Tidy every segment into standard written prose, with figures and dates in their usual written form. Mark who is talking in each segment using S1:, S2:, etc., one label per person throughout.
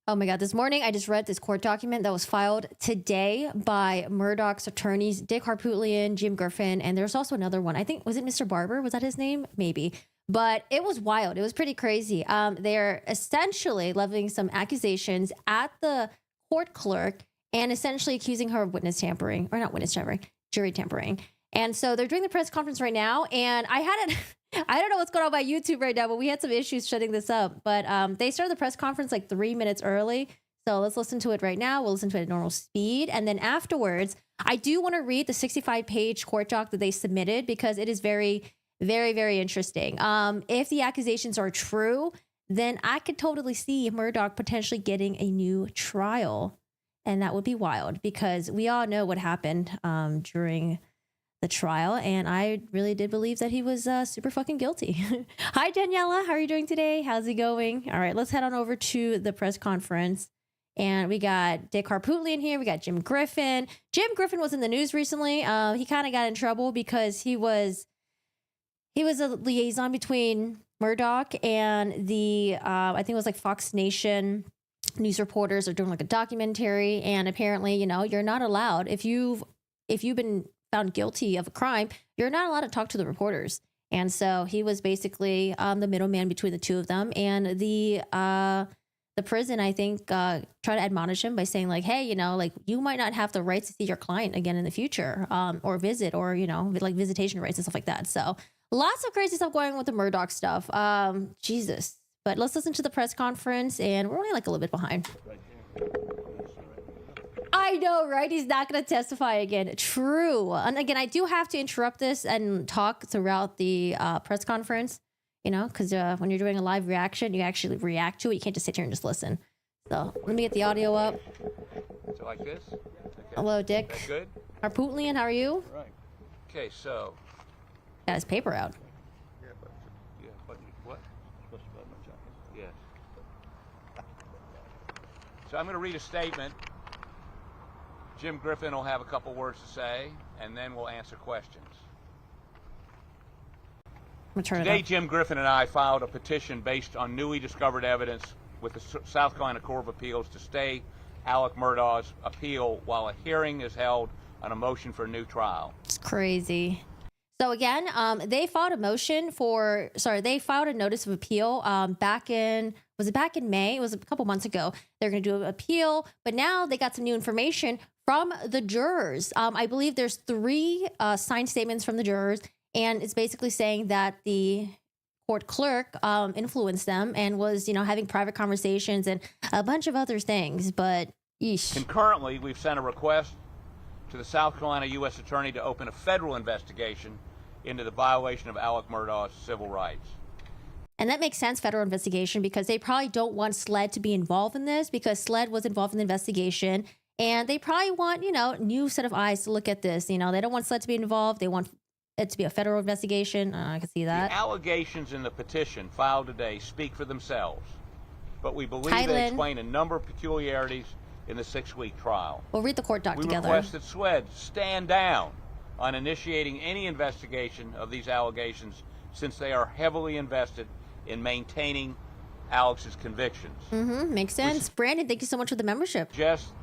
S1: Oh my God. This morning, I just read this court document that was filed today by Murdaugh's attorneys, Dick Harpootlian, Jim Griffin, and there's also another one. I think, was it Mr. Barber? Was that his name? Maybe. But it was wild. It was pretty crazy. They're essentially levying some accusations at the court clerk and essentially accusing her of witness tampering, or not witness tampering, jury tampering. And so they're doing the press conference right now. And I don't know what's going on by YouTube right now, but we had some issues shutting this up. But they started the press conference like 3 minutes early. So let's listen to it right now. We'll listen to it at normal speed. And then afterwards, I do want to read the 65-page court doc that they submitted because it is very, very, very interesting. If the accusations are true, then I could totally see Murdaugh potentially getting a new trial. And that would be wild because we all know what happened during the trial, and I really did believe that he was super fucking guilty. Hi, Daniela. How are you doing today? How's it going? All right, let's head on over to the press conference. And we got Dick Harpootlian here. We got Jim Griffin. Jim Griffin was in the news recently. He kind of got in trouble because he was a liaison between Murdaugh and the I think it was like Fox Nation news reporters are doing like a documentary, and apparently, you're not allowed if you've been found guilty of a crime, you're not allowed to talk to the reporters. And so he was basically the middleman between the two of them. And the prison, I think, tried to admonish him by saying like, hey, like you might not have the right to see your client again in the future, or visit, or, like visitation rights and stuff like that. So lots of crazy stuff going on with the Murdaugh stuff. Jesus. But let's listen to the press conference, and we're only like a little bit behind. I know, right? He's not going to testify again. True. And again, I do have to interrupt this and talk throughout the press conference, because when you're doing a live reaction, you actually react to it. You can't just sit here and just listen. So let me get the audio up.
S2: So like this? Okay.
S1: Hello, Dick.
S2: That's good.
S1: Harpootlian, how are you?
S2: Right. Okay, so.
S1: Got his paper out.
S2: But what? Supposed to button my jacket. Yes. So I'm going to read a statement. Jim Griffin will have a couple words to say, and then we'll answer questions. Today, Jim Griffin and I filed a petition based on newly discovered evidence with the South Carolina Court of Appeals to stay Alec Murdaugh's appeal while a hearing is held on a motion for a new trial.
S1: It's crazy. So again, they filed a notice of appeal back in May? It was a couple months ago. They're going to do an appeal, but now they got some new information from the jurors. I believe there's 3 signed statements from the jurors, and it's basically saying that the court clerk influenced them and was, having private conversations and a bunch of other things, but yeesh.
S2: Concurrently, we've sent a request to the South Carolina U.S. Attorney to open a federal investigation into the violation of Alec Murdaugh's civil rights.
S1: And that makes sense, federal investigation, because they probably don't want SLED to be involved in this because SLED was involved in the investigation. And they probably want, new set of eyes to look at this. They don't want SLED to be involved. They want it to be a federal investigation. I can see that.
S2: The allegations in the petition filed today speak for themselves, but we believe they explain a number of peculiarities in the 6-week trial.
S1: We'll read the court doc together.
S2: We request that SLED stand down on initiating any investigation of these allegations since they are heavily invested in maintaining Alex's convictions.
S1: Makes sense. Brandon, thank you so much for the membership.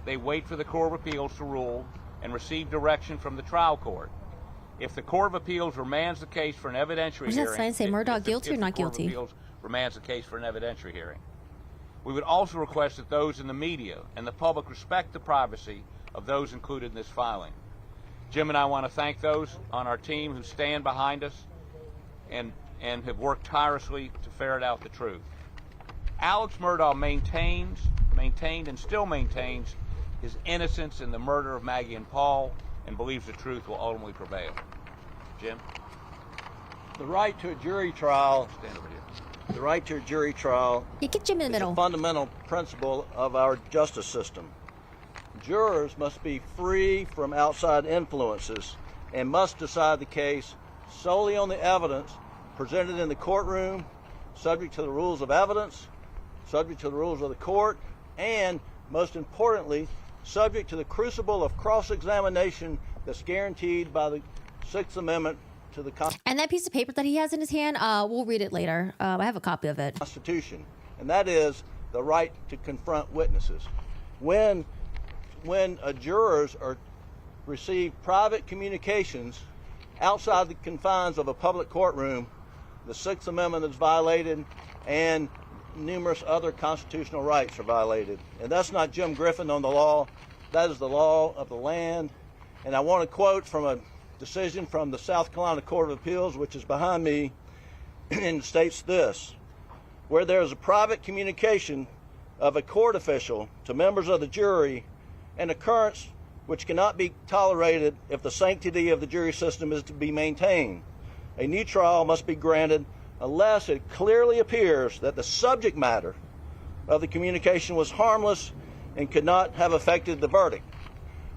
S2: They wait for the Court of Appeals to rule and receive direction from the trial court. If the Court of Appeals remands the case for an evidentiary hearing...
S1: Does that sign say Murdaugh guilty or not guilty?
S2: If the Court of Appeals remands the case for an evidentiary hearing. We would also request that those in the media and the public respect the privacy of those included in this filing. Jim and I want to thank those on our team who stand behind us and have worked tirelessly to ferret out the truth. Alex Murdaugh maintained and still maintains his innocence in the murder of Maggie and Paul and believes the truth will ultimately prevail. Jim?
S3: The right to a jury trial.
S2: Stand over here.
S3: The right to a jury trial
S1: You get Jim in the
S3: is
S1: middle.
S3: a fundamental principle of our justice system. Jurors must be free from outside influences and must decide the case solely on the evidence presented in the courtroom, subject to the rules of evidence, subject to the rules of the court, and, most importantly, subject to the crucible of cross-examination that's guaranteed by the Sixth Amendment to the Constitution.
S1: And that piece of paper that he has in his hand, we'll read it later. I have a copy of it.
S3: And that is the right to confront witnesses. When jurors receive private communications outside the confines of a public courtroom, the Sixth Amendment is violated and numerous other constitutional rights are violated. And that's not Jim Griffin on the law, that is the law of the land. And I want to quote from a decision from the South Carolina Court of Appeals, which is behind me, and it states this: where there is a private communication of a court official to members of the jury, an occurrence which cannot be tolerated if the sanctity of the jury system is to be maintained, a new trial must be granted unless it clearly appears that the subject matter of the communication was harmless and could not have affected the verdict.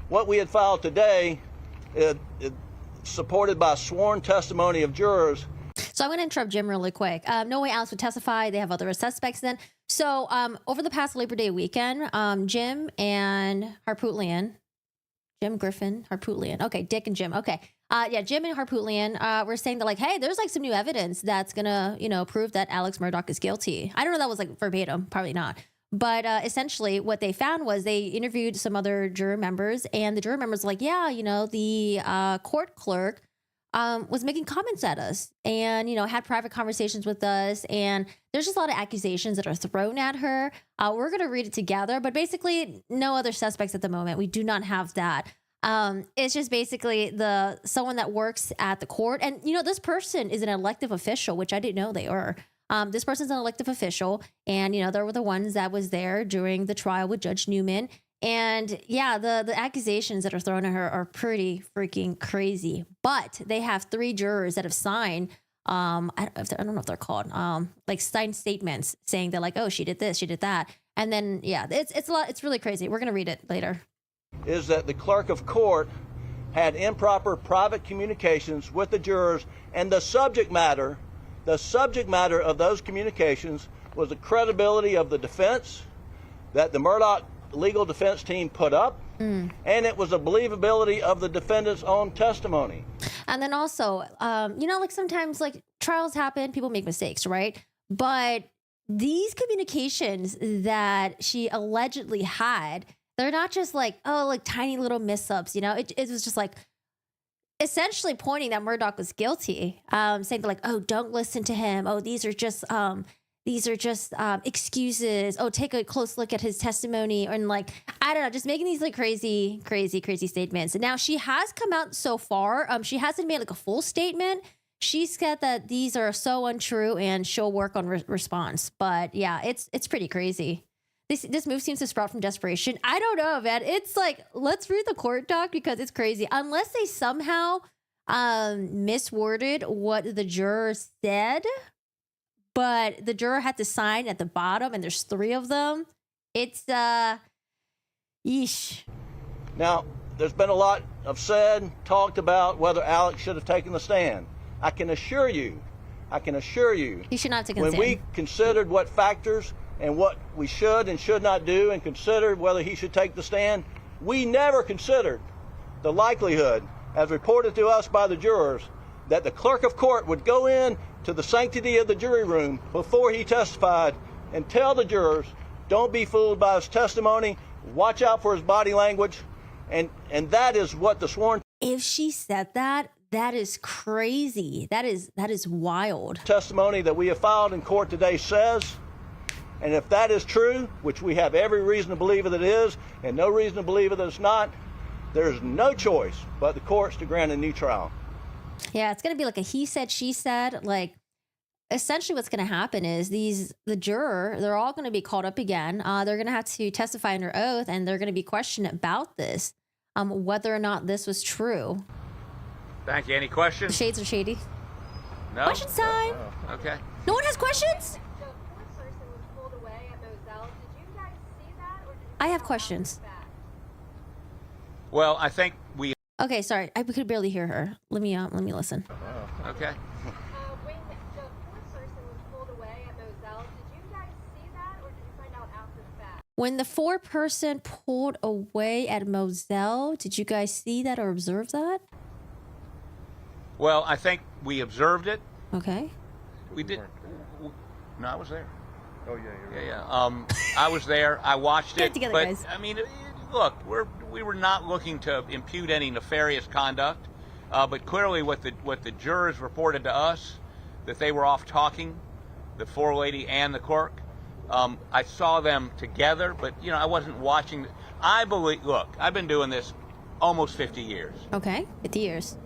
S3: What we had filed today is supported by sworn testimony of jurors.
S1: So I'm going to interrupt Jim really quick. No way Alex would testify. They have other suspects then. So over the past Labor Day weekend, Jim and Harpootlian, Jim Griffin, Harpootlian. Okay, Dick and Jim. Okay. Yeah, Jim and Harpootlian were saying that, like, hey, there's like some new evidence that's going to, prove that Alex Murdaugh is guilty. I don't know if that was like verbatim, probably not. But essentially what they found was they interviewed some other juror members, and the juror members were like, yeah, the court clerk was making comments at us and, had private conversations with us. And there's just a lot of accusations that are thrown at her. We're going to read it together, but basically no other suspects at the moment. We do not have that. It's just basically someone that works at the court. And, this person is an elective official, which I didn't know they were. This person's an elective official. And, they were the ones that was there during the trial with Judge Newman. And yeah, the accusations that are thrown at her are pretty freaking crazy. But they have 3 jurors that have signed, I don't know if they're called, like signed statements saying that, like, oh, she did this, she did that. And then, yeah, it's a lot. It's really crazy. We're going to read it later.
S3: Is that the clerk of court had improper private communications with the jurors, and the subject matter of those communications was the credibility of the defense that the Murdaugh legal defense team put up, and it was the believability of the defendant's own testimony.
S1: And then also, like sometimes like trials happen, people make mistakes, right? But these communications that she allegedly had, they're not just like, oh, like tiny little miss-ups, it was just like essentially pointing that Murdaugh was guilty, saying that, like, oh, don't listen to him. Oh, these are just excuses. Oh, take a close look at his testimony. And like, I don't know, just making these like crazy statements. And now she has come out so far. She hasn't made like a full statement. She said that these are so untrue and she'll work on response. But yeah, it's pretty crazy. This move seems to sprout from desperation. I don't know, man. It's like, let's read the court doc because it's crazy. Unless they somehow misworded what the juror said, but the juror had to sign at the bottom, and there's 3 of them. It's yeesh. Now,
S3: there's been a lot of talked about whether Alex should have taken the stand. I can assure you,
S1: he should not have taken the stand.
S3: When we considered what factors and what we should and should not do, and considered whether he should take the stand, we never considered the likelihood, as reported to us by the jurors, that the clerk of court would go in to the sanctity of the jury room before he testified and tell the jurors, don't be fooled by his testimony, watch out for his body language, and that is what the sworn...
S1: If she said that, that is crazy. That is wild.
S3: Testimony that we have filed in court today says, and if that is true, which we have every reason to believe that it is, and no reason to believe that it's not, there's no choice but the courts to grant a new trial.
S1: Yeah, it's going to be like a he said, she said. Like, essentially what's going to happen is the juror, they're all going to be called up again. They're going to have to testify under oath, and they're going to be questioned about this, whether or not this was true.
S2: Thank you. Any questions?
S1: The shades are shady.
S2: No?
S1: Questions time.
S2: Okay.
S1: No one has questions? I have questions.
S2: Well, I think we...
S1: Okay, sorry. I could barely hear her. Let me listen.
S2: Okay.
S4: When the fourth person was pulled away at Moselle, did you guys see that, or did you find out after the fact?
S1: When the 4-person pulled away at Moselle, did you guys see that or observe that?
S2: Well, I think we observed it.
S1: Okay.
S2: We did. No, I was there.
S5: Oh, yeah, you're right.
S2: Yeah. I was there. I watched
S1: Get
S2: it.
S1: it together,
S2: But
S1: guys.
S2: I mean, look, we were not looking to impute any nefarious conduct, but clearly, what the jurors reported to us, that they were off talking, the forelady and the clerk. I saw them together, but I wasn't watching. I believe. Look, I've been doing this almost 50 years.
S1: Okay, 50 years.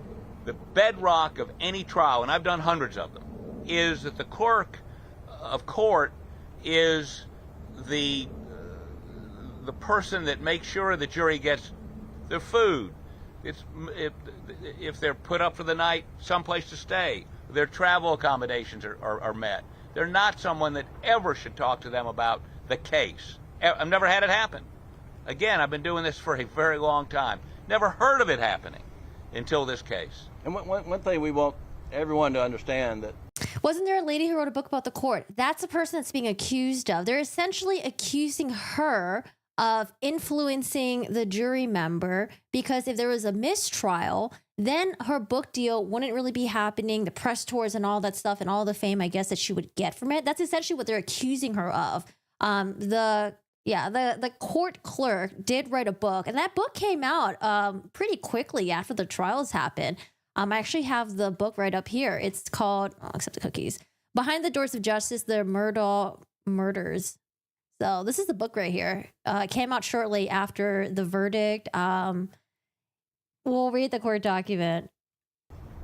S2: The bedrock of any trial, and I've done hundreds of them, is that the clerk of court is the person that makes sure the jury gets their food. If they're put up for the night, someplace to stay, their travel accommodations are met. They're not someone that ever should talk to them about the case. I've never had it happen. Again, I've been doing this for a very long time. Never heard of it happening until this case.
S3: And one thing we want everyone to understand that
S1: Wasn't there a lady who wrote a book about the court? That's the person that's being accused of. They're essentially accusing her of influencing the jury member, because if there was a mistrial, then her book deal wouldn't really be happening, the press tours and all that stuff and all the fame, I guess, that she would get from it. That's essentially what they're accusing her of. The court clerk did write a book, and that book came out pretty quickly after the trials happened. I actually have the book right up here. It's called, except the cookies, Behind the Doors of Justice, the Murdaugh Murders. So this is the book right here. It came out shortly after the verdict. We'll read the court document.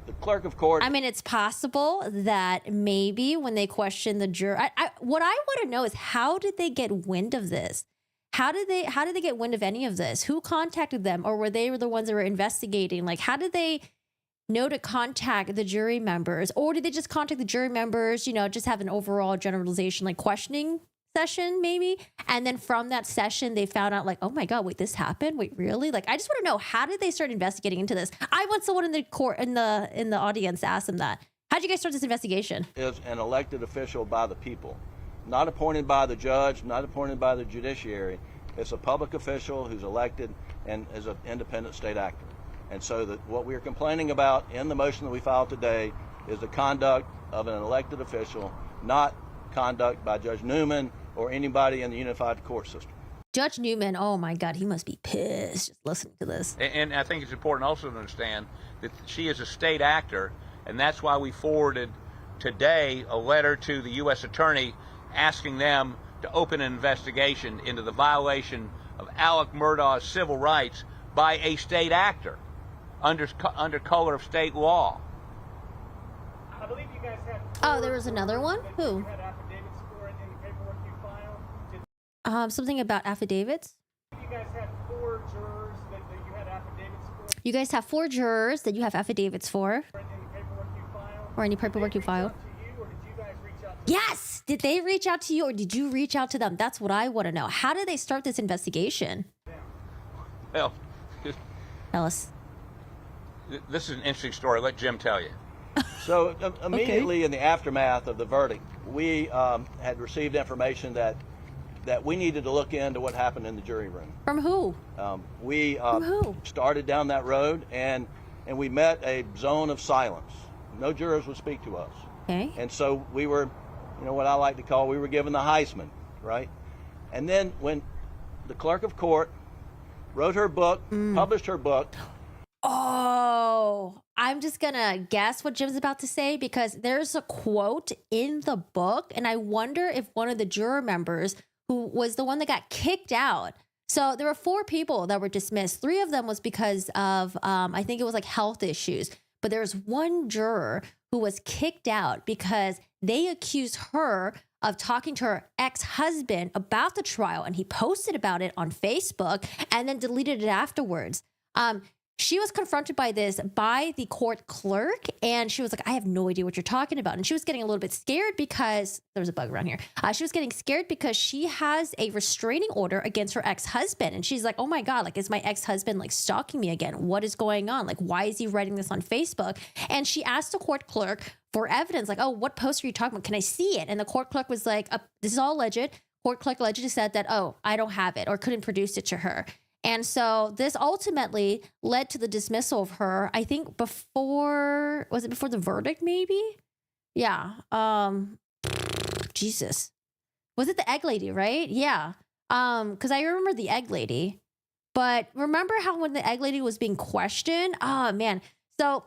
S3: the clerk of court.
S1: I mean, it's possible that maybe when they question the juror, what I want to know is, how did they get wind of this? How did they get wind of any of this? Who contacted them, or were they the ones that were investigating? Like, how did they know to contact the jury members, or did they just contact the jury members? Just have an overall generalization, like questioning session maybe, and then from that session they found out, like, oh my god, wait, this happened, wait, really? Like, I just want to know, how did they start investigating into this? I want someone in the court, in the audience, to ask them that. How'd you guys start this investigation?
S3: Is an elected official by the people, not appointed by the judge, not appointed by the judiciary. It's a public official who's elected and is an independent state actor. And so what we are complaining about in the motion that we filed today is the conduct of an elected official, not conduct by Judge Newman or anybody in the unified court system.
S1: Judge Newman, oh my god, he must be pissed just listening to this.
S2: And I think it's important also to understand that she is a state actor, and that's why we forwarded today a letter to the U.S. Attorney asking them to open an investigation into the violation of Alec Murdaugh's civil rights by a state actor under color of state law.
S6: I believe you guys had
S1: Oh, there was another one?
S6: that
S1: Who?
S6: you had affidavits for it in the paperwork you filed.
S1: Something about affidavits?
S6: You guys had 4 jurors that you had affidavits for
S1: You guys have 4 jurors that you have affidavits for,
S6: in the paperwork you filed.
S1: or any paperwork you filed.
S6: To you, or did you guys reach out to
S1: Yes! Did they reach out to you, or did you reach out to them? That's what I want to know. How did they start this investigation?
S2: Well,
S1: Tell us.
S2: this is an interesting story. Let Jim tell you.
S3: So immediately in the aftermath of the verdict, we had received information that we needed to look into what happened in the jury room.
S1: From who?
S3: We
S1: who?
S3: started down that road, and we met a zone of silence. No jurors would speak to us.
S1: Okay.
S3: And so we were, what I like to call, we were given the Heisman, right? And then when the clerk of court wrote her book, published her book.
S1: Oh, I'm just going to guess what Jim's about to say, because there's a quote in the book, and I wonder if one of the juror members, who was the one that got kicked out. So there were 4 people that were dismissed. 3 of them was because of, I think it was like health issues. But there was one juror who was kicked out because they accused her of talking to her ex-husband about the trial, and he posted about it on Facebook and then deleted it afterwards. She was confronted by this by the court clerk, and she was like, I have no idea what you're talking about. And she was getting a little bit scared because there's a bug around here. She was getting scared because she has a restraining order against her ex-husband. And she's like, oh my God, like, is my ex-husband like stalking me again? What is going on? Like, why is he writing this on Facebook? And she asked the court clerk for evidence, like, oh, what post are you talking about? Can I see it? And the court clerk was like, this is all alleged. Court clerk allegedly said that, oh, I don't have it, or couldn't produce it to her. And so this ultimately led to the dismissal of her, I think before the verdict maybe? Yeah. Jesus. Was it the egg lady, right? Yeah. Because I remember the egg lady. But remember how when the egg lady was being questioned? Oh, man. So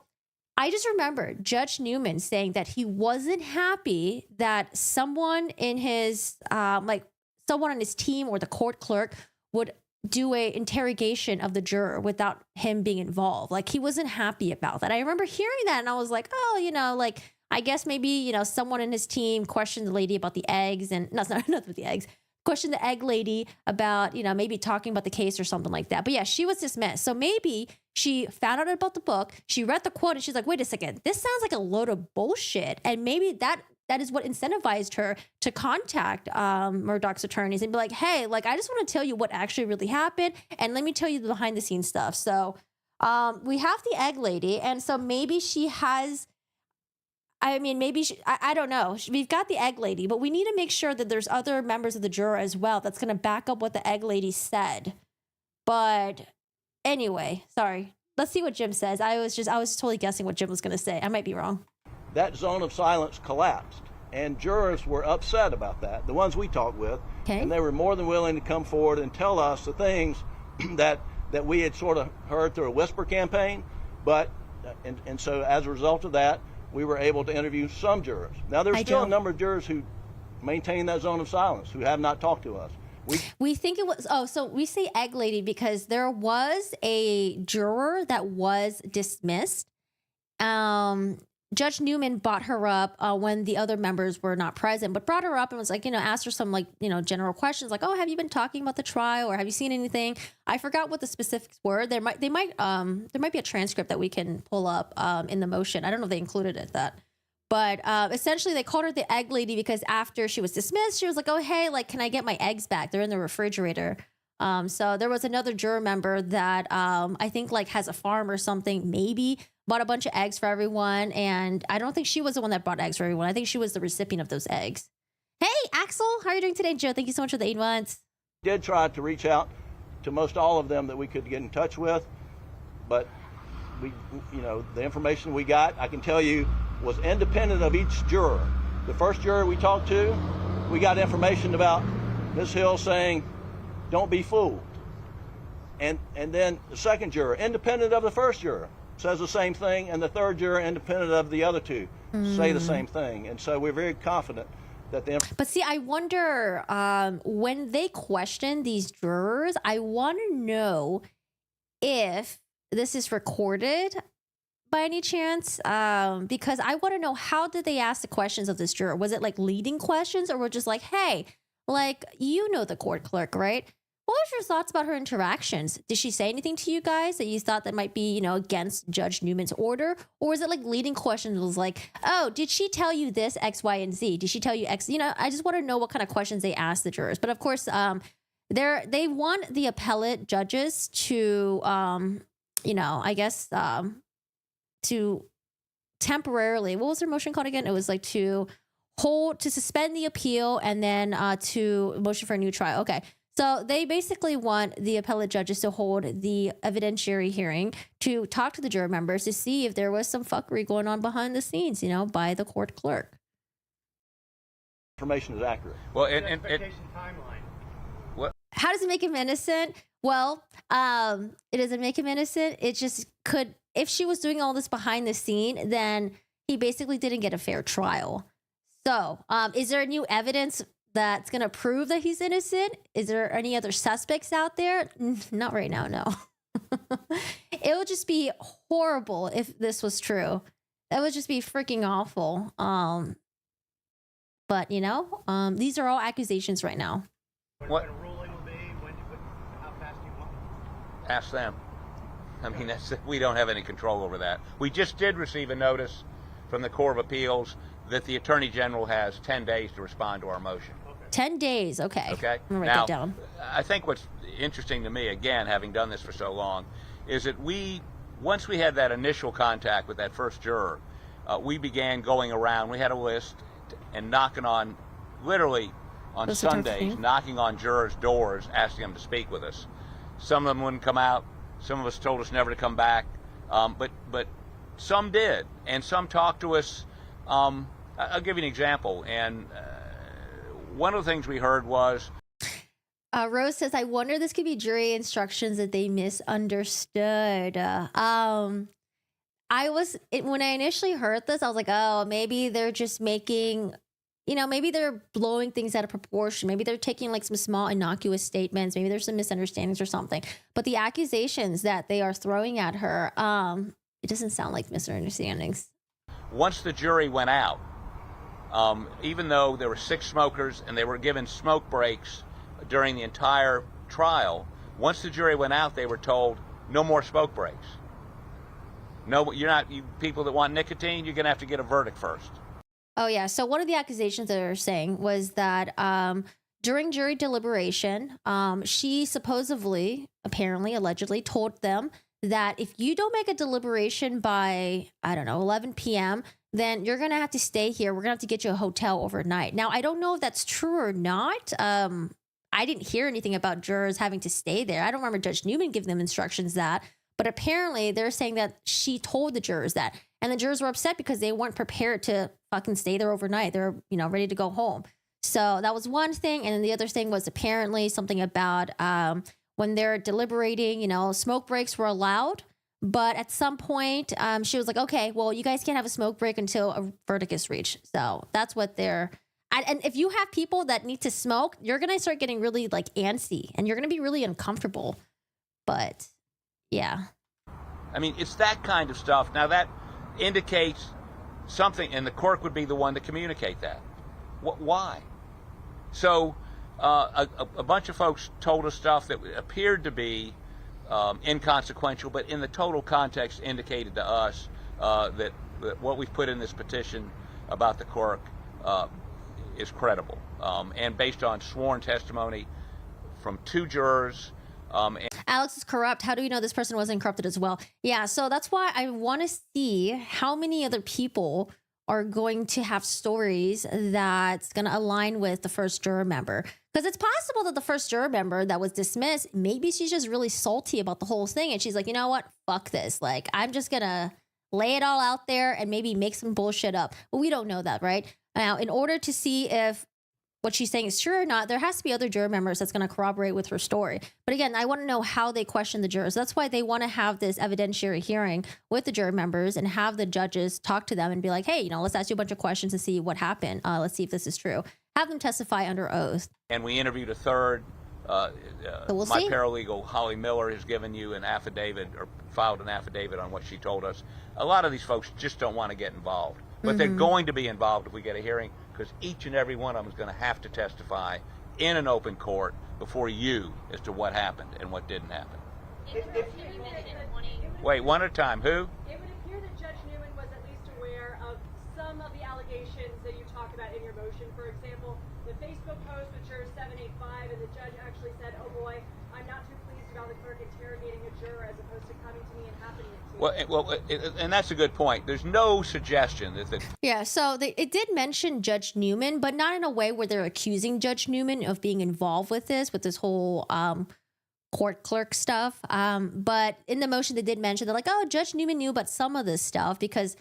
S1: I just remember Judge Newman saying that he wasn't happy that someone in his, someone on his team or the court clerk would do a interrogation of the juror without him being involved. Like, he wasn't happy about that. I remember hearing that and I was like, oh, like, I guess maybe, someone in his team questioned the lady about the eggs and not with the eggs, questioned the egg lady about, maybe talking about the case or something like that. But yeah, she was dismissed. So maybe she found out about the book. She read the quote and she's like, wait a second, this sounds like a load of bullshit. And maybe that is what incentivized her to contact Murdaugh's attorneys and be like, hey, like, I just want to tell you what actually really happened. And let me tell you the behind the scenes stuff. So we have the egg lady. And so maybe she has, I don't know. We've got the egg lady, but we need to make sure that there's other members of the juror as well that's going to back up what the egg lady said. But anyway, sorry. Let's see what Jim says. I was totally guessing what Jim was going to say. I might be wrong.
S3: That zone of silence collapsed, and jurors were upset about that, the ones we talked with.
S1: Okay.
S3: And they were more than willing to come forward and tell us the things that we had sort of heard through a whisper campaign. But, and so as a result of that, we were able to interview some jurors. Now, there's still a number of jurors who maintain that zone of silence, who have not talked to us.
S1: We think it was, so we say egg lady because there was a juror that was dismissed. Judge Newman brought her up when the other members were not present, but brought her up and was like, asked her some general questions like, oh, have you been talking about the trial or have you seen anything? I forgot what the specifics were. There might be a transcript that we can pull up in the motion. I don't know if they included it but essentially they called her the egg lady because after she was dismissed, she was like, oh, hey, like, can I get my eggs back? They're in the refrigerator. So there was another juror member that I think like has a farm or something, maybe bought a bunch of eggs for everyone. And I don't think she was the one that bought eggs for everyone. I think she was the recipient of those eggs. Hey, Axel, how are you doing today, Joe? Thank you so much for the 8 months.
S3: Did try to reach out to most all of them that we could get in touch with, but we, the information we got, I can tell you, was independent of each juror. The first juror we talked to, we got information about Ms. Hill saying, don't be fooled. And then the second juror, independent of the first juror, says the same thing, and the third juror, independent of the other two, say the same thing. And so we're very confident that
S1: But see, I wonder, when they question these jurors, I want to know if this is recorded by any chance, because I want to know, how did they ask the questions of this juror? Was it like leading questions, or were just like, hey, like, the court clerk, right? What was your thoughts about her interactions? Did she say anything to you guys that you thought that might be, against Judge Newman's order? Or was it like leading questions? It was like, oh, did she tell you this, X, Y, and Z? Did she tell you X? I just want to know what kind of questions they asked the jurors. But of course, they want the appellate judges to, I guess, to temporarily, what was their motion called again? It was like to suspend the appeal and then to motion for a new trial. Okay. So they basically want the appellate judges to hold the evidentiary hearing to talk to the juror members to see if there was some fuckery going on behind the scenes, by the court clerk.
S3: information is accurate.
S2: Well,
S6: Expectation timeline.
S2: what?
S1: How does it make him innocent? Well, it doesn't make him innocent. It just could, if she was doing all this behind the scene, then he basically didn't get a fair trial. So, is there new evidence that's going to prove that he's innocent? Is there any other suspects out there? Not right now, no. It would just be horrible if this was true. That would just be freaking awful. But, these are all accusations right now.
S2: What?
S6: When a ruling will be, how fast do you want it?
S2: Ask them. I mean, we don't have any control over that. We just did receive a notice from the Court of Appeals that the Attorney General has 10 days to respond to our motion.
S1: 10 days, okay.
S2: Okay.
S1: I'm gonna write
S2: Now,
S1: that down.
S2: I think what's interesting to me, again, having done this for so long, is that once we had that initial contact with that first juror, we began going around. We had a list and knocking on, literally on Sundays, knocking on jurors' doors, asking them to speak with us. Some of them wouldn't come out. Some of us told us never to come back. But some did, and some talked to us. I'll give you an example. And one of the things we heard was,
S1: Rose says, I wonder this could be jury instructions that they misunderstood. When I initially heard this, I was like, oh, maybe they're just making, maybe they're blowing things out of proportion. Maybe they're taking like some small innocuous statements. Maybe there's some misunderstandings or something. But the accusations that they are throwing at her, it doesn't sound like misunderstandings.
S2: once the jury went out, even though there were 6 smokers and they were given smoke breaks during the entire trial, once the jury went out, they were told no more smoke breaks. No, you people that want nicotine, you're going to have to get a verdict first.
S1: Oh, yeah. So one of the accusations that they're saying was that during jury deliberation, she supposedly, apparently, allegedly told them that if you don't make a deliberation by, 11 p.m., then you're going to have to stay here. We're going to have to get you a hotel overnight. Now, I don't know if that's true or not. I didn't hear anything about jurors having to stay there. I don't remember Judge Newman giving them instructions that. But apparently they're saying that she told the jurors that. And the jurors were upset because they weren't prepared to fucking stay there overnight. They're, ready to go home. So that was one thing. And then the other thing was apparently something about when they're deliberating, smoke breaks were allowed. But at some point, she was like, okay, well, you guys can't have a smoke break until a verdict is reached. So that's what they're... And if you have people that need to smoke, you're going to start getting really antsy and you're going to be really uncomfortable. But... yeah.
S2: I mean, it's that kind of stuff. Now, that indicates something, and the court would be the one to communicate that. Why? So, a bunch of folks told us stuff that appeared to be inconsequential, but in the total context indicated to us that what we've put in this petition about the clerk is credible. And based on sworn testimony from 2 jurors,
S1: Alex is corrupt. How do we know this person wasn't corrupted as well? Yeah, so that's why I want to see how many other people are going to have stories that's going to align with the first juror member. Because it's possible that the first juror member that was dismissed, maybe she's just really salty about the whole thing. And she's like, you know what? Fuck this. I'm just going to lay it all out there and maybe make some bullshit up. But we don't know that, right? Now, in order to see if what she's saying is true or not, there has to be other juror members that's going to corroborate with her story. But again, I want to know how they question the jurors. That's why they want to have this evidentiary hearing with the juror members and have the judges talk to them and be like, hey, let's ask you a bunch of questions to see what happened. Let's see if this is true. Have them testify under oath.
S2: And we interviewed a third.
S1: So we'll
S2: my
S1: see.
S2: paralegal, Holly Miller, has given you an affidavit or filed an affidavit on what she told us. A lot of these folks just don't want to get involved. But they're going to be involved if we get a hearing, because each and every one of them is going to have to testify in an open court before you as to what happened and what didn't happen. Wait, one at a time. Who?
S4: It would appear that Judge Newman was at least aware of some of the allegations that you talk about in your motion. For example, the Facebook post with juror 785, and the judge actually said, oh boy, I'm not too pleased about the clerk interrogating a juror as opposed to coming to me and happening it to me.
S2: And that's a good point. There's no suggestion that
S1: Yeah, so it did mention Judge Newman, but not in a way where they're accusing Judge Newman of being involved with this whole court clerk stuff. But in the motion, they did mention, they're like, oh, Judge Newman knew about some of this stuff because,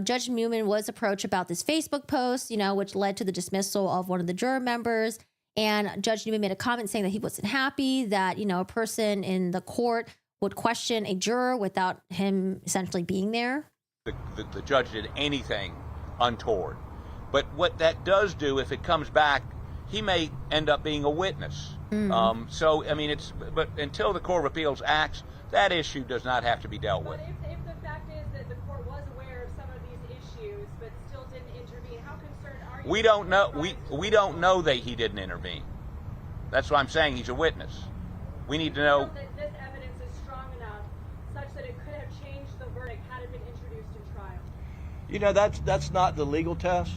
S1: Judge Newman was approached about this Facebook post, which led to the dismissal of one of the juror members. And Judge Newman made a comment saying that he wasn't happy that, a person in the court would question a juror without him essentially being there.
S2: the judge did anything untoward. But what that does do, if it comes back, he may end up being a witness. So, I mean, but until the Court of Appeals acts, that issue does not have to be dealt with.
S4: But if the fact is that the court was aware of some of these issues but still didn't intervene, how concerned are you?
S2: We don't know. We don't know that he didn't intervene. That's what I'm saying. He's a witness. We need to know.
S4: That this evidence is strong enough such that it could have changed the verdict had it been introduced in trial.
S3: That's not the legal test.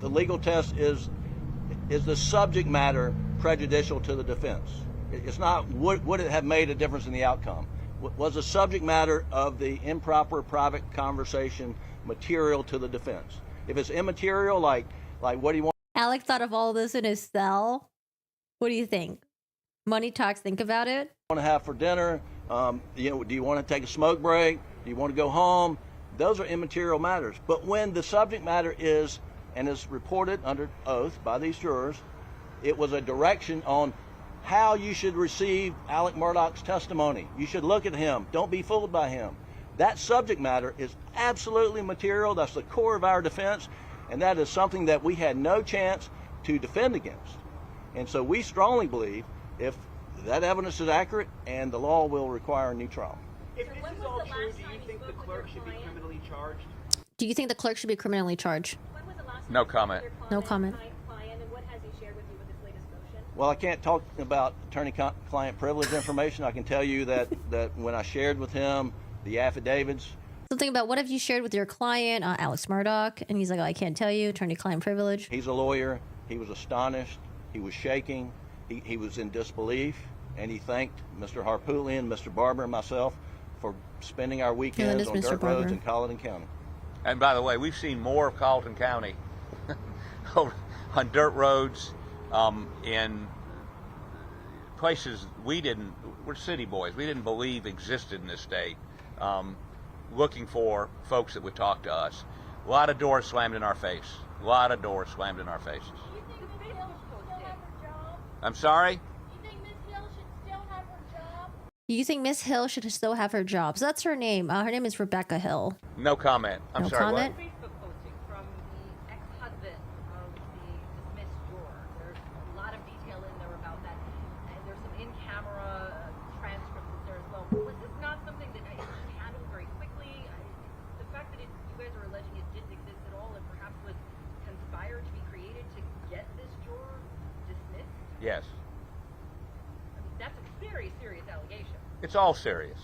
S3: The legal test is the subject matter prejudicial to the defense. It's not would it have made a difference in the outcome. Was the subject matter of the improper private conversation material to the defense? If it's immaterial, like what do you want?
S1: Alec thought of all this in his cell. What do you think? Money talks. Think about it.
S3: Want to have for dinner? Do you want to take a smoke break? Do you want to go home? Those are immaterial matters. But when the subject matter is, and is reported under oath by these jurors, It was a direction on how you should receive Alec Murdaugh's testimony. You should look at him. Don't be fooled by him. That subject matter is absolutely material. That's the core of our defense, and that is something that we had no chance to defend against. And so we strongly believe if that evidence is accurate, and the law will require a new trial.
S6: If this is all true, do you think the clerk should be criminally charged?
S1: Do you think the clerk should be criminally charged?
S4: When was the last time
S2: No
S4: you spoke
S2: comment.
S4: with your
S1: No comment.
S4: client, and what has he shared with you with this latest motion?
S3: Well, I can't talk about attorney-client privilege information. I can tell you that when I shared with him the affidavits,
S1: Something about what have you shared with your client, Alex Murdaugh? And he's like, oh, I can't tell you, attorney-client privilege.
S3: he's a lawyer. He was astonished. He was shaking. He was in disbelief, and he thanked Mr. Harpootlian, Mr. Barber, and myself for spending our weekends
S1: is
S3: on
S1: Mr.
S3: dirt
S1: Barber.
S3: roads in Colleton County.
S2: And by the way, we've seen more of Colleton County on dirt roads, in places we're city boys, we didn't believe existed in this state, looking for folks that would talk to us. A lot of doors slammed in our face. A lot of doors slammed in our faces.
S4: Do you think Ms. Hill should still have her job?
S2: I'm sorry?
S4: Do you think Ms. Hill should still have her job?
S1: You think Miss Hill should still have her job? So that's her name. Her name is Rebecca Hill.
S2: No comment. I'm
S1: No
S2: sorry,
S1: comment?
S2: what?
S5: Facebook posting from the ex-husband of the dismissed juror. There's a lot of detail in there about that. And there's some in-camera transcripts there as well. Was this not something that he handled very quickly? The fact that you guys are alleging it didn't exist at all and perhaps was conspired to be created to get this juror dismissed?
S2: Yes.
S5: I mean, that's a very serious allegation.
S2: It's all serious.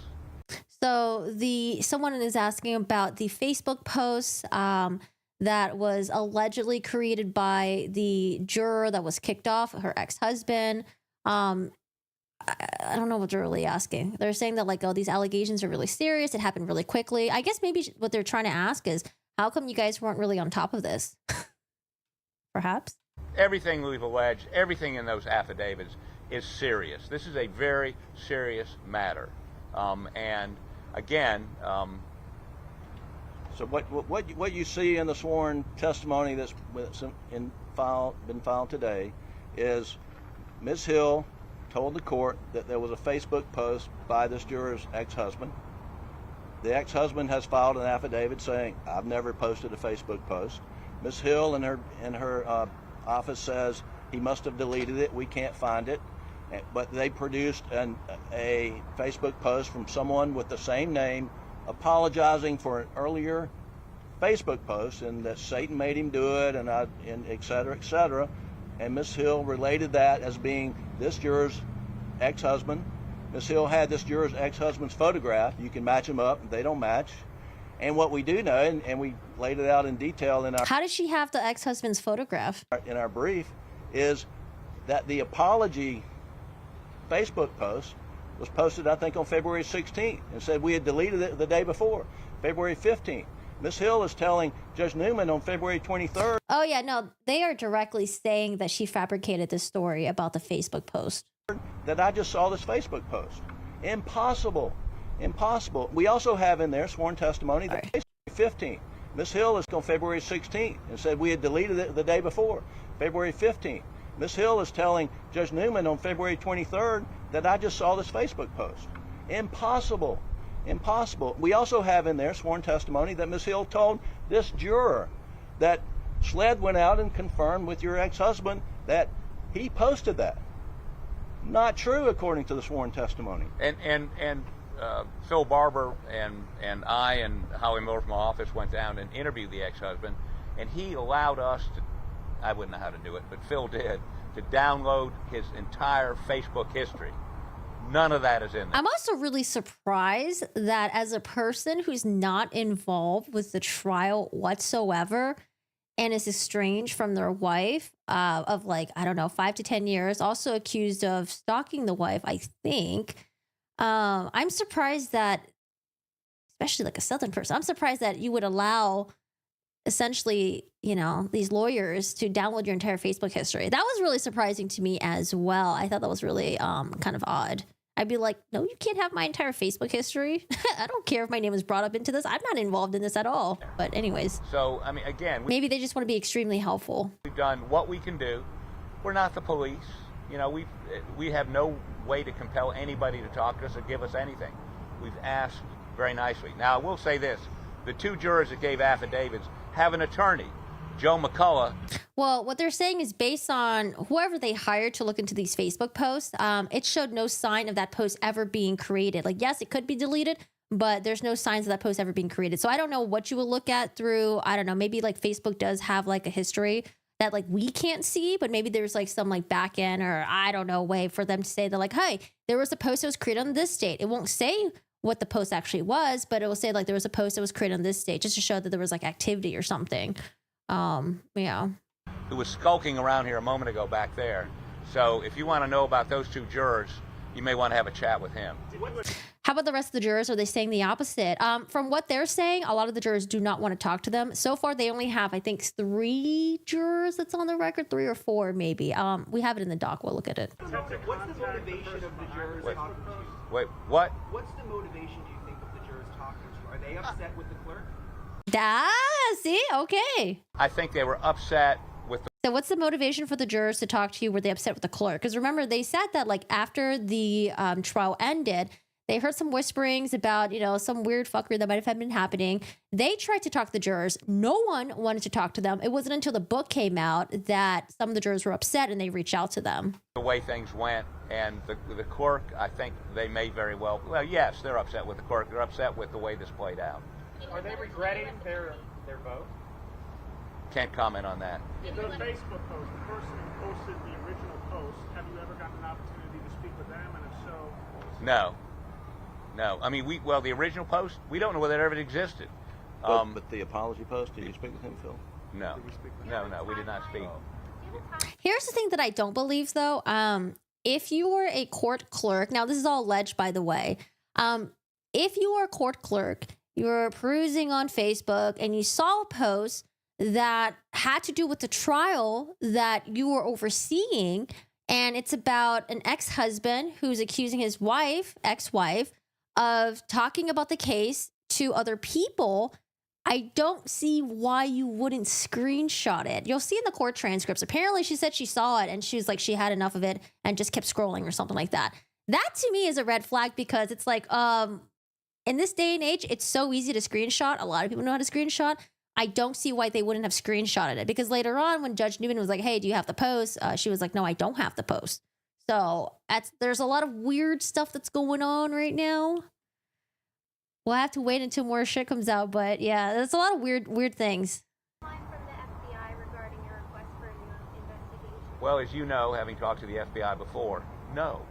S1: So someone is asking about the Facebook post that was allegedly created by the juror that was kicked off, her ex-husband. I don't know what they're really asking. They're saying that like, oh, these allegations are really serious. It happened really quickly. I guess maybe what they're trying to ask is, how come you guys weren't really on top of this? Perhaps.
S2: Everything we've alleged, everything in those affidavits is serious. This is a very serious matter. And again,
S3: So what you see in the sworn testimony that's been filed today is Ms. Hill told the court that there was a Facebook post by this juror's ex-husband. The ex-husband has filed an affidavit saying, I've never posted a Facebook post. Ms. Hill in her office says he must have deleted it. We can't find it. But they produced a Facebook post from someone with the same name apologizing for an earlier Facebook post, and that Satan made him do it, and et cetera, et cetera. And Ms. Hill related that as being this juror's ex-husband. Ms. Hill had this juror's ex-husband's photograph. You can match them up. They don't match. And what we do know, and we laid it out in detail in
S1: How does she have the ex-husband's photograph?
S3: our brief, is that the apology Facebook post was posted, I think, on February 16th, and said we had deleted it the day before, February 15th. Ms. Hill is telling Judge Newman on February 23rd.
S1: Oh yeah, no, they are directly saying that she fabricated this story about the Facebook post.
S3: That I just saw this Facebook post. Impossible. Impossible. We also have in there sworn testimony that February 15th. Ms. Hill is on February 16th and said we had deleted it the day before, February 15th. Ms. Hill is telling Judge Newman on February 23rd that I just saw this Facebook post. Impossible. Impossible. We also have in there sworn testimony that Ms. Hill told this juror that SLED went out and confirmed with your ex-husband that he posted that. Not true, according to the sworn testimony.
S2: And Phil Barber and I and Howie Miller from my office went down and interviewed the ex-husband, and he allowed us to, I wouldn't know how to do it, but Phil did, to download his entire Facebook history. None of that is in there.
S1: I'm also really surprised that as a person who's not involved with the trial whatsoever and is estranged from their wife of like, I don't know, 5 to 10 years, also accused of stalking the wife, I think. I'm surprised that, especially like a Southern person, I'm surprised that you would allow essentially, you know, these lawyers to download your entire Facebook history. That was really surprising to me as well. I thought that was really kind of odd. I'd be like, no, you can't have my entire Facebook history. I don't care if my name is brought up into this. I'm not involved in this at all. But anyways.
S2: So, I mean, again,
S1: Maybe they just want to be extremely helpful.
S2: we've done what we can do We're not the police. You know, we have no way to compel anybody to talk to us or give us anything. We've asked very nicely. Now, I will say this. The two jurors that gave affidavits have an attorney, Joe McCullough.
S1: Well, what they're saying is based on whoever they hired to look into these Facebook posts, it showed no sign of that post ever being created. Like, yes, it could be deleted, but there's no signs of that post ever being created. So I don't know what you will look at through, I don't know, maybe like Facebook does have like a history that like we can't see, but maybe there's like some like back end or I don't know, way for them to say that like, hey, there was a post that was created on this date. It won't say what the post actually was, but it will say like there was a post that was created on this date just to show that there was like activity or something. Yeah.
S2: Who was skulking around here a moment ago back there. So if you want to know about those two jurors, you may want to have a chat with him.
S1: How about the rest of the jurors? Are they saying the opposite? From what they're saying, a lot of the jurors do not want to talk to them. So far, they only have, I think, 3 jurors that's on the record, 3 or 4 maybe. We have it in the doc. We'll look at it.
S6: What's the motivation of the jurors talking to you?
S2: Wait, what?
S6: What's the motivation, do you think, of the jurors talking to you? Are they upset with the clerk?
S1: See? Okay.
S2: I think they were upset with the...
S1: So what's the motivation for the jurors to talk to you? Were they upset with the clerk? Because remember, they said that like after the trial ended, they heard some whisperings about, you know, some weird fuckery that might have been happening. They tried to talk to the jurors. No one wanted to talk to them. It wasn't until the book came out that some of the jurors were upset and they reached out to them.
S2: The way things went, and the clerk, I think they may very well, yes, they're upset with the clerk. They're upset with the way this played out.
S6: Are they regretting their vote?
S2: Can't comment on that.
S7: The Facebook post, the person who posted the original post, have you ever gotten an opportunity to speak with them? And if so, what was
S2: No. I mean, the original post, we don't know whether it ever existed.
S3: But the apology post, did you speak with him, Phil?
S2: No, we did not speak.
S1: Here's the thing that I don't believe, though. If you were a court clerk, now this is all alleged, by the way. If you were a court clerk, you were perusing on Facebook and you saw a post that had to do with the trial that you were overseeing, and it's about an ex-husband who's accusing his ex-wife, of talking about the case to other people, I don't see why you wouldn't screenshot it. You'll see in the court transcripts. Apparently, she said she saw it and she was like, she had enough of it and just kept scrolling or something like that. That to me is a red flag because it's like, in this day and age, it's so easy to screenshot. A lot of people know how to screenshot. I don't see why they wouldn't have screenshotted it because later on when Judge Newman was like, hey, do you have the post? She was like, no, I don't have the post. So there's a lot of weird stuff that's going on right now. We'll have to wait until more shit comes out. But yeah, there's a lot of weird things.
S8: From the FBI regarding your request for a new investigation.
S2: Well, as you know, having talked to the FBI before, no.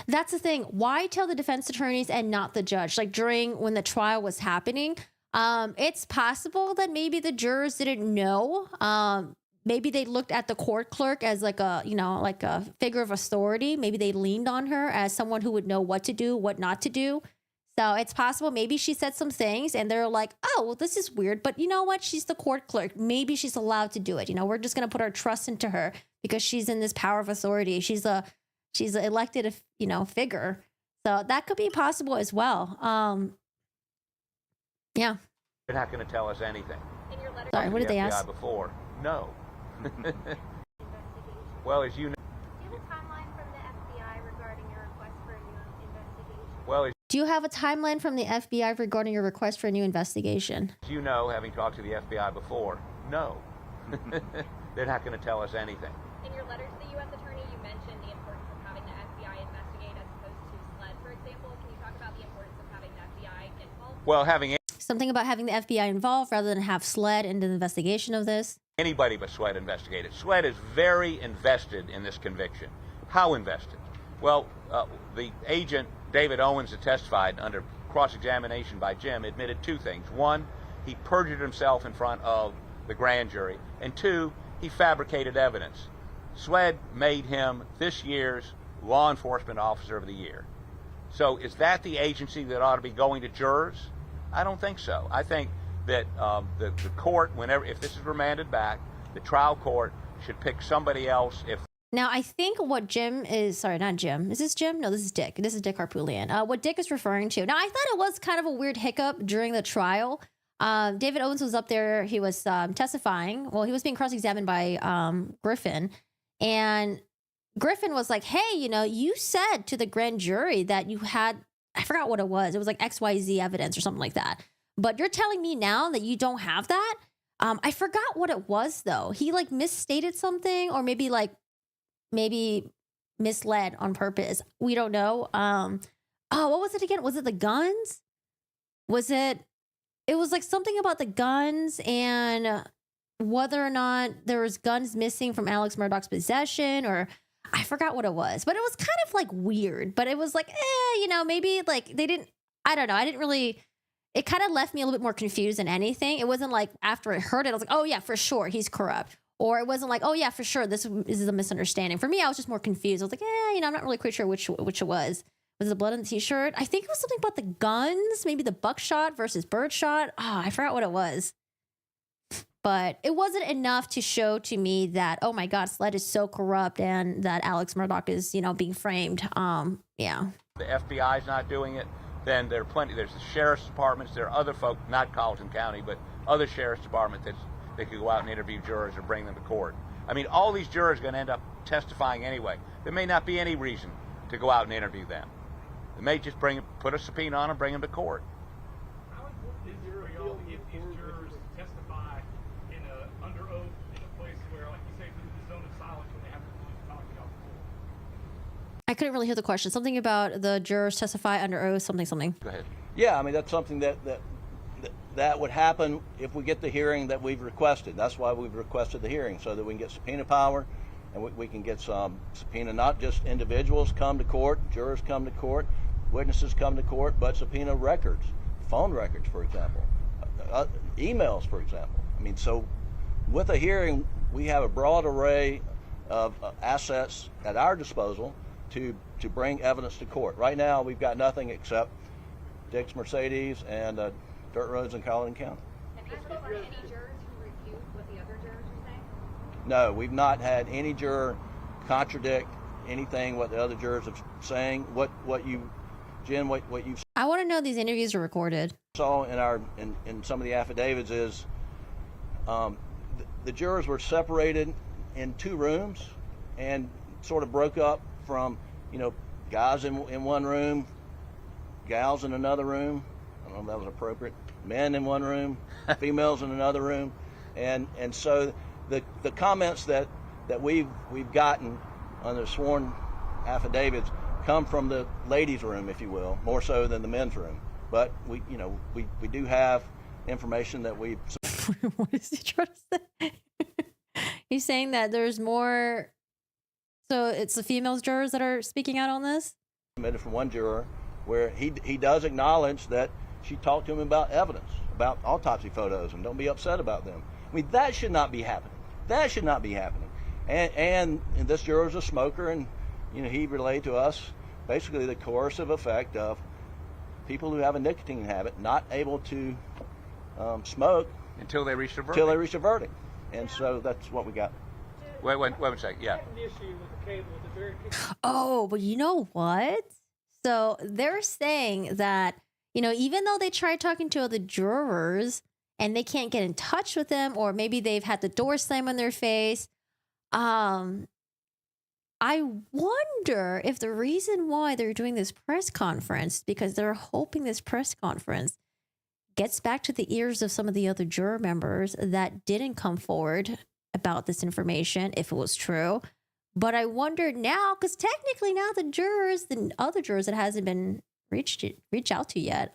S1: That's the thing. Why tell the defense attorneys and not the judge? Like when the trial was happening, it's possible that maybe the jurors didn't know. Maybe they looked at the court clerk as like a figure of authority. Maybe they leaned on her as someone who would know what to do, what not to do. So it's possible maybe she said some things and they're like, oh, well, this is weird. But you know what? She's the court clerk. Maybe she's allowed to do it. You know, we're just going to put our trust into her because she's in this power of authority. She's an elected, figure. So that could be possible as well. Yeah.
S2: They're not going to tell us anything.
S8: In your letter,
S1: Sorry, what did they ask?
S2: Before, no. Well, as you know.
S8: do you have a timeline from the FBI regarding your request for a new investigation?
S2: Well,
S1: Do you have a timeline from the FBI regarding your request for a new investigation?
S2: as you know, having talked to the FBI before, no. They're not going to tell us anything.
S8: In your letter to the U.S. Attorney, you mentioned the importance of having the FBI investigate as opposed to SLED, for example. Can you talk about the importance of having the FBI involved?
S2: Well, having
S1: Something about having the FBI involved rather than have SLED into the investigation of this?
S2: anybody but SLED investigate it. SLED is very invested in this conviction. How invested? Well, the agent, David Owens, that testified under cross-examination by Jim, admitted 2 things. 1, he perjured himself in front of the grand jury. And 2, he fabricated evidence. SLED made him this year's Law Enforcement Officer of the Year. So is that the agency that ought to be going to jurors? I don't think so. I think that the court, if this is remanded back, the trial court should pick somebody else.
S1: Now, I think what Jim is, sorry, not Jim. Is this Jim? No, this is Dick. This is Dick Harpootlian. What Dick is referring to. Now, I thought it was kind of a weird hiccup during the trial. David Owens was up there. He was testifying. Well, he was being cross-examined by Griffin. And Griffin was like, hey, you said to the grand jury that you had, I forgot what it was. It was like XYZ evidence or something like that. But you're telling me now that you don't have that? I forgot what it was though. He like misstated something, or maybe misled on purpose. We don't know. What was it again? Was it the guns? It was like something about the guns and whether or not there was guns missing from Alex Murdaugh's possession, or I forgot what it was, but it was kind of like weird, but it was like, maybe like they didn't, I don't know. I didn't really, it kind of left me a little bit more confused than anything. It wasn't like after I heard it, I was like, oh yeah, for sure, he's corrupt. Or it wasn't like, oh yeah, for sure, this is a misunderstanding. For me, I was just more confused. I was like, I'm not really quite sure which it was. Was it the blood on the t-shirt? I think it was something about the guns, maybe the buckshot versus birdshot. I forgot what it was. But it wasn't enough to show to me that, oh my God, SLED is so corrupt and that Alex Murdaugh is, being framed. Yeah.
S2: The FBI's not doing it, then there's the sheriff's departments, there are other folk, not Colleton County, but other sheriff's departments that could go out and interview jurors or bring them to court. I mean, all these jurors are going to end up testifying anyway. There may not be any reason to go out and interview them. They may just put a subpoena on them, bring them to court.
S6: How important is your deal if these jurors testify under oath in a place where, like you say, the zone of silence when they have to talk about the court?
S1: I couldn't really hear the question. Something about the jurors testify under oath, something.
S2: Go ahead.
S3: Yeah, I mean, that's something that would happen if we get the hearing that we've requested. That's why we've requested the hearing, so that we can get subpoena power and we can get some subpoena, not just individuals come to court, jurors come to court, witnesses come to court, but subpoena records, phone records, for example, emails, for example. I mean, so with a hearing, we have a broad array of assets at our disposal to bring evidence to court. Right now, we've got nothing except Dick's Mercedes and dirt roads in Colleton County.
S8: Have you spoken to any jurors who refute what the other jurors are saying?
S3: No, we've not had any juror contradict anything what the other jurors are saying. What you
S1: I want to know these interviews are recorded.
S3: saw in some of the affidavits is the jurors were separated in two rooms and sort of broke up from guys in one room, gals in another room. I don't know if that was appropriate. Men in one room, females in another room, and so the comments that we've gotten on the sworn affidavits come from the ladies' room, if you will, more so than the men's room. But we do have information that we.
S1: What is he trying to say? He's saying that there's more. So it's the female jurors that are speaking out on this?
S3: Submitted from one juror where he does acknowledge that she talked to him about evidence, about autopsy photos, and don't be upset about them. I mean, that should not be happening. That should not be happening. And this juror is a smoker, and he relayed to us basically the coercive effect of people who have a nicotine habit not able to smoke
S2: until they reach a verdict.
S3: And so that's what we got.
S2: Wait a second. Yeah.
S6: An issue with the cable at the very
S1: Oh, but you know what? So they're saying that, even though they tried talking to other jurors and they can't get in touch with them, or maybe they've had the door slam on their face, I wonder if the reason why they're doing this press conference, because they're hoping this press conference gets back to the ears of some of the other juror members that didn't come forward about this information, if it was true. But I wonder now, because technically now the other jurors that hasn't been reached out to yet,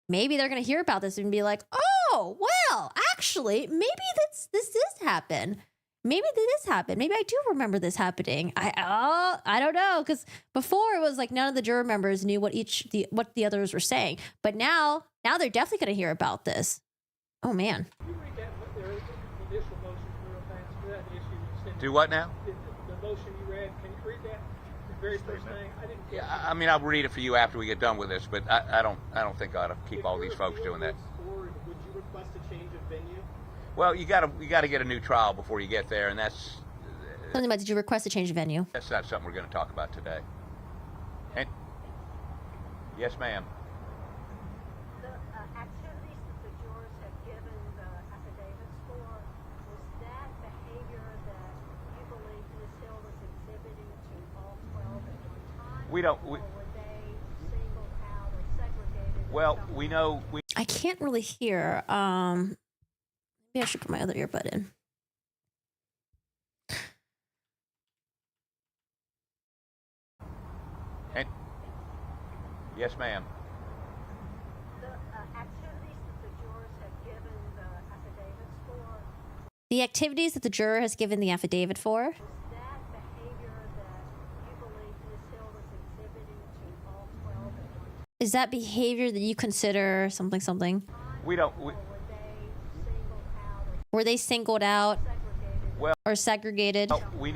S1: maybe they're going to hear about this and be like, oh, well, actually, maybe this did happen. Maybe this happened. Maybe I do remember this happening. I don't know, because before it was like none of the juror members knew what the others were saying. But now they're definitely going to hear about this. Oh man.
S6: Can you read that? There is the initial motion real fast. That issue.
S2: Do what now?
S6: The motion you read. Can you read that? The very first thing. I didn't.
S2: Yeah, I mean, I'll read it for you after we get done with this, but I don't think I ought to keep all these folks doing that.
S6: Or would you request a change of venue?
S2: Well, you got to get a new trial before you get there, and that's
S1: Something about, did you request a change of venue?
S2: not something we're going to talk about today. And yes, ma'am.
S9: The activities that the jurors have given the affidavits for, was that behavior that
S2: We don't.
S9: Or were they singled out or segregated? in
S2: Well,
S9: some
S2: we
S9: way?
S2: know.
S1: I can't really hear. Maybe I should put my other earbud in.
S2: And, yes, ma'am.
S9: The activities that the jurors have given the affidavits for,
S1: The activities that the juror has given the affidavit for.
S9: was that behavior that you believe Ms. Hill was exhibiting to all 12 at one time?
S1: Is that behavior that you consider something something?
S2: We don't.
S9: Or were they singled out or
S1: Were they singled out
S9: segregated?
S2: Well,
S1: or segregated?
S2: we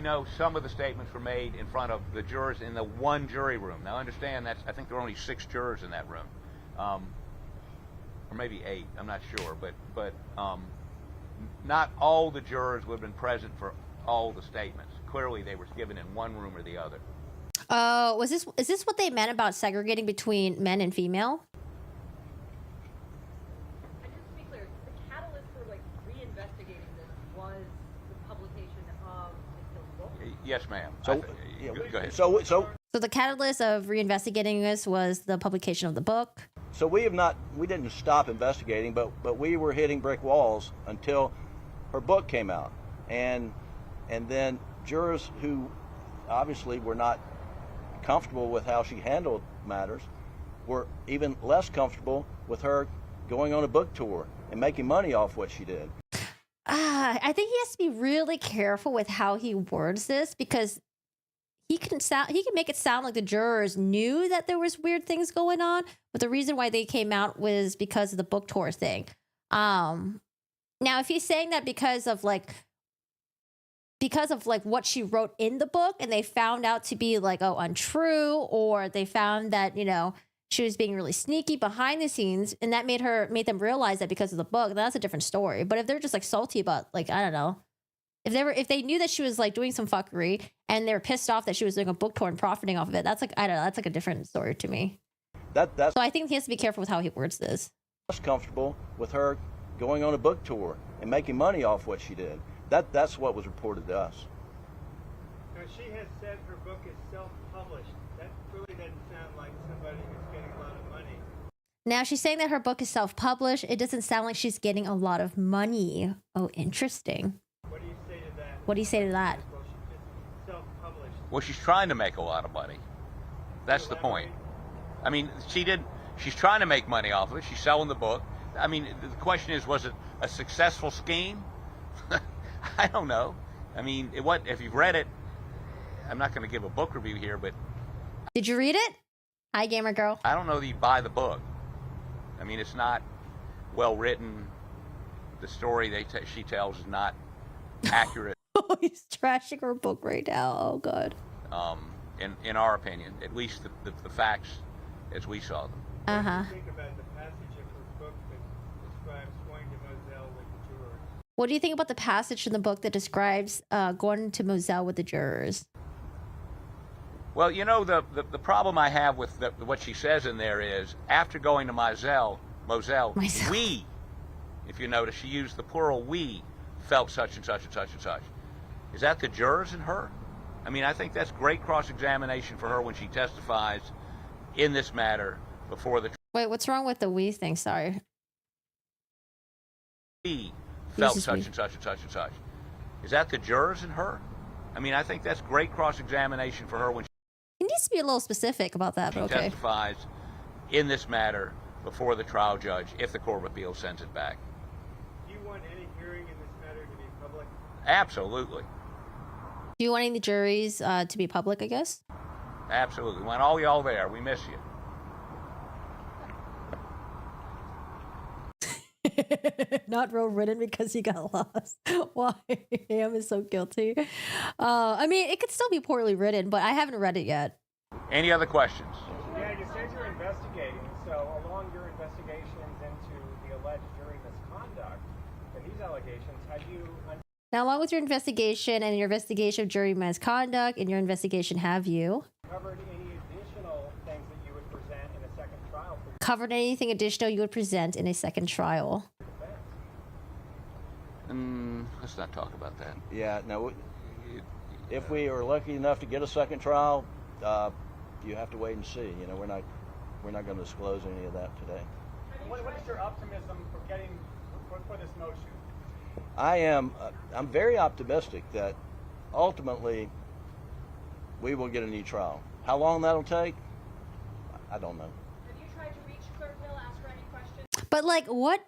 S2: know some of the statements were made in front of the jurors in the one jury room. Now, understand I think there were only 6 jurors in that room, or maybe 8. I'm not sure, but not all the jurors would have been present for all the statements. Clearly, they were given in one room or the other.
S1: Oh, is this what they meant about segregating between men and female?
S5: And just to be clear, the catalyst for like reinvestigating this was the publication of Ms. Hill's book.
S2: Yes, ma'am.
S3: So,
S2: Go ahead.
S3: So
S1: So the catalyst of reinvestigating this was the publication of the book.
S3: So we didn't stop investigating, but we were hitting brick walls until her book came out, and then jurors who obviously were not comfortable with how she handled matters were even less comfortable with her going on a book tour and making money off what she did.
S1: I think he has to be really careful with how he words this, because he can make it sound like the jurors knew that there was weird things going on, but the reason why they came out was because of the book tour thing. Now, if he's saying that because of what she wrote in the book, and they found out to be like, oh, untrue, or they found that, she was being really sneaky behind the scenes, and that made them realize that because of the book, that's a different story. But if they're just like salty about, like, I don't know, if they knew that she was like doing some fuckery and they were pissed off that she was doing a book tour and profiting off of it, that's like, I don't know, that's like a different story to me.
S3: That's
S1: So I think he has to be careful with how he words this.
S3: less comfortable with her going on a book tour and making money off what she did. That's what was reported to us.
S10: Now, she has said her book is self-published. That really doesn't sound like somebody who's getting a lot of money.
S1: Now she's saying that her book is self-published. It doesn't sound like she's getting a lot of money. Oh, interesting.
S10: What do you say to that?
S1: What do you say to that?
S10: Well, she's just self-published.
S2: Well, she's trying to make a lot of money. That's the point. I mean, she's trying to make money off of it. She's selling the book. I mean, the question is, was it a successful scheme? I don't know. I mean, if you've read it, I'm not going to give a book review here, but
S1: Did you read it? Hi, gamer girl.
S2: I don't know that you buy the book. I mean, it's not well written. The story she tells is not accurate.
S1: Oh, he's trashing her book right now. Oh, God.
S2: In our opinion, at least the facts as we saw them.
S1: Uh-huh.
S10: What do you think about the passage of her book that describes going to Moselle with the jurors?
S1: What do you think about the passage in the book that describes going to Moselle with the jurors?
S2: Well, the problem I have with what she says in there is, after going to Moselle, we, if you notice, she used the plural we, felt such and such and such and such. Is that the jurors and her? I mean, I think that's great cross-examination for her when she testifies in this matter before the
S1: Wait, what's wrong with the we thing? Sorry.
S2: we felt
S1: Uses
S2: such
S1: we.
S2: and such and such and such. Is that the jurors and her? I mean, I think that's great cross-examination for her when
S1: He needs to be a little specific about that,
S2: she
S1: but okay.
S2: testifies in this matter before the trial judge if the Court of Appeals sends it back.
S10: Do you want any hearing in this matter to be public?
S2: Absolutely.
S1: Do you want any of the juries to be public, I guess?
S2: Absolutely. We want all y'all there. We miss you.
S1: Not row ridden because he got lost. Why? Ham is so guilty. I mean, it could still be poorly written, but I haven't read it yet.
S2: Any other questions?
S10: Yeah, you said you're investigating. So along your investigations into the alleged jury misconduct and these allegations, have you
S1: Now, along with your investigation and your investigation of jury misconduct and your investigation, have you
S10: covered any additional things that you would present in a second trial for your
S1: covered anything additional you would present in a second trial?
S10: defense?
S2: Let's not talk about that.
S3: Yeah, no, if we are lucky enough to get a second trial, you have to wait and see. You know, we're not going to disclose any of that today.
S10: What is your optimism for getting for this motion?
S3: I'm very optimistic that ultimately we will get a new trial. How long that'll take, I don't know.
S4: Have you tried to reach Clerk Hill, ask her any questions?
S1: But like, what?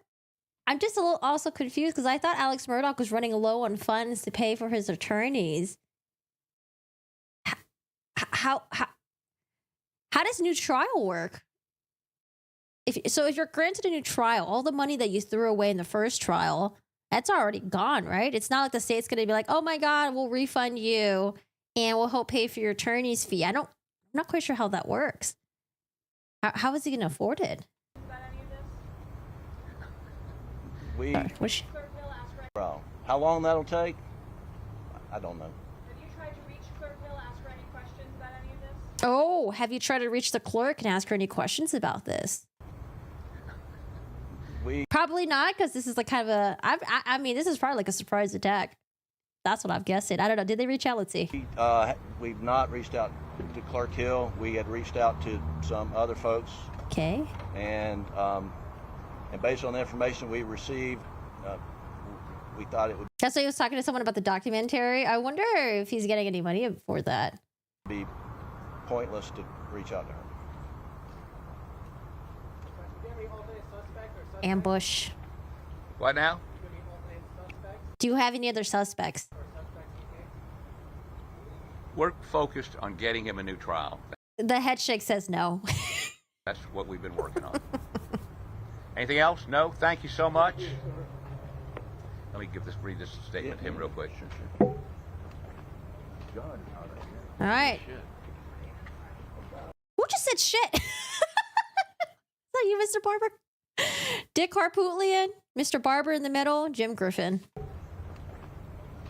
S1: I'm just a little also confused because I thought Alex Murdaugh was running low on funds to pay for his attorneys. How does new trial work? If you're granted a new trial, all the money that you threw away in the first trial, that's already gone, right? It's not like the state's going to be like, oh my God, we'll refund you and we'll help pay for your attorney's fee. I'm not quite sure how that works. How is he going to afford it?
S4: About any of this?
S3: We
S4: Clerk Hill, ask her.
S3: trial. How long that'll take, I don't know.
S4: Have you tried to reach Clerk Hill, ask her any questions about any of this?
S1: Oh, have you tried to reach the clerk and ask her any questions about this? Probably not, because this is like kind of a. I mean, this is probably like a surprise attack. That's what I'm guessing. I don't know. Did they reach out? Let's see.
S3: We've not reached out to Clerk Hill. We had reached out to some other folks.
S1: Okay.
S3: And based on the information we received, we thought it would
S1: That's why he was talking to someone about the documentary. I wonder if he's getting any money for that.
S3: be pointless to reach out to her.
S1: Ambush.
S2: What now?
S1: Do you have any other suspects?
S2: We're focused on getting him a new trial.
S1: The head shake says no.
S2: That's what we've been working on. Anything else? No? Thank you so much. Let me read this statement to him real quick.
S1: All right. Who just said shit? Is that you, Mr. Barber? Dick Harpootlian, Mr. Barber in the middle, Jim Griffin.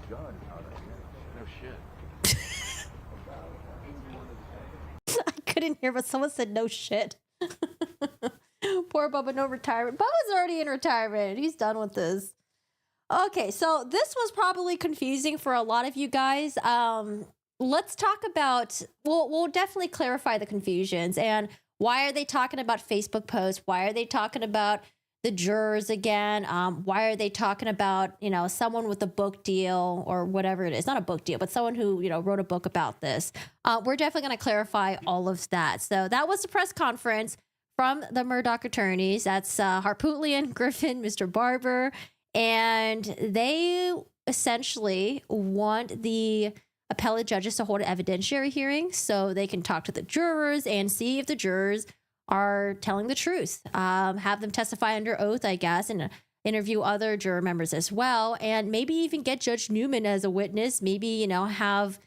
S2: No shit.
S1: I couldn't hear, but someone said no shit. Poor Bubba, no retirement. Bubba's already in retirement. He's done with this. Okay, so this was probably confusing for a lot of you guys. Let's talk about, we'll definitely clarify the confusions and why are they talking about Facebook posts? Why are they talking about the jurors again? Why are they talking about, someone with a book deal or whatever it is? Not a book deal, but someone who, wrote a book about this. We're definitely going to clarify all of that. So that was the press conference from the Murdaugh attorneys. That's Harpootlian, Griffin, Mr. Barber. And they essentially want the appellate judges to hold an evidentiary hearing so they can talk to the jurors and see if the jurors are telling the truth. Have them testify under oath, I guess, and interview other juror members as well. And maybe even get Judge Newman as a witness. Maybe, have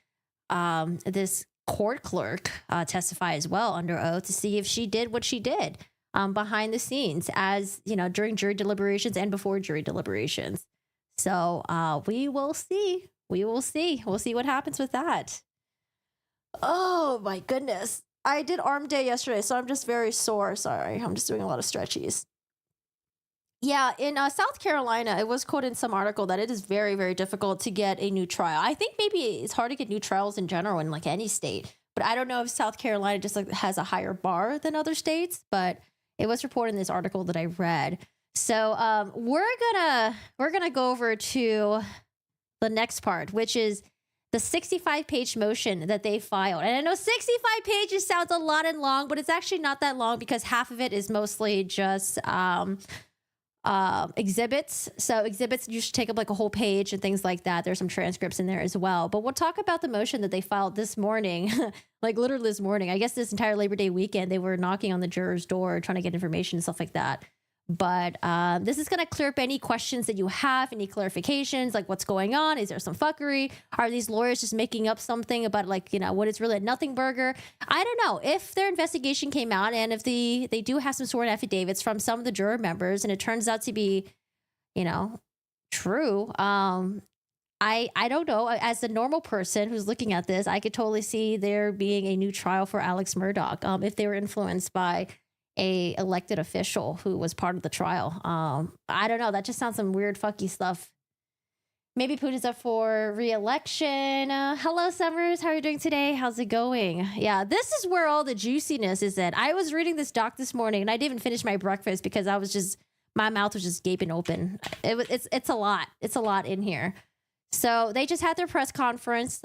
S1: this court clerk testify as well under oath to see if she did what she did behind the scenes as, during jury deliberations and before jury deliberations. So we will see. We'll see what happens with that. Oh my goodness. I did arm day yesterday, so I'm just very sore. Sorry. I'm just doing a lot of stretchies. Yeah, in South Carolina, it was quoted in some article that it is very, very difficult to get a new trial. I think maybe it's hard to get new trials in general in like any state, but I don't know if South Carolina just has a higher bar than other states, but it was reported in this article that I read. So we're gonna go over to the next part, which is the 65-page motion that they filed. And I know 65 pages sounds a lot and long, but it's actually not that long because half of it is mostly just exhibits. So exhibits usually take up like a whole page and things like that. There's some transcripts in there as well. But we'll talk about the motion that they filed this morning, like literally this morning. I guess this entire Labor Day weekend, they were knocking on the juror's door, trying to get information and stuff like that. But this is going to clear up any questions that you have, any clarifications, like what's going on? Is there some fuckery? Are these lawyers just making up something about what it's really a nothing burger? I don't know. If their investigation came out and if they do have some sworn affidavits from some of the juror members and it turns out to be, true, I don't know. As a normal person who's looking at this, I could totally see there being a new trial for Alex Murdaugh if they were influenced by a elected official who was part of the trial. I don't know. That just sounds some weird, fucky stuff. Maybe Putin's up for re-election. Hello, Summers. How are you doing today? How's it going? Yeah, this is where all the juiciness is at. I was reading this doc this morning, and I didn't even finish my breakfast because my mouth was just gaping open. It's a lot. It's a lot in here. So they just had their press conference.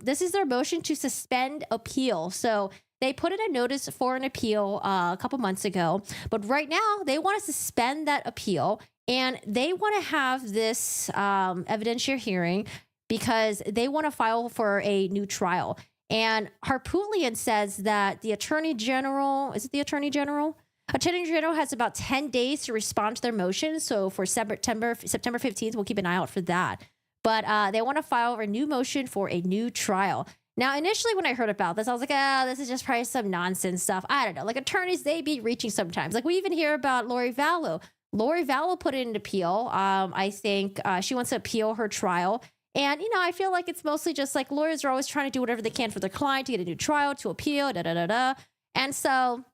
S1: This is their motion to suspend appeal. So they put in a notice for an appeal a couple months ago, but right now they want to suspend that appeal. And they want to have this evidentiary hearing because they want to file for a new trial. And Harpootlian says that the Attorney General, is it the Attorney General? Attorney General has about 10 days to respond to their motion. So for September 15th, we'll keep an eye out for that. But they want to file a new motion for a new trial. Now, initially, when I heard about this, I was like, this is just probably some nonsense stuff. I don't know. Like attorneys, they be reaching sometimes. Like we even hear about Lori Vallow. Lori Vallow put in an appeal. I think she wants to appeal her trial. And, I feel like it's mostly just like lawyers are always trying to do whatever they can for their client to get a new trial, to appeal, da-da-da-da. And so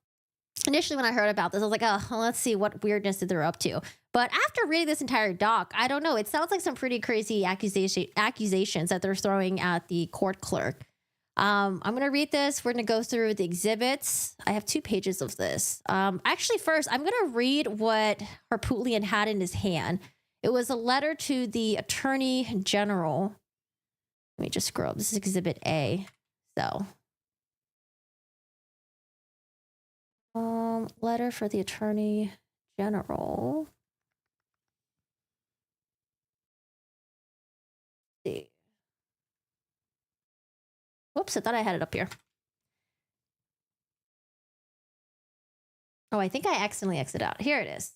S1: initially when I heard about this, I was like, let's see what weirdness that they're up to. But after reading this entire doc, I don't know. It sounds like some pretty crazy accusations that they're throwing at the court clerk. I'm going to read this. We're going to go through the exhibits. I have 2 pages of this. Actually, first, I'm going to read what Harpootlian had in his hand. It was a letter to the Attorney General. Let me just scroll up. This is Exhibit A. So, letter for the Attorney General. Let's see. Whoops, I thought I had it up here. Oh, I think I accidentally exited out. Here it is.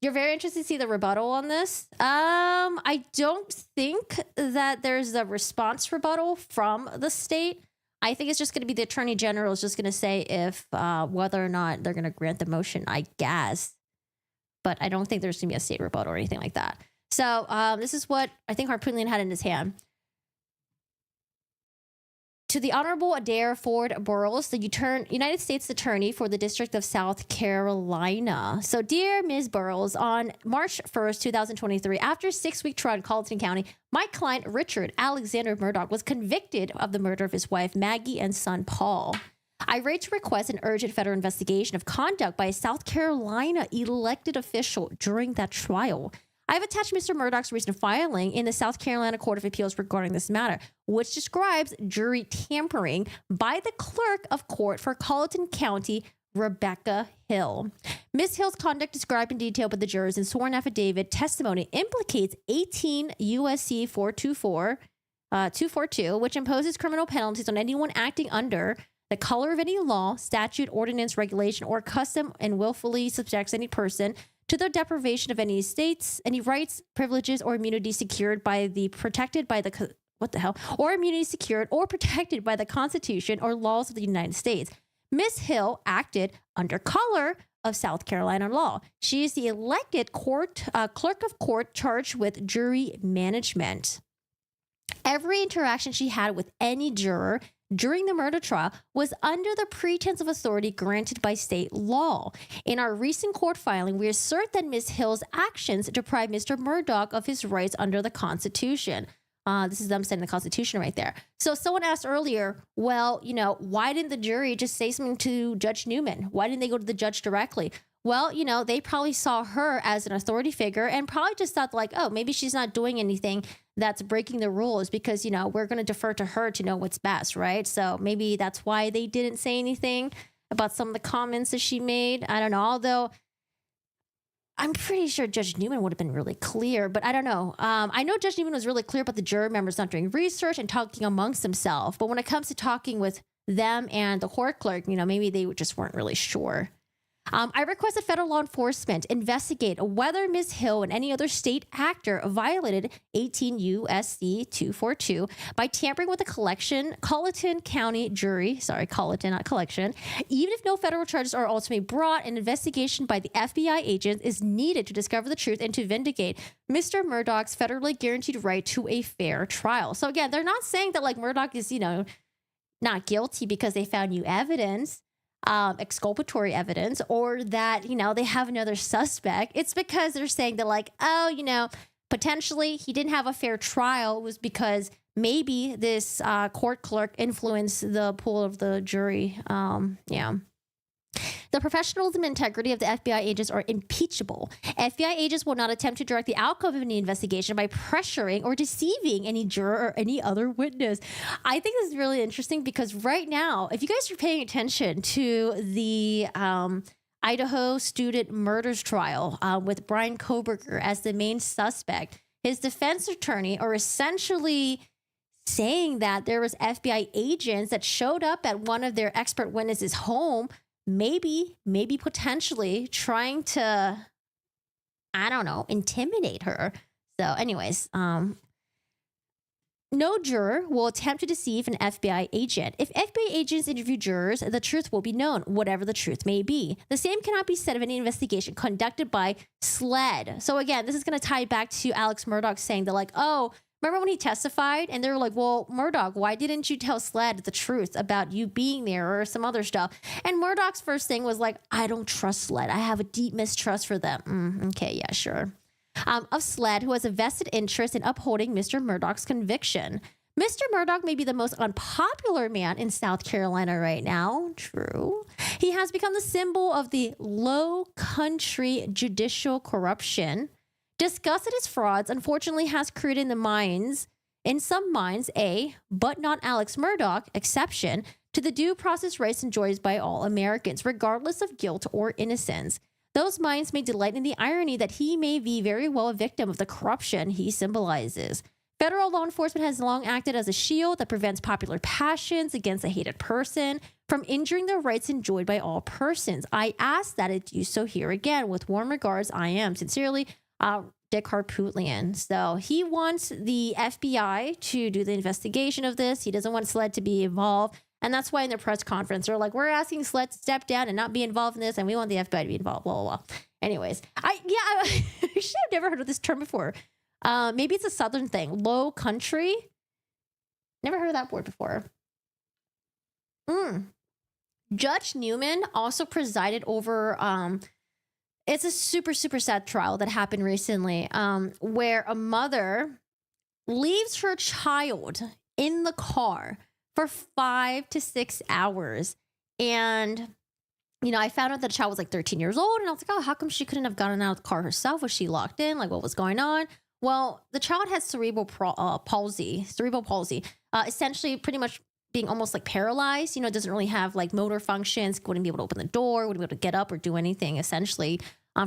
S1: You're very interested to see the rebuttal on this. I don't think that there's a response rebuttal from the state. I think it's just going to be the Attorney General is just going to say if whether or not they're going to grant the motion, I guess. But I don't think there's going to be a state rebuttal or anything like that. So this is what I think Harpootlian had in his hand. To the Honorable Adair Ford Burrows, the United States Attorney for the District of South Carolina. So, dear Ms. Burrows, on March 1st, 2023, after a 6-week trial in Colleton County, my client, Richard Alexander Murdaugh, was convicted of the murder of his wife, Maggie, and son, Paul. I rate to request an urgent federal investigation of conduct by a South Carolina elected official during that trial. I have attached Mr. Murdaugh's recent filing in the South Carolina Court of Appeals regarding this matter, which describes jury tampering by the clerk of court for Colleton County, Rebecca Hill. Ms. Hill's conduct described in detail by the jurors in sworn affidavit testimony implicates 18 U.S.C. 242, which imposes criminal penalties on anyone acting under the color of any law, statute, ordinance, regulation, or custom and willfully subjects any person to the deprivation of any estates, any rights, privileges, or immunity secured by the protected by the or immunity secured or protected by the Constitution or laws of the United States. Ms. Hill acted under color of South Carolina law. She is the elected clerk of court charged with jury management. Every interaction she had with any juror during the murder trial was under the pretense of authority granted by state law. In our recent court filing, we assert that Ms. Hill's actions deprived Mr. Murdaugh of his rights under the Constitution. This is them saying the Constitution right there. So someone asked earlier, well, why didn't the jury just say something to Judge Newman? Why didn't they go to the judge directly? Well, they probably saw her as an authority figure and probably just thought like, oh, maybe she's not doing anything that's breaking the rules because, we're going to defer to her to know what's best, right? So maybe that's why they didn't say anything about some of the comments that she made. I don't know. Although I'm pretty sure Judge Newman would have been really clear, but I don't know. I know Judge Newman was really clear about the jury members not doing research and talking amongst themselves. But when it comes to talking with them and the court clerk, maybe they just weren't really sure. I request that federal law enforcement investigate whether Ms. Hill and any other state actor violated 18 U.S.C. 242 by tampering with a Colleton County jury, Colleton, not collection. Even if no federal charges are ultimately brought, an investigation by the FBI agents is needed to discover the truth and to vindicate Mr. Murdaugh's federally guaranteed right to a fair trial. So again, they're not saying that like Murdaugh is, not guilty because they found new evidence. exculpatory evidence or that, they have another suspect. It's because they're saying that like, oh, potentially he didn't have a fair trial was because maybe this court clerk influenced the pool of the jury. The professionalism and integrity of the FBI agents are impeachable. FBI agents will not attempt to direct the outcome of any investigation by pressuring or deceiving any juror or any other witness. I think this is really interesting because right now, if you guys are paying attention to the Idaho student murders trial with Brian Koberger as the main suspect, his defense attorney are essentially saying that there was FBI agents that showed up at one of their expert witnesses' home, maybe potentially trying to, I don't know, intimidate her. So anyways, no juror will attempt to deceive an FBI agent. If FBI agents interview jurors, the truth will be known, whatever the truth may be. The same cannot be said of any investigation conducted by SLED. So again, this is going to tie back to Alex Murdaugh saying that like, oh, remember when he testified and they were like, well, Murdaugh, why didn't you tell SLED the truth about you being there or some other stuff? And Murdaugh's first thing was like, I don't trust SLED. I have a deep mistrust for them. Okay, yeah, sure. Of SLED, who has a vested interest in upholding Mr. Murdaugh's conviction. Mr. Murdaugh may be the most unpopular man in South Carolina right now. True. He has become the symbol of the low country judicial corruption. Disgust at his frauds, unfortunately, has created in some minds, but not Alex Murdaugh, exception to the due process rights enjoyed by all Americans, regardless of guilt or innocence. Those minds may delight in the irony that he may be very well a victim of the corruption he symbolizes. Federal law enforcement has long acted as a shield that prevents popular passions against a hated person from injuring the rights enjoyed by all persons. I ask that it do so here again. With warm regards, I am sincerely Dick Harpootlian. So he wants the FBI to do the investigation of this. He doesn't want SLED to be involved. And that's why in their press conference, they're like, we're asking SLED to step down and not be involved in this. And we want the FBI to be involved, blah, blah, blah. Anyways, I should have never heard of this term before. Maybe it's a Southern thing. Low country. Never heard of that word before. Judge Newman also presided over, it's a super, super sad trial that happened recently, where a mother leaves her child in the car for 5 to 6 hours. And, I found out that the child was like 13 years old. And I was like, oh, how come she couldn't have gotten out of the car herself? Was she locked in? Like, what was going on? Well, the child has cerebral palsy, essentially pretty much being almost like paralyzed, doesn't really have like motor functions, wouldn't be able to open the door, wouldn't be able to get up or do anything essentially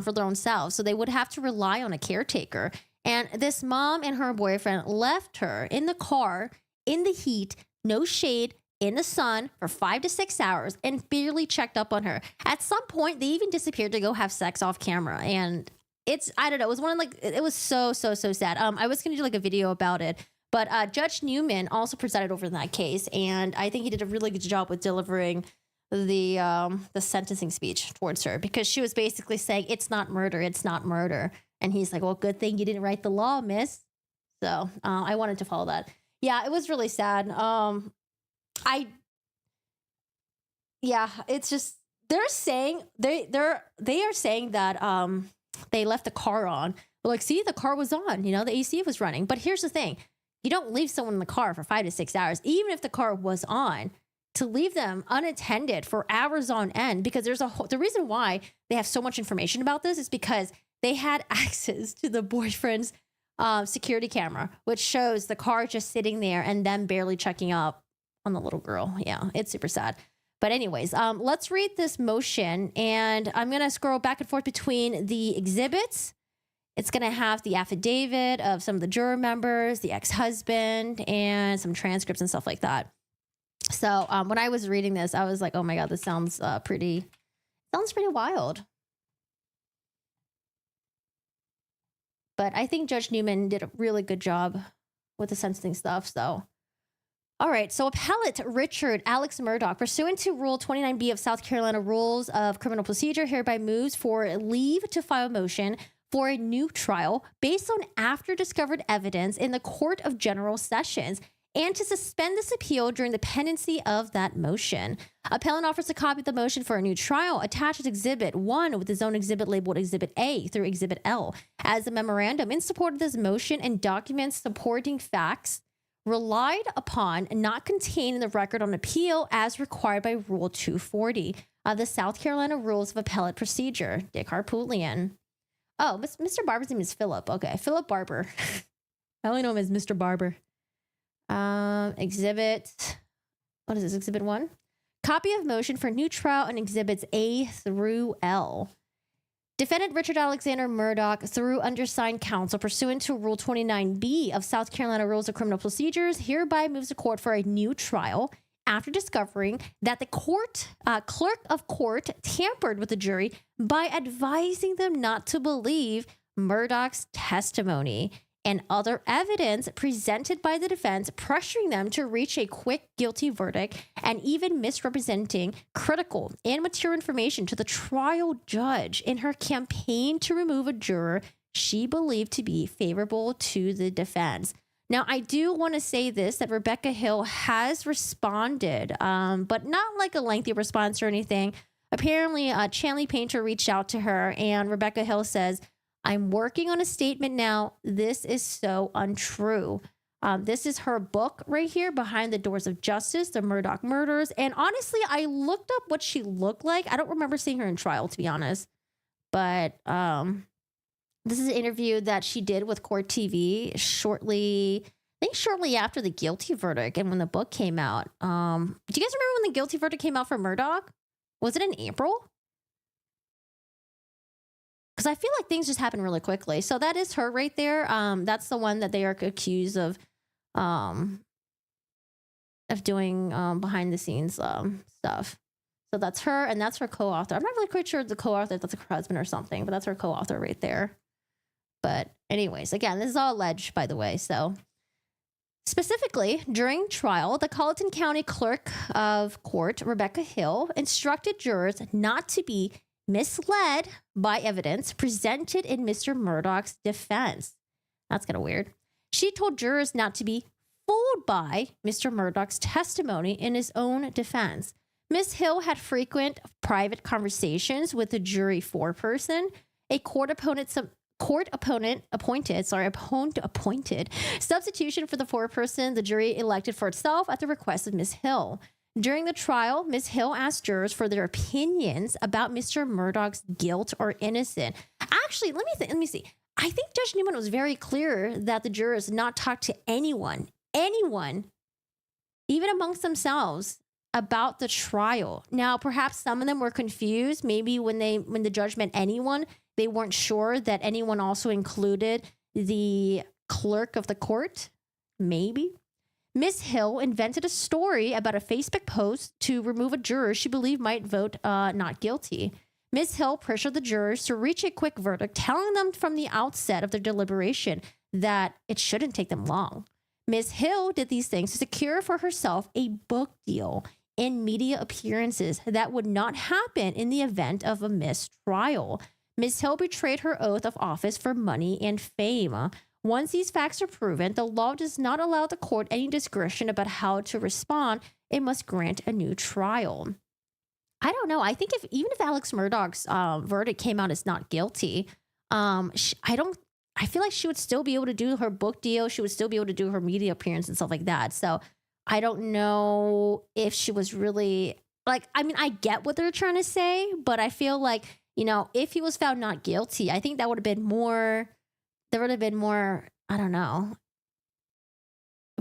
S1: for their own selves. So they would have to rely on a caretaker. And this mom and her boyfriend left her in the car in the heat, no shade, in the sun for 5 to 6 hours and barely checked up on her. At some point, they even disappeared to go have sex off camera. And I don't know, it was it was so sad. I was going to do like a video about it, but Judge Newman also presided over that case. And I think he did a really good job with delivering the sentencing speech towards her, because she was basically saying, it's not murder. And he's like, well, good thing you didn't write the law, miss. So I wanted to follow that. Yeah, it was really sad. It's just, they're saying, they are saying that they left the car on. They're like, see, the car was on, the AC was running. But here's the thing. You don't leave someone in the car for 5 to 6 hours, even if the car was on, to leave them unattended for hours on end, because the reason why they have so much information about this is because they had access to the boyfriend's security camera, which shows the car just sitting there and them barely checking up on the little girl. Yeah, it's super sad. But anyways, let's read this motion, and I'm going to scroll back and forth between the exhibits. It's going to have the affidavit of some of the juror members, the ex-husband, and some transcripts and stuff like that. So when I was reading this, I was like, oh my God, this sounds pretty wild. But I think Judge Newman did a really good job with the sentencing stuff. So, all right. So appellate Richard Alex Murdaugh, pursuant to Rule 29B of South Carolina Rules of Criminal Procedure, hereby moves for leave to file a motion for a new trial based on after discovered evidence in the Court of General Sessions and to suspend this appeal during the pendency of that motion. Appellant offers a copy of the motion for a new trial attached as Exhibit 1 with his own exhibit labeled Exhibit A through Exhibit L as a memorandum in support of this motion and documents supporting facts relied upon and not contained in the record on appeal as required by Rule 240 of the South Carolina Rules of Appellate Procedure. Dick Harpootlian. Oh, Mr. Barber's name is Philip. Okay, Philip Barber. I only know him as Mr. Barber. Exhibit, what is this? Exhibit 1? Copy of motion for new trial and Exhibits A through L. Defendant Richard Alexander Murdaugh, through undersigned counsel, pursuant to Rule 29B of South Carolina Rules of Criminal Procedures, hereby moves the court for a new trial after discovering that the clerk of court tampered with the jury by advising them not to believe Murdaugh's testimony and other evidence presented by the defense, pressuring them to reach a quick guilty verdict and even misrepresenting critical and material information to the trial judge in her campaign to remove a juror she believed to be favorable to the defense. Now, I do want to say this, that Rebecca Hill has responded, but not like a lengthy response or anything. Apparently, Chanley Painter reached out to her, and Rebecca Hill says, I'm working on a statement now. This is so untrue. This is her book right here, Behind the Doors of Justice, The Murdaugh Murders. And honestly, I looked up what she looked like. I don't remember seeing her in trial, to be honest. But this is an interview that she did with Court TV shortly after the guilty verdict and when the book came out. Do you guys remember when the guilty verdict came out for Murdaugh? Was it in April? Because I feel like things just happen really quickly. So that is her right there. That's the one that they are accused of doing behind the scenes stuff. So that's her, and that's her co-author. I'm not really quite sure the co-author, that's her husband or something, but that's her co-author right there. But anyways, again, this is all alleged, by the way. So specifically, during trial, the Colleton County Clerk of Court, Rebecca Hill, instructed jurors not to be misled by evidence presented in Mr. Murdaugh's defense. That's kind of weird. She told jurors not to be fooled by Mr. Murdaugh's testimony in his own defense. Ms. Hill had frequent private conversations with the jury foreperson, a court opponent appointed substitution for the foreperson the jury elected for itself at the request of Ms. Hill. During the trial, Ms. Hill asked jurors for their opinions about Mr. Murdaugh's guilt or innocence. Actually, let me see. I think Judge Newman was very clear that the jurors not talk to anyone, even amongst themselves, about the trial. Now, perhaps some of them were confused. Maybe when the judge meant anyone, they weren't sure that anyone also included the clerk of the court. Maybe. Ms. Hill invented a story about a Facebook post to remove a juror she believed might vote not guilty. Ms. Hill pressured the jurors to reach a quick verdict, telling them from the outset of their deliberation that it shouldn't take them long. Ms. Hill did these things to secure for herself a book deal and media appearances that would not happen in the event of a mistrial. Ms. Hill betrayed her oath of office for money and fame. Once these facts are proven, the law does not allow the court any discretion about how to respond. It must grant a new trial. I don't know. I think even if Alex Murdaugh's verdict came out as not guilty, I feel like she would still be able to do her book deal. She would still be able to do her media appearance and stuff like that. So I don't know if she was really I get what they're trying to say, but I feel like, if he was found not guilty, I think that would have been more. There would have been more, I don't know,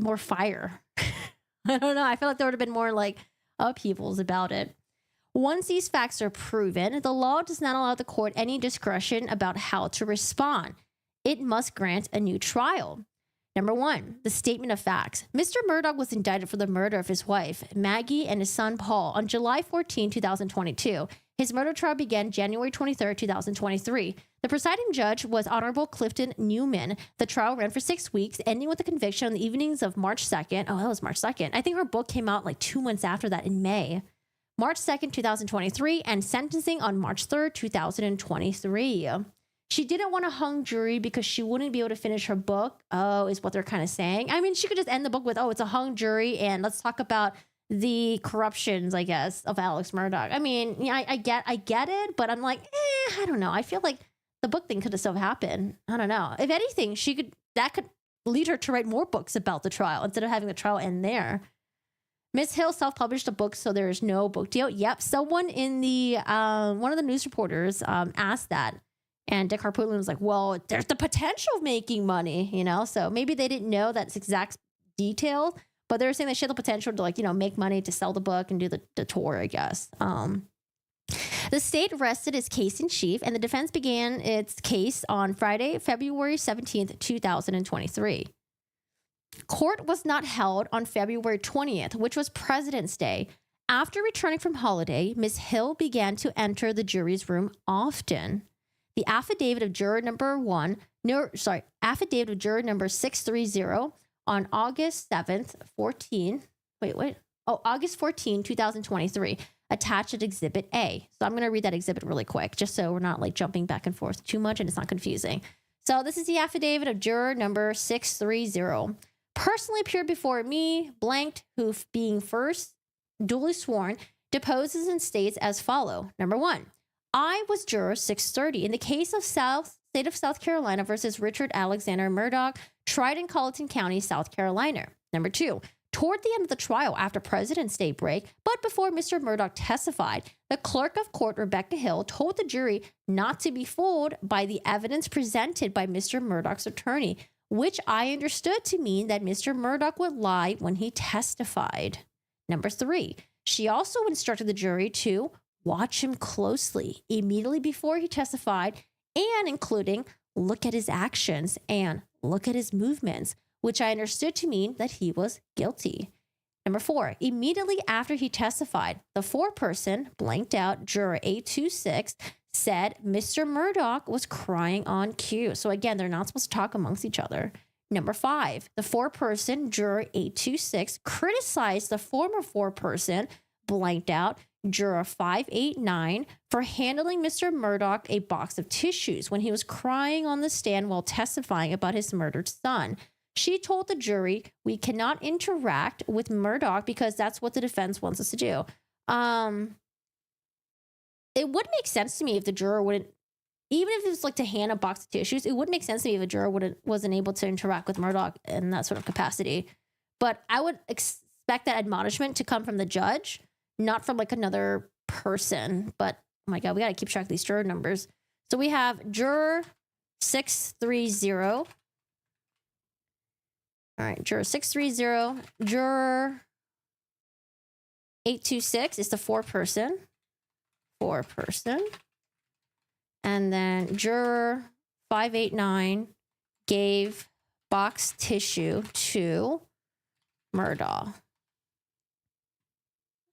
S1: more fire. I don't know. I feel like there would have been more upheavals about it. Once these facts are proven, the law does not allow the court any discretion about how to respond. It must grant a new trial. Number 1, the statement of facts. Mr. Murdaugh was indicted for the murder of his wife, Maggie, and his son, Paul, on July 14, 2022. His murder trial began January 23, 2023. The presiding judge was Honorable Clifton Newman. The trial ran for 6 weeks, ending with the conviction on the evenings of March 2nd. Oh, that was March 2nd. I think her book came out 2 months after that in May. March 2nd, 2023, and sentencing on March 3rd, 2023. She didn't want a hung jury because she wouldn't be able to finish her book. Oh, is what they're kind of saying. I mean, she could just end the book with, oh, it's a hung jury and let's talk about the corruptions, I guess, of Alex Murdaugh. I mean, yeah, I get it, but I'm like, I don't know. I feel like the book thing could have still happened. I don't know. If anything, that could lead her to write more books about the trial instead of having the trial end there. Ms. Hill self-published a book, so there is no book deal. Yep, someone in the one of the news reporters asked that. And Dick Harpootlian was like, well, there's the potential of making money, you know? So maybe they didn't know that's exact detail, but they were saying that she had the potential to, like, you know, make money to sell the book and do the tour, I guess. The state rested its case in chief, and the defense began its case on Friday, February 17th, 2023. Court was not held on February 20th, which was President's Day. After returning from holiday, Ms. Hill began to enter the jury's room often. The affidavit of juror number 630 on August 14, 2023, attached at Exhibit A. So I'm going to read that exhibit really quick, just so we're not like jumping back and forth too much and it's not confusing. So this is the affidavit of juror number 630. Personally appeared before me, blanked, who being first duly sworn, deposes and states as follow. Number 1. I was juror 630 in the case of State of South Carolina versus Richard Alexander Murdaugh, tried in Colleton County, South Carolina. Number 2, toward the end of the trial after President's Day break, but before Mr. Murdaugh testified, the clerk of court, Rebecca Hill, told the jury not to be fooled by the evidence presented by Mr. Murdaugh's attorney, which I understood to mean that Mr. Murdaugh would lie when he testified. Number 3, she also instructed the jury to watch him closely immediately before he testified, and including look at his actions and look at his movements, which I understood to mean that he was guilty. Number 4, immediately after he testified, the foreperson, blanked out juror 826, said Mr. Murdaugh was crying on cue. So again, they're not supposed to talk amongst each other. Number 5, the foreperson, juror 826, criticized the former foreperson, blanked out juror 589, for handling Mr. Murdaugh a box of tissues when he was crying on the stand while testifying about his murdered son. She told the jury, we cannot interact with Murdaugh because that's what the defense wants us to do. It would make sense to me if the juror wouldn't, even if it was like to hand a box of tissues, it would make sense to me if a juror wasn't able to interact with Murdaugh in that sort of capacity. But I would expect that admonishment to come from the judge, not from like another person. But oh my God, we got to keep track of these juror numbers. So we have juror 630. All right, juror 630. Juror 826 is the foreperson. And then juror 589 gave box tissue to Murdaugh.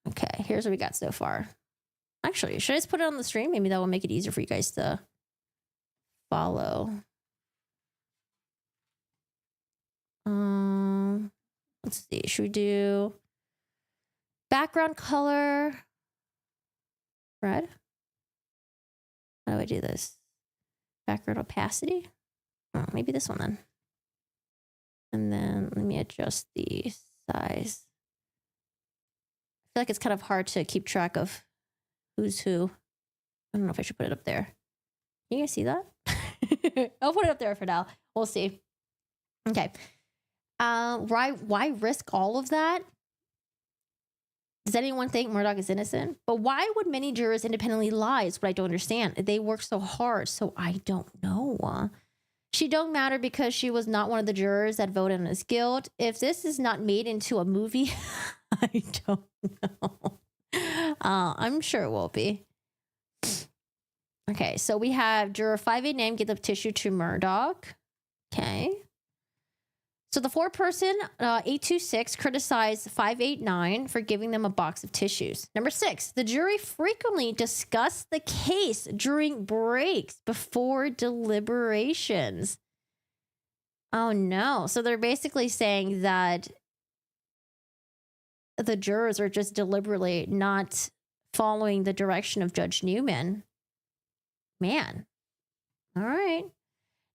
S1: Okay, here's what we got so far. Actually, should I just put it on the stream? Maybe that will make it easier for you guys to follow. Let's see. Should we do background color? Red? How do I do this? Background opacity? Oh, maybe this one then. And then let me adjust the size. I feel like it's kind of hard to keep track of who's who. I don't know if I should put it up there. Can you guys see that? I'll put it up there for now. We'll see. Okay. Why risk all of that? Does anyone think Murdaugh is innocent? But why would many jurors independently lie is what I don't understand. They work so hard, so I don't know. She don't matter because she was not one of the jurors that voted on his guilt. If this is not made into a movie, I don't know. I'm sure it will be. Okay, so we have juror 589 give the tissue to Murdaugh. Okay. So the foreperson, 826, criticized 589 for giving them a box of tissues. Number 6, the jury frequently discussed the case during breaks before deliberations. Oh no. So they're basically saying that the jurors are just deliberately not following the direction of Judge Newman. Man, All right.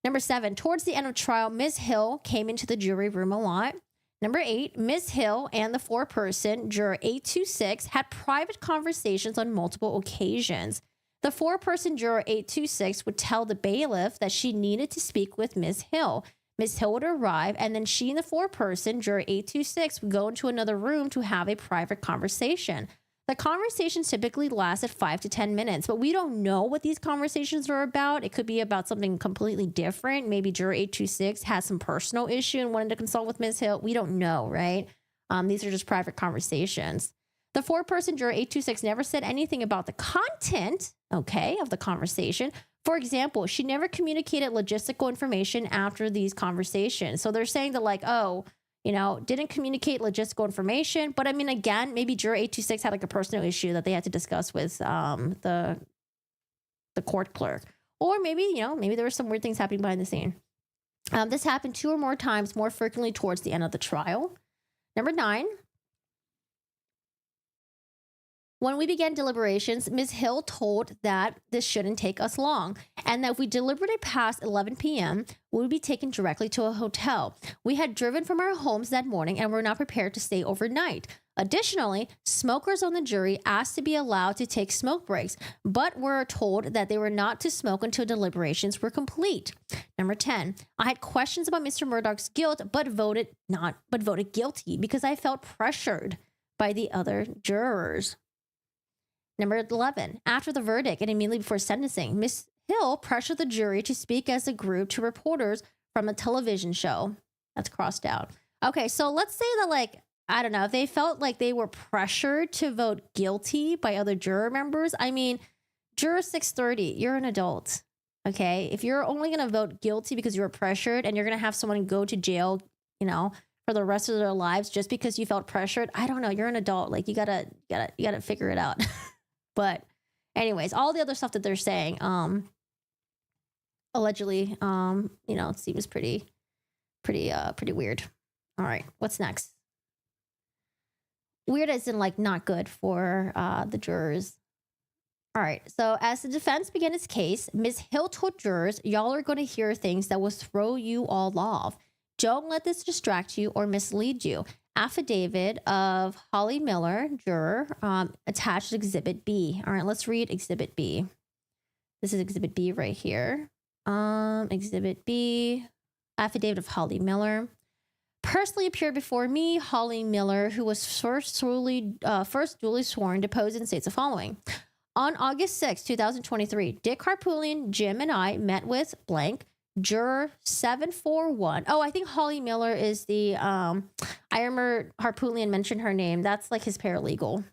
S1: Number 7, towards the end of trial, Ms. Hill came into the jury room a lot. Number 8, Ms. Hill and the foreperson, juror 826, had private conversations on multiple occasions. The foreperson, juror 826, would tell the bailiff that she needed to speak with Ms. Hill. Ms. Hill would arrive, and then she and the foreperson, juror 826, would go into another room to have a private conversation. The conversations typically lasted 5 to 10 minutes, but we don't know what these conversations are about. It could be about something completely different. Maybe juror 826 has some personal issue and wanted to consult with Ms. Hill. We don't know, right? These are just private conversations. The foreperson, juror 826, never said anything about the content, okay, of the conversation. For example, she never communicated logistical information after these conversations. So they're saying that, like, oh, you know, didn't communicate logistical information. But I mean, again, maybe juror 826 had like a personal issue that they had to discuss with the court clerk. Or maybe, you know, maybe there were some weird things happening behind the scene. This happened 2 or more times, more frequently towards the end of the trial. Number 9. When we began deliberations, Ms. Hill told that this shouldn't take us long and that if we deliberated past 11 p.m., we would be taken directly to a hotel. We had driven from our homes that morning and were not prepared to stay overnight. Additionally, smokers on the jury asked to be allowed to take smoke breaks, but were told that they were not to smoke until deliberations were complete. Number 10, I had questions about Mr. Murdaugh's guilt, but voted guilty because I felt pressured by the other jurors. Number 11, after the verdict and immediately before sentencing, Ms. Hill pressured the jury to speak as a group to reporters from a television show. That's crossed out. Okay, so let's say that, like, I don't know, if they felt like they were pressured to vote guilty by other juror members. I mean, juror 630, you're an adult, okay? If you're only going to vote guilty because you were pressured and you're going to have someone go to jail, you know, for the rest of their lives just because you felt pressured, I don't know, you're an adult. Like, you gotta figure it out. But anyways, all the other stuff that they're saying, allegedly, you know, it seems pretty weird. All right, what's next? Weird as in, like, not good for the jurors. All right, so as the defense began its case, Ms. Hill told jurors, y'all are going to hear things that will throw you all off. Don't let this distract you or mislead you. Affidavit of Holly Miller, juror, attached Exhibit B. All right, let's read Exhibit B. This is Exhibit B right here. Exhibit B, affidavit of Holly Miller. Personally appeared before me, Holly Miller, who was first duly sworn, deposed and states the following. On August 6, 2023, Dick Harpootlian, Jim, and I met with blank, juror 741. Oh, I think Holly Miller is the, I remember Harpootlian mentioned her name. That's like his paralegal.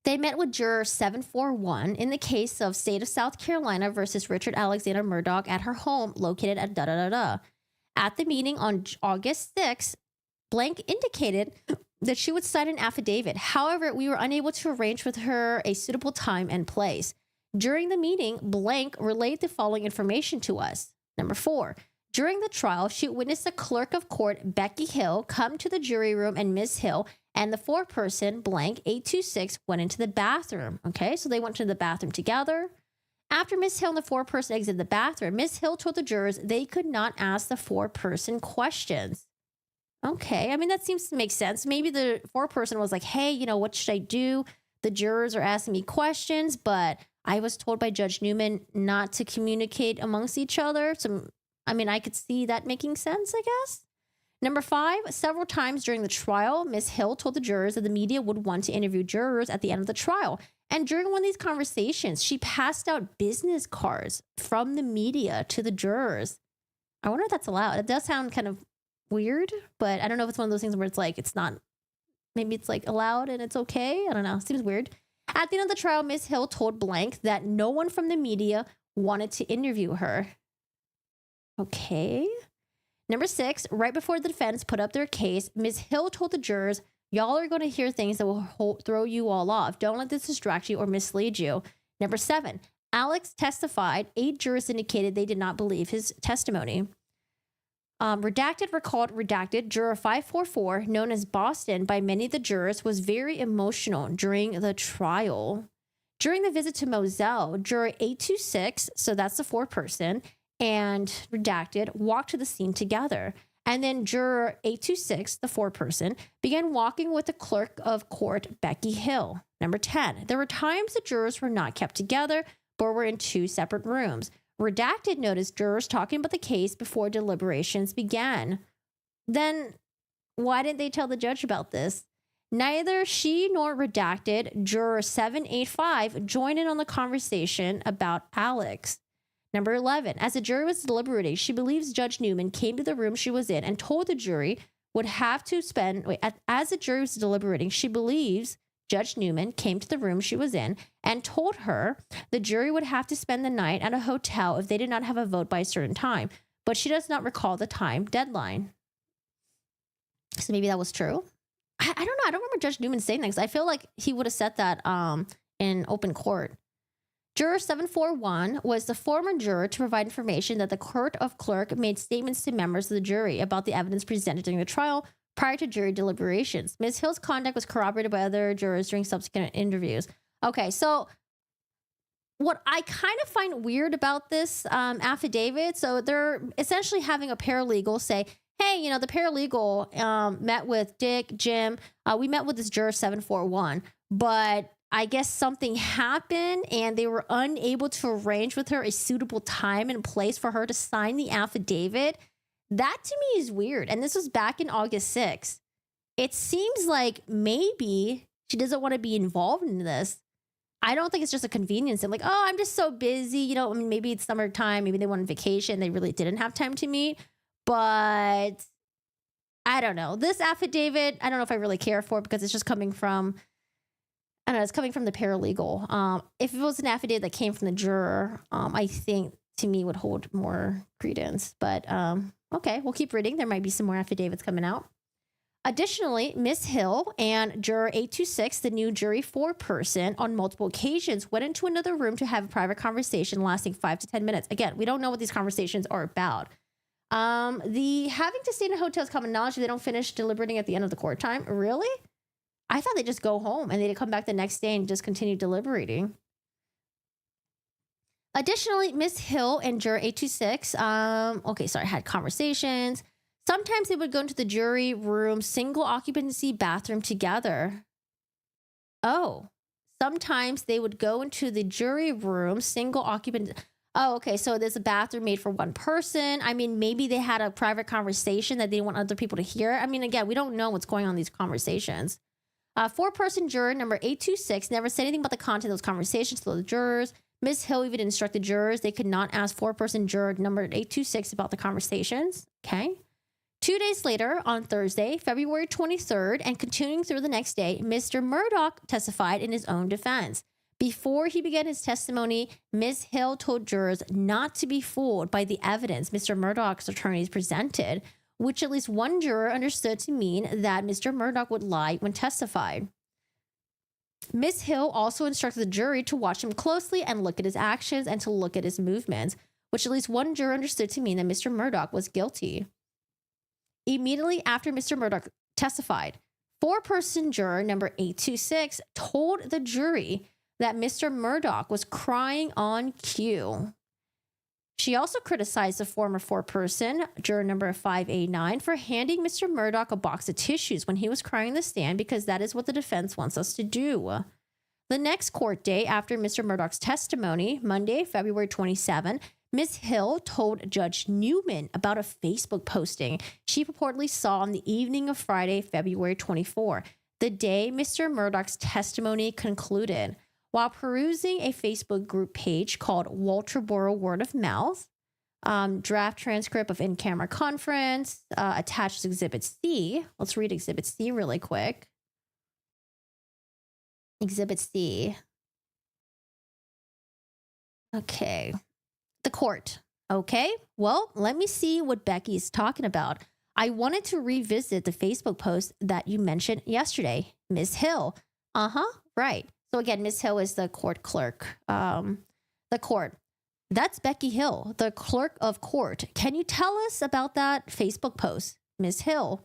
S1: They met with juror 741 in the case of State of South Carolina versus Richard Alexander Murdaugh at her home located at da-da-da-da. At the meeting on August 6, blank indicated that she would sign an affidavit. However, we were unable to arrange with her a suitable time and place. During the meeting, blank relayed the following information to us. Number 4, during the trial, she witnessed the clerk of court, Becky Hill, come to the jury room, and Ms. Hill and the foreperson, blank 826, went into the bathroom. Okay, so they went to the bathroom together. After Ms. Hill and the foreperson exited the bathroom, Ms. Hill told the jurors they could not ask the foreperson questions. Okay, I mean, that seems to make sense. Maybe the foreperson was like, hey, you know, what should I do? The jurors are asking me questions, but I was told by Judge Newman not to communicate amongst each other. So, I mean, I could see that making sense, I guess. Number 5, several times during the trial, Ms. Hill told the jurors that the media would want to interview jurors at the end of the trial. And during one of these conversations, she passed out business cards from the media to the jurors. I wonder if that's allowed. It does sound kind of weird, but I don't know if it's one of those things where it's like, it's not, maybe it's like allowed and it's okay. I don't know. Seems weird. At the end of the trial, Ms. Hill told blank that no one from the media wanted to interview her. Okay. Number 6, right before the defense put up their case, Ms. Hill told the jurors, y'all are going to hear things that will throw you all off. Don't let this distract you or mislead you. Number 7, Alex testified. 8 jurors indicated they did not believe his testimony. Redacted recalled redacted. Juror 544, known as Boston by many of the jurors, was very emotional during the trial. During the visit to Moselle, juror 826, so that's the 4-person, and redacted, walked to the scene together. And then juror 826, the 4-person, began walking with the clerk of court, Becky Hill. Number 10, there were times the jurors were not kept together, but were in 2 separate rooms. Redacted noticed jurors talking about the case before deliberations began. Then why didn't they tell the judge about this? Neither she nor Redacted, juror 785, joined in on the conversation about Alex. Number 11, as the jury was deliberating, she believes Judge Newman came to the room she was in and told the jury would have to spend, as the jury was deliberating, she believes Judge Newman came to the room she was in and told her the jury would have to spend the night at a hotel if they did not have a vote by a certain time, but she does not recall the time deadline. So maybe that was true. I don't know. I don't remember Judge Newman saying that because I feel like he would have said that in open court. Juror 741 was the former juror to provide information that the court of clerk made statements to members of the jury about the evidence presented during the trial prior to jury deliberations. Ms. Hill's conduct was corroborated by other jurors during subsequent interviews. Okay, so what I kind of find weird about this affidavit, so they're essentially having a paralegal say, hey, you know, the paralegal met with Dick, Jim. We met with this juror 741, but I guess something happened and they were unable to arrange with her a suitable time and place for her to sign the affidavit. That to me is weird. And this was back in August 6th. It seems like maybe she doesn't want to be involved in this. I don't think it's just a convenience. I'm like, oh, I'm just so busy. You know, I mean, maybe it's summertime. Maybe they went on vacation. They really didn't have time to meet. But I don't know. This affidavit, I don't know if I really care for it because it's just coming from, I don't know, it's coming from the paralegal. If it was an affidavit that came from the juror, I think to me would hold more credence. But okay, we'll keep reading. There might be some more affidavits coming out. Additionally, Ms. Hill and juror 826, the new jury 4-person, on multiple occasions went into another room to have a private conversation lasting 5 to 10 minutes. Again, we don't know what these conversations are about. The having to stay in a hotel is common knowledge if they don't finish deliberating at the end of the court time. Really? I thought they'd just go home and they'd come back the next day and just continue deliberating. Additionally, Ms. Hill and juror 826, had conversations. Sometimes they would go into the jury room single occupancy bathroom together. Oh, sometimes they would go into the jury room single occupancy. Oh, okay. So there's a bathroom made for one person. I mean, maybe they had a private conversation that they didn't want other people to hear. I mean, again, we don't know what's going on in these conversations. 4-person juror number 826 never said anything about the content of those conversations to the jurors. Ms. Hill even instructed jurors they could not ask 4-person juror number 826 about the conversations. Okay. 2 days later, on Thursday, February 23rd, and continuing through the next day, Mr. Murdaugh testified in his own defense. Before he began his testimony, Ms. Hill told jurors not to be fooled by the evidence Mr. Murdaugh's attorneys presented, which at least one juror understood to mean that Mr. Murdaugh would lie when testified. Ms. Hill also instructed the jury to watch him closely and look at his actions and to look at his movements, which at least one juror understood to mean that Mr. Murdaugh was guilty. Immediately after Mr. Murdaugh testified, 4-person juror number 826 told the jury that Mr. Murdaugh was crying on cue. She also criticized the former 4-person, juror number 589, for handing Mr. Murdaugh a box of tissues when he was crying in the stand because that is what the defense wants us to do. The next court day after Mr. Murdaugh's testimony, Monday, February 27, Ms. Hill told Judge Newman about a Facebook posting she purportedly saw on the evening of Friday, February 24, the day Mr. Murdaugh's testimony concluded. While perusing a Facebook group page called Walterboro Word of Mouth, draft transcript of in-camera conference, attached to Exhibit C. Let's read Exhibit C really quick. Exhibit C. Okay. The court. Okay, well, let me see what Becky's talking about. I wanted to revisit the Facebook post that you mentioned yesterday. Ms. Hill. Right. So again, Ms. Hill is the court clerk. The court. That's Becky Hill, the clerk of court. Can you tell us about that Facebook post? Ms. Hill.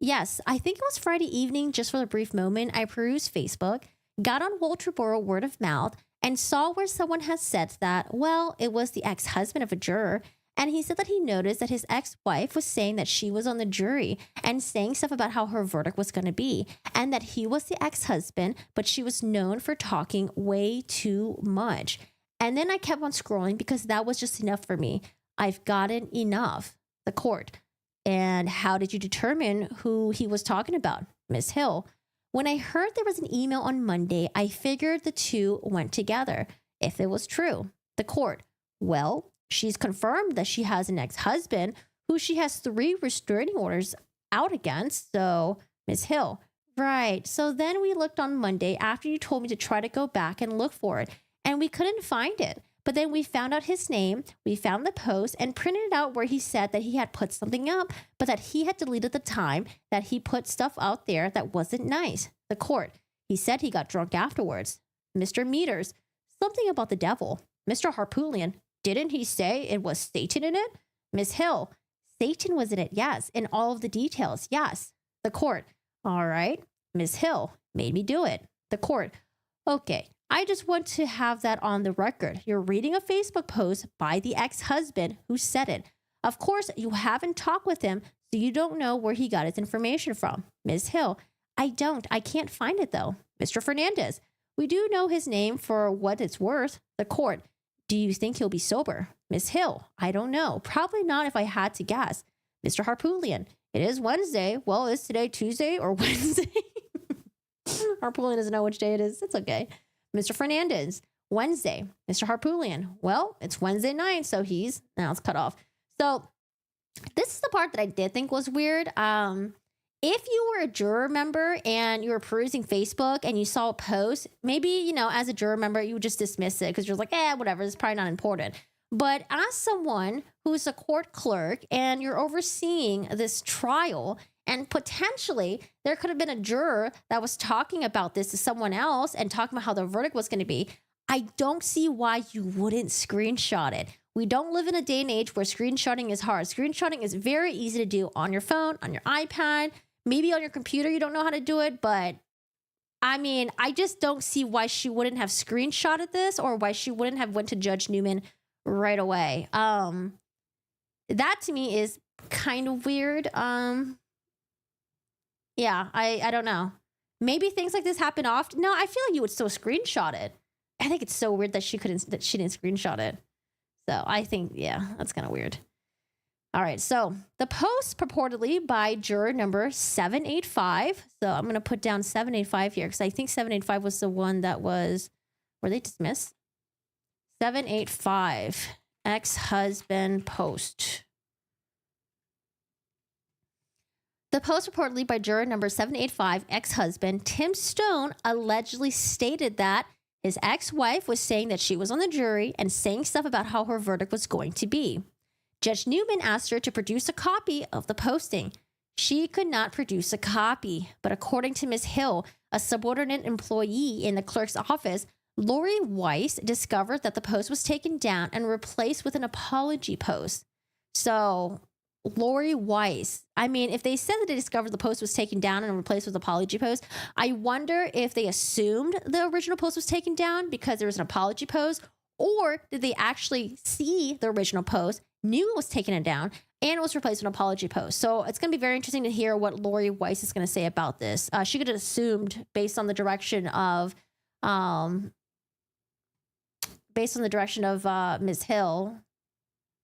S1: Yes, I think it was Friday evening, just for a brief moment. I perused Facebook. got on Walter Borough word of mouth and saw where someone had said that, well, it was the ex-husband of a juror. And he said that he noticed that his ex-wife was saying that she was on the jury and saying stuff about how her verdict was going to be, and that he was the ex-husband, but she was known for talking way too much. And then I kept on scrolling because that was just enough for me. I've gotten enough. The court. And how did you determine who he was talking about? Ms. Hill. When I heard there was an email on Monday, I figured the two went together, if it was true. The court. Well, she's confirmed that she has an ex-husband who she has 3 restraining orders out against. So, Ms. Hill. Right. So then we looked on Monday after you told me to try to go back and look for it, and we couldn't find it. But then we found out his name, we found the post, and printed it out where he said that he had put something up, but that he had deleted the time that he put stuff out there that wasn't nice. The court. He said he got drunk afterwards. Mr. Meters. Something about the devil. Mr. Harpootlian. Didn't he say it was Satan in it? Ms. Hill. Satan was in it, yes. In all of the details, yes. The court. All right. Ms. Hill. Made me do it. The court. Okay. I just want to have that on the record. You're reading a Facebook post by the ex-husband who said it. Of course, you haven't talked with him, so you don't know where he got his information from. Ms. Hill. I don't. I can't find it, though. Mr. Fernandez. We do know his name for what it's worth. The court. Do you think he'll be sober? Ms. Hill. I don't know. Probably not if I had to guess. Mr. Harpootlian. It is Wednesday. Well, is today Tuesday or Wednesday? Harpootlian doesn't know which day it is. It's okay. Mr. Fernandez, Wednesday. Mr. Harpootlian, well, it's Wednesday night, so now it's cut off. So this is the part that I did think was weird. If you were a juror member and you were perusing Facebook and you saw a post, maybe, as a juror member, you would just dismiss it because you're like, whatever, it's probably not important. But as someone who's a court clerk and you're overseeing this trial, and potentially there could have been a juror that was talking about this to someone else and talking about how the verdict was going to be, I don't see why you wouldn't screenshot it. We don't live in a day and age where screenshotting is hard. Screenshotting is very easy to do on your phone, on your iPad, maybe on your computer. You don't know how to do it, but I just don't see why she wouldn't have screenshotted this or why she wouldn't have went to Judge Newman right away. That to me is kind of weird. Yeah, I don't know. Maybe things like this happen often. No, I feel like you would still screenshot it. I think it's so weird that she didn't screenshot it. So I think, that's kind of weird. All right, so the post purportedly by juror number 785. So I'm going to put down 785 here because I think 785 was the one that were they dismissed? 785, ex-husband post. The post reportedly by juror number 785, ex-husband Tim Stone, allegedly stated that his ex-wife was saying that she was on the jury and saying stuff about how her verdict was going to be. Judge Newman asked her to produce a copy of the posting. She could not produce a copy, but according to Ms. Hill, a subordinate employee in the clerk's office, Lori Weiss discovered that the post was taken down and replaced with an apology post. So Lori Weiss, if they said that they discovered the post was taken down and replaced with apology post, I wonder if they assumed the original post was taken down because there was an apology post, or did they actually see the original post, knew it was taken down, and it was replaced with an apology post. So it's going to be very interesting to hear what Lori Weiss is going to say about this. She could have assumed based on the direction of Ms. Hill,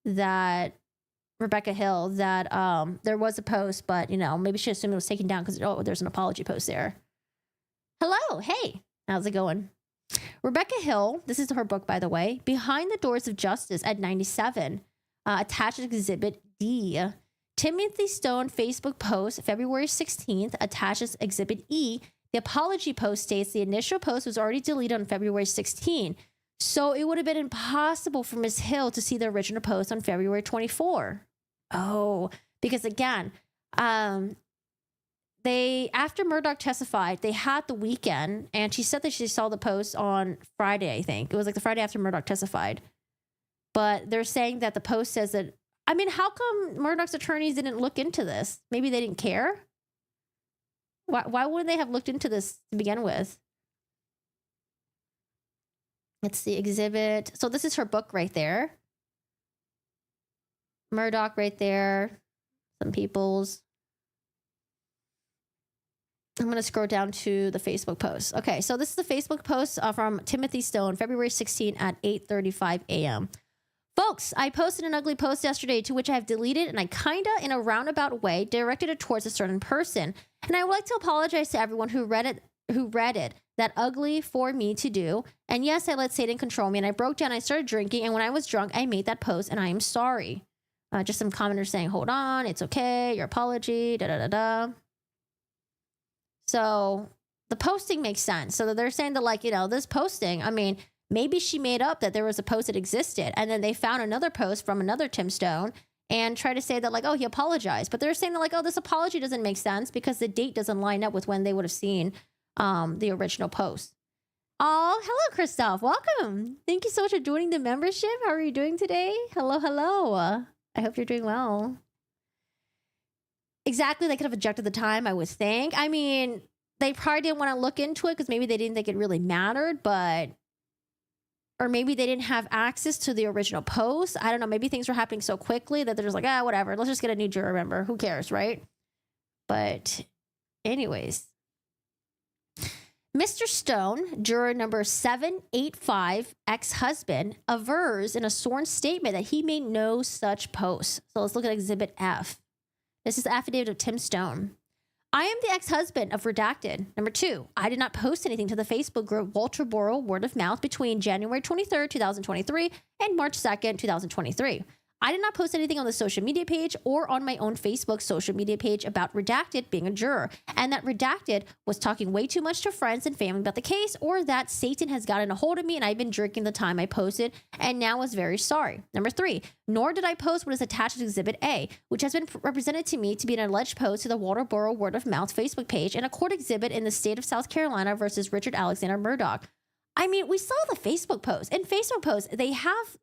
S1: that Rebecca Hill, that there was a post, but maybe she assumed it was taken down because there's an apology post there. Hello, hey, how's it going? Rebecca Hill, this is her book, by the way, Behind the Doors of Justice at 97, attached Exhibit D. Timothy Stone Facebook post, February 16th, attaches Exhibit E. The apology post states the initial post was already deleted on February 16th. So it would have been impossible for Ms. Hill to see the original post on February 24. Oh, because again, after Murdaugh testified, they had the weekend, and she said that she saw the post on Friday, I think. It was like the Friday after Murdaugh testified. But they're saying that the post says that, how come Murdaugh's attorneys didn't look into this? Maybe they didn't care? Why wouldn't they have looked into this to begin with? Let's see, exhibit. So this is her book right there. Murdaugh right there. Some people's. I'm going to scroll down to the Facebook post. Okay, so this is the Facebook post from Timothy Stone, February 16 at 8:35 a.m. Folks, I posted an ugly post yesterday to which I have deleted, and I kinda, in a roundabout way, directed it towards a certain person. And I would like to apologize to everyone who read it that ugly for me to do. And yes, I let Satan control me, and I broke down, I started drinking, and when I was drunk, I made that post, and I am sorry. Just some commenters saying, hold on, it's okay, your apology, da-da-da-da. So the posting makes sense. So they're saying that, like, you know, this posting, I mean, maybe she made up that there was a post that existed, and then they found another post from another Tim Stone and try to say that, like, oh, he apologized. But they're saying that, like, oh, this apology doesn't make sense because the date doesn't line up with when they would have seen the original post. Oh, hello, Christoph. Welcome. Thank you so much for joining the membership. How are you doing today? Hello, hello. I hope you're doing well. Exactly, they could have objected the time, I would think. I mean, they probably didn't want to look into it because maybe they didn't think it really mattered, but... Or maybe they didn't have access to the original post. I don't know. Maybe things were happening so quickly that they're just like, whatever. Let's just get a new juror member. Who cares, right? But anyways. Mr. Stone, juror number 785, ex-husband, avers in a sworn statement that he made no such post. So let's look at Exhibit F. This is the affidavit of Tim Stone. I am the ex-husband of Redacted. Number 2, I did not post anything to the Facebook group Walterboro Word of Mouth between January 23rd, 2023 and March 2nd, 2023. I did not post anything on the social media page or on my own Facebook social media page about Redacted being a juror, and that Redacted was talking way too much to friends and family about the case, or that Satan has gotten a hold of me and I've been drinking the time I posted and now was very sorry. Number 3, nor did I post what is attached to Exhibit A, which has been represented to me to be an alleged post to the Walterboro Word of Mouth Facebook page and a court exhibit in the state of South Carolina versus Richard Alexander Murdaugh. I mean, we saw the Facebook post. In Facebook posts, they have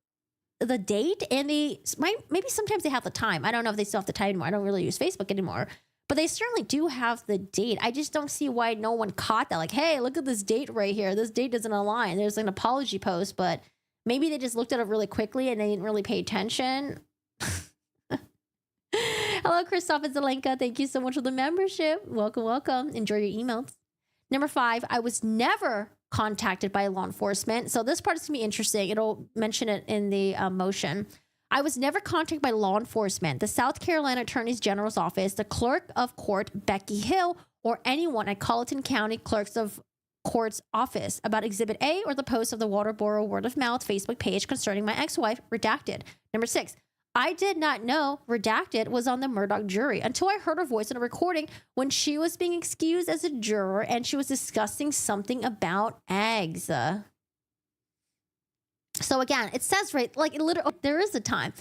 S1: the date and maybe sometimes they have the time. I don't know if they still have the time anymore. I don't really use Facebook anymore, but they certainly do have the date. I just don't see why no one caught that. Like, hey, look at this date right here. This date doesn't align. There's an apology post, but maybe they just looked at it really quickly and they didn't really pay attention. Hello, Christoph and Zelenka. Thank you so much for the membership. Welcome, welcome. Enjoy your emails. Number 5, I was never contacted by law enforcement. So this part is going to be interesting. It'll mention it in the motion. I was never contacted by law enforcement, the South Carolina Attorney General's office, the clerk of court, Becky Hill, or anyone at Colleton County Clerk's of Court's office about Exhibit A or the post of the Walterboro Word of Mouth Facebook page concerning my ex-wife, Redacted. Number 6, I did not know Redacted was on the Murdaugh jury until I heard her voice in a recording when she was being excused as a juror and she was discussing something about eggs. So again, it says right, like, literally, there is a time,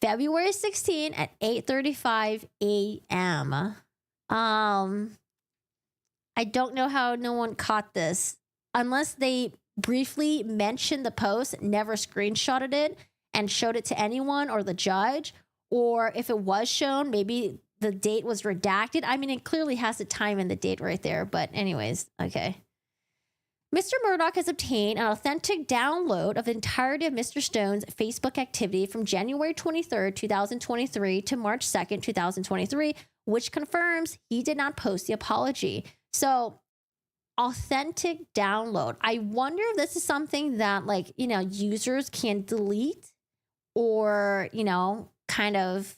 S1: February 16 at 8:35 a.m. I don't know how no one caught this unless they briefly mentioned the post, never screenshotted it and showed it to anyone or the judge, or if it was shown, maybe the date was redacted. I mean, it clearly has the time and the date right there, but anyways, okay. Mr. Murdaugh has obtained an authentic download of the entirety of Mr. Stone's Facebook activity from January 23rd, 2023 to March 2nd, 2023, which confirms he did not post the apology. So, authentic download. I wonder if this is something that, like, you know, users can delete or, you know, kind of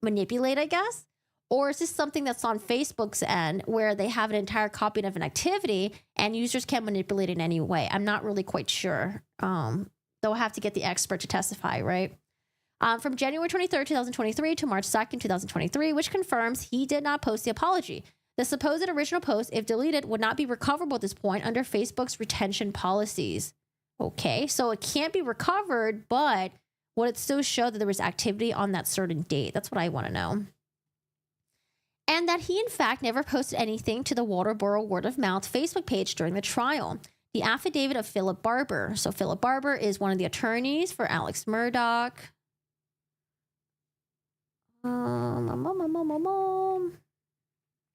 S1: manipulate, I guess. Or is this something that's on Facebook's end where they have an entire copy of an activity and users can't manipulate it in any way? I'm not really quite sure. They'll have to get the expert to testify, right? From January 23rd, 2023 to March 2nd, 2023, which confirms he did not post the apology. The supposed original post, if deleted, would not be recoverable at this point under Facebook's retention policies. Okay, so it can't be recovered, but would it still show that there was activity on that certain date? That's what I want to know. And that he, in fact, never posted anything to the Walterboro Word of Mouth Facebook page during the trial. The affidavit of Philip Barber. So Philip Barber is one of the attorneys for Alex Murdaugh.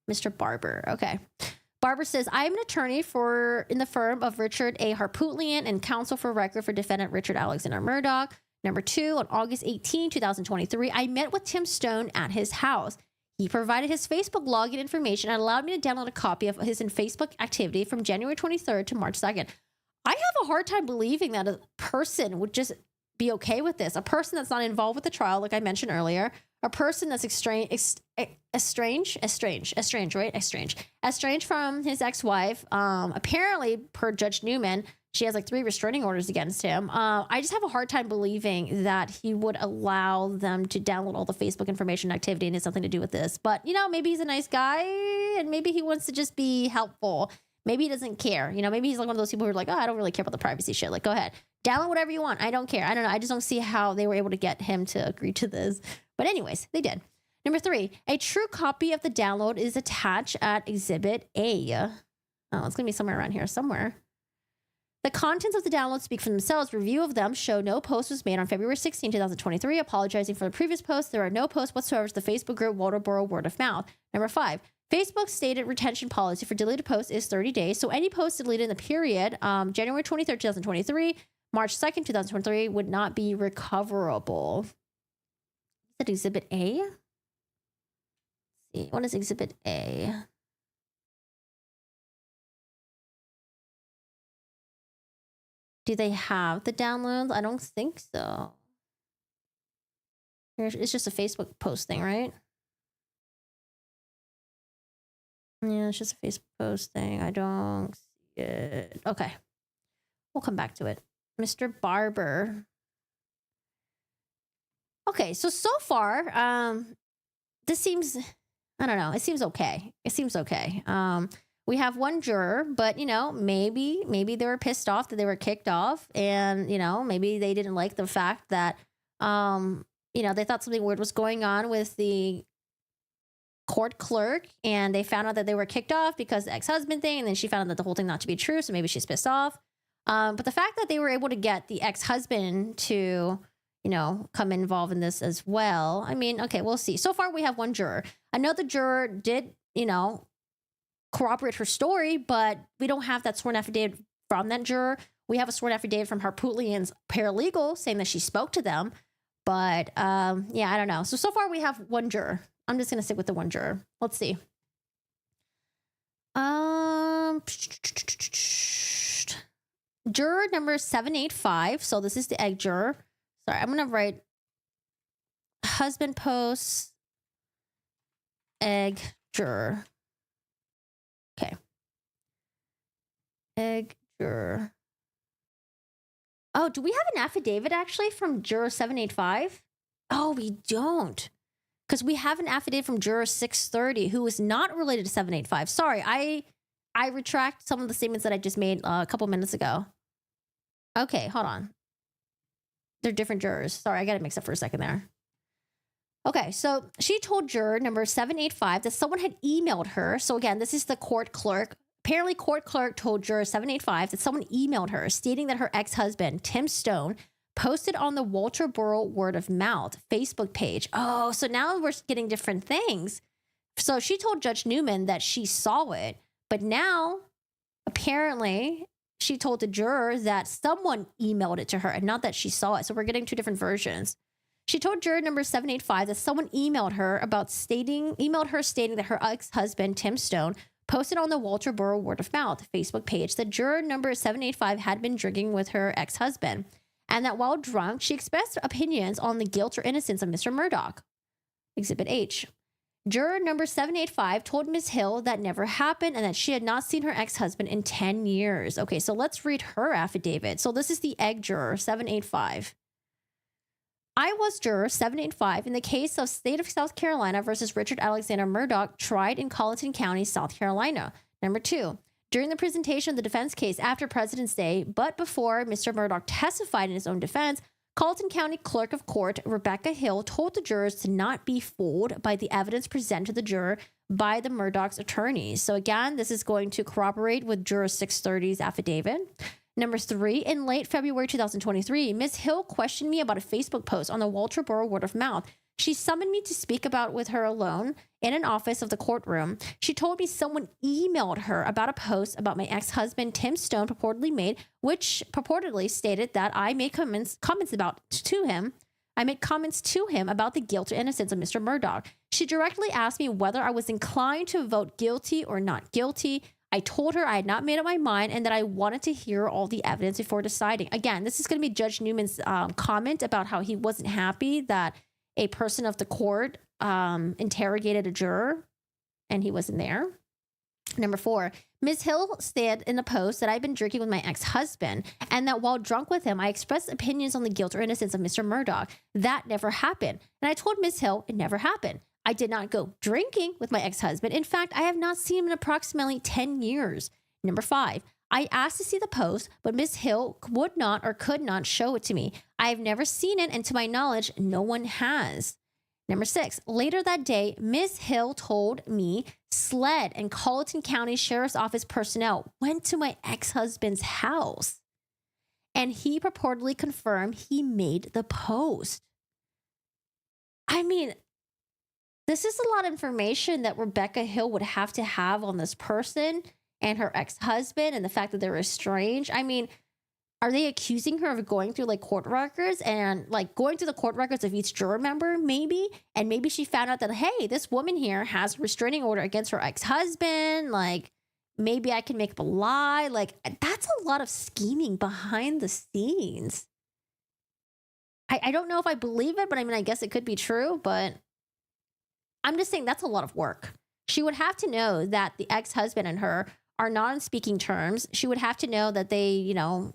S1: Mr. Barber. Okay. Barber says, I am an attorney in the firm of Richard A. Harpootlian and counsel for record for defendant Richard Alexander Murdaugh. Number 2, on August 18, 2023, I met with Tim Stone at his house. He provided his Facebook login information and allowed me to download a copy of his Facebook activity from January 23rd to March 2nd. I have a hard time believing that a person would just be okay with this. A person that's not involved with the trial, like I mentioned earlier, a person that's estranged from his ex-wife. Apparently, per Judge Newman, she has like 3 restraining orders against him. I just have a hard time believing that he would allow them to download all the Facebook information activity and it's something to do with this. But, maybe he's a nice guy and maybe he wants to just be helpful. Maybe he doesn't care. Maybe he's like one of those people who are like, oh, I don't really care about the privacy shit. Like, go ahead. Download whatever you want. I don't care. I don't know. I just don't see how they were able to get him to agree to this. But anyways, they did. Number 3, a true copy of the download is attached at Exhibit A. Oh, it's going to be somewhere around here somewhere. The contents of the download speak for themselves. Review of them show no post was made on February 16, 2023. Apologizing for the previous post. There are no posts whatsoever to the Facebook group Walterboro Word of Mouth. Number 5, Facebook's stated retention policy for deleted posts is 30 days. So any post deleted in the period January 23rd, 2023, March 2nd, 2023 would not be recoverable. Is that Exhibit A? Let's see. What is Exhibit A? Do they have the downloads? I don't think so. It's just a Facebook post thing, right? Yeah, it's just a Facebook post thing. I don't see it. Okay. We'll come back to it. Mr. Barber. Okay, so far, this seems, I don't know, it seems okay. It seems okay. We have one juror, but, maybe they were pissed off that they were kicked off and, maybe they didn't like the fact that, they thought something weird was going on with the court clerk and they found out that they were kicked off because the ex-husband thing. And then she found out that the whole thing not to be true. So maybe she's pissed off. But the fact that they were able to get the ex-husband to, come involved in this as well. I mean, okay, we'll see. So far we have one juror. Another juror did, corroborate her story, but we don't have that sworn affidavit from that juror. We have a sworn affidavit from Harpootlian's paralegal saying that she spoke to them. But yeah, I don't know. So far we have one juror. I'm just going to stick with the one juror. Let's see. Juror number 785. So this is the egg juror. Sorry, I'm going to write husband posts egg juror. Okay. Egg juror. Oh, do we have an affidavit actually from juror 785? Oh, we don't. Because we have an affidavit from juror 630 who is not related to 785. Sorry, I retract some of the statements that I just made a couple minutes ago. Okay, hold on. They're different jurors. Sorry, I got it mixed up for a second there. Okay, so she told juror number 785 that someone had emailed her. So again, this is the court clerk. Apparently, court clerk told juror 785 that someone emailed her stating that her ex-husband, Tim Stone, posted on the Walterboro Word of Mouth Facebook page. Oh, so now we're getting different things. So she told Judge Newman that she saw it, but now apparently she told the juror that someone emailed it to her and not that she saw it. So we're getting 2 different versions. She told juror number 785 that someone emailed her stating that her ex-husband, Tim Stone, posted on the Walterboro Word of Mouth Facebook page that juror number 785 had been drinking with her ex-husband, and that while drunk, she expressed opinions on the guilt or innocence of Mr. Murdaugh. Exhibit H. Juror number 785 told Ms. Hill that never happened and that she had not seen her ex-husband in 10 years. Okay, so let's read her affidavit. So this is the egg juror, 785. I was juror 785 in the case of State of South Carolina versus Richard Alexander Murdaugh, tried in Colleton County, South Carolina. Number 2, during the presentation of the defense case after President's Day, but before Mr. Murdaugh testified in his own defense, Colleton County Clerk of Court Rebecca Hill told the jurors to not be fooled by the evidence presented to the juror by the Murdaugh's attorneys. So again, this is going to corroborate with juror 630's affidavit. Number 3, in late February 2023, Ms. Hill questioned me about a Facebook post on the Walterboro Word of Mouth She summoned me to speak about with her alone in an office of the courtroom. She told me someone emailed her about a post about my ex-husband Tim Stone purportedly made, which purportedly stated that I made comments to him. I made comments to him about the guilt or innocence of Mr. Murdaugh. She directly asked me whether I was inclined to vote guilty or not guilty. I told her I had not made up my mind and that I wanted to hear all the evidence before deciding. Again, this is going to be Judge Newman's comment about how he wasn't happy that a person of the court interrogated a juror and he wasn't there. Number 4, Ms. Hill said in the post that I'd been drinking with my ex-husband and that while drunk with him, I expressed opinions on the guilt or innocence of Mr. Murdaugh. That never happened. And I told Ms. Hill it never happened. I did not go drinking with my ex-husband. In fact, I have not seen him in approximately 10 years. Number 5, I asked to see the post, but Ms. Hill would not or could not show it to me. I have never seen it, and to my knowledge, no one has. Number 6, later that day, Ms. Hill told me SLED and Colleton County Sheriff's Office personnel went to my ex-husband's house, and he purportedly confirmed he made the post. I mean, this is a lot of information that Rebecca Hill would have to have on this person and her ex-husband and the fact that they're estranged. I mean, are they accusing her of going through like court records and like going through the court records of each juror member maybe? And maybe she found out that, hey, this woman here has a restraining order against her ex-husband. Like maybe I can make up a lie. Like that's a lot of scheming behind the scenes. I don't know if I believe it, but I mean, I guess it could be true, but I'm just saying that's a lot of work. She would have to know that the ex-husband and her are not on speaking terms. She would have to know that they, you know,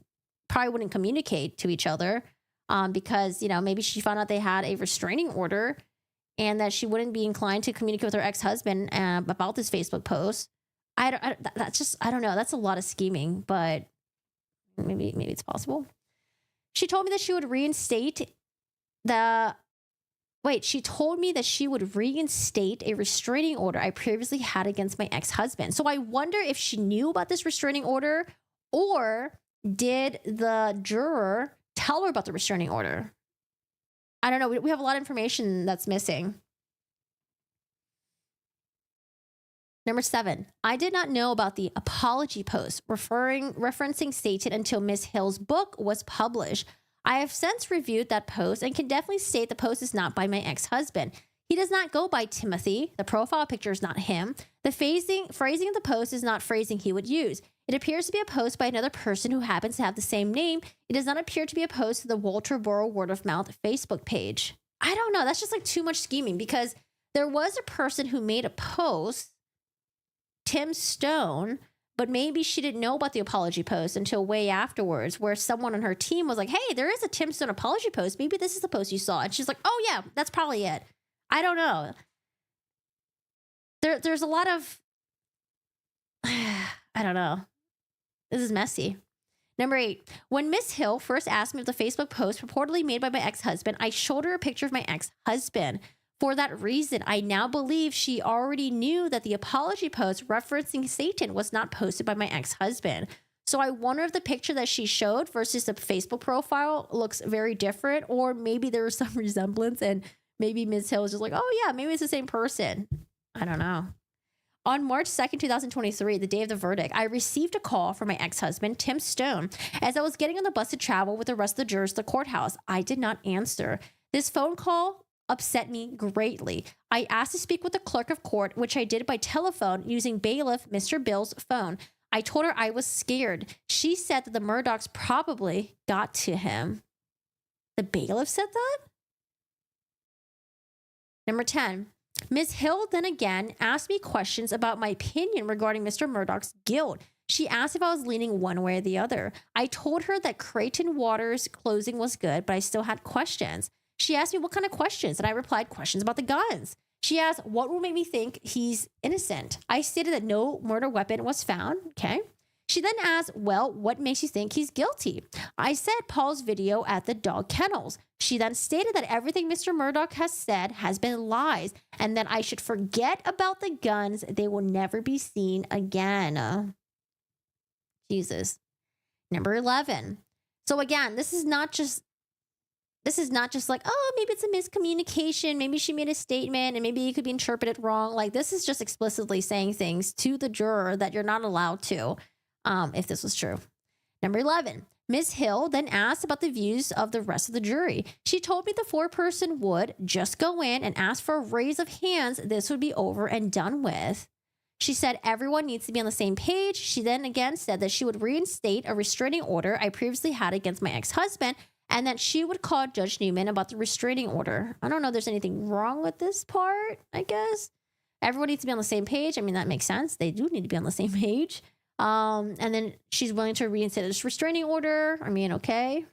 S1: probably wouldn't communicate to each other because, you know, maybe she found out they had a restraining order and that she wouldn't be inclined to communicate with her ex-husband about this Facebook post. I don't know. That's a lot of scheming, but maybe it's possible. She told me that she would reinstate she told me that she would reinstate a restraining order I previously had against my ex-husband. So I wonder if she knew about this restraining order or did the juror tell her about the restraining order? I don't know. We have a lot of information that's missing. Number 7, I did not know about the apology post referencing Satan until Ms. Hill's book was published. I have since reviewed that post and can definitely state the post is not by my ex-husband. He does not go by Timothy. The profile picture is not him. The phrasing of the post is not phrasing he would use. It appears to be a post by another person who happens to have the same name. It does not appear to be a post to the Walter Borough Word of Mouth Facebook page. I don't know. That's just like too much scheming because there was a person who made a post, Tim Stone, but maybe she didn't know about the apology post until way afterwards, where someone on her team was like, hey, there is a Tim Stone apology post. Maybe this is the post you saw. And she's like, oh, yeah, that's probably it. I don't know. There's a lot of, I don't know. This is messy. Number 8, when Miss Hill first asked me if the Facebook post purportedly made by my ex-husband, I showed her a picture of my ex-husband. For that reason, I now believe she already knew that the apology post referencing Satan was not posted by my ex-husband. So I wonder if the picture that she showed versus the Facebook profile looks very different, or maybe there was some resemblance and maybe Ms. Hill was just like, oh yeah, maybe it's the same person. I don't know. On March 2nd, 2023, the day of the verdict, I received a call from my ex-husband, Tim Stone, as I was getting on the bus to travel with the rest of the jurors to the courthouse. I did not answer. This phone call upset me greatly. I asked to speak with the clerk of court, which I did by telephone using bailiff Mr. Bill's phone. I told her I was scared. She said that the Murdaughs probably got to him. The bailiff said that? Number 10. Ms. Hill then again asked me questions about my opinion regarding Mr. Murdaugh's guilt. She asked if I was leaning one way or the other. I told her that Creighton Waters' closing was good, but I still had questions. She asked me what kind of questions, and I replied questions about the guns. She asked what would make me think he's innocent. I stated that no murder weapon was found. Okay. She then asked, well, what makes you think he's guilty? I said Paul's video at the dog kennels. She then stated that everything Mr. Murdaugh has said has been lies and that I should forget about the guns. They will never be seen again. Jesus. Number 11. So again, this is not just This is not just like, oh, maybe it's a miscommunication. Maybe she made a statement and maybe it could be interpreted wrong. Like, this is just explicitly saying things to the juror that you're not allowed to, if this was true. Number 11, Ms. Hill then asked about the views of the rest of the jury. She told me the foreperson would just go in and ask for a raise of hands. This would be over and done with. She said everyone needs to be on the same page. She then again said that she would reinstate a restraining order I previously had against my ex-husband and that she would call Judge Newman about the restraining order. I don't know if there's anything wrong with this part, I guess. Everyone needs to be on the same page. I mean, that makes sense. They do need to be on the same page. And then she's willing to reinstate this restraining order. I mean, okay.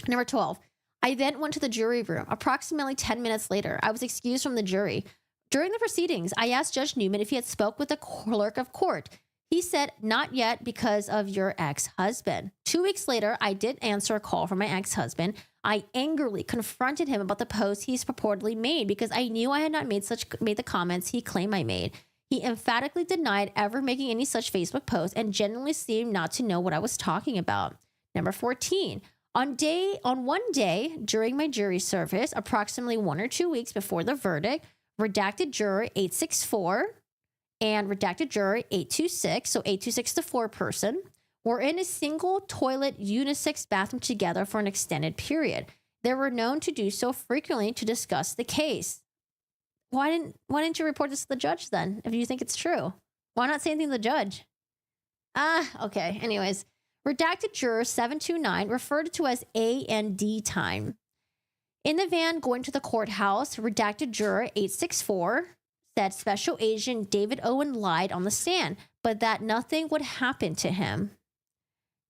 S1: Number 12. I then went to the jury room. Approximately 10 minutes later, I was excused from the jury. During the proceedings, I asked Judge Newman if he had spoke with the clerk of court. He said, not yet because of your ex-husband. 2 weeks later, I did answer a call from my ex-husband. I angrily confronted him about the post he's purportedly made because I knew I had not made the comments he claimed I made. He emphatically denied ever making any such Facebook post and genuinely seemed not to know what I was talking about. Number 14. On one day during my jury service, approximately 1 or 2 weeks before the verdict, redacted juror 864 and redacted juror 826, so 826 the foreperson, were in a single toilet unisex bathroom together for an extended period. They were known to do so frequently to discuss the case. Why didn't you report this to the judge then, if you think it's true? Why not say anything to the judge? Okay. Anyways, redacted juror 729 referred to as A and D time. In the van going to the courthouse, redacted juror 864 said Special Agent David Owen lied on the stand, but that nothing would happen to him.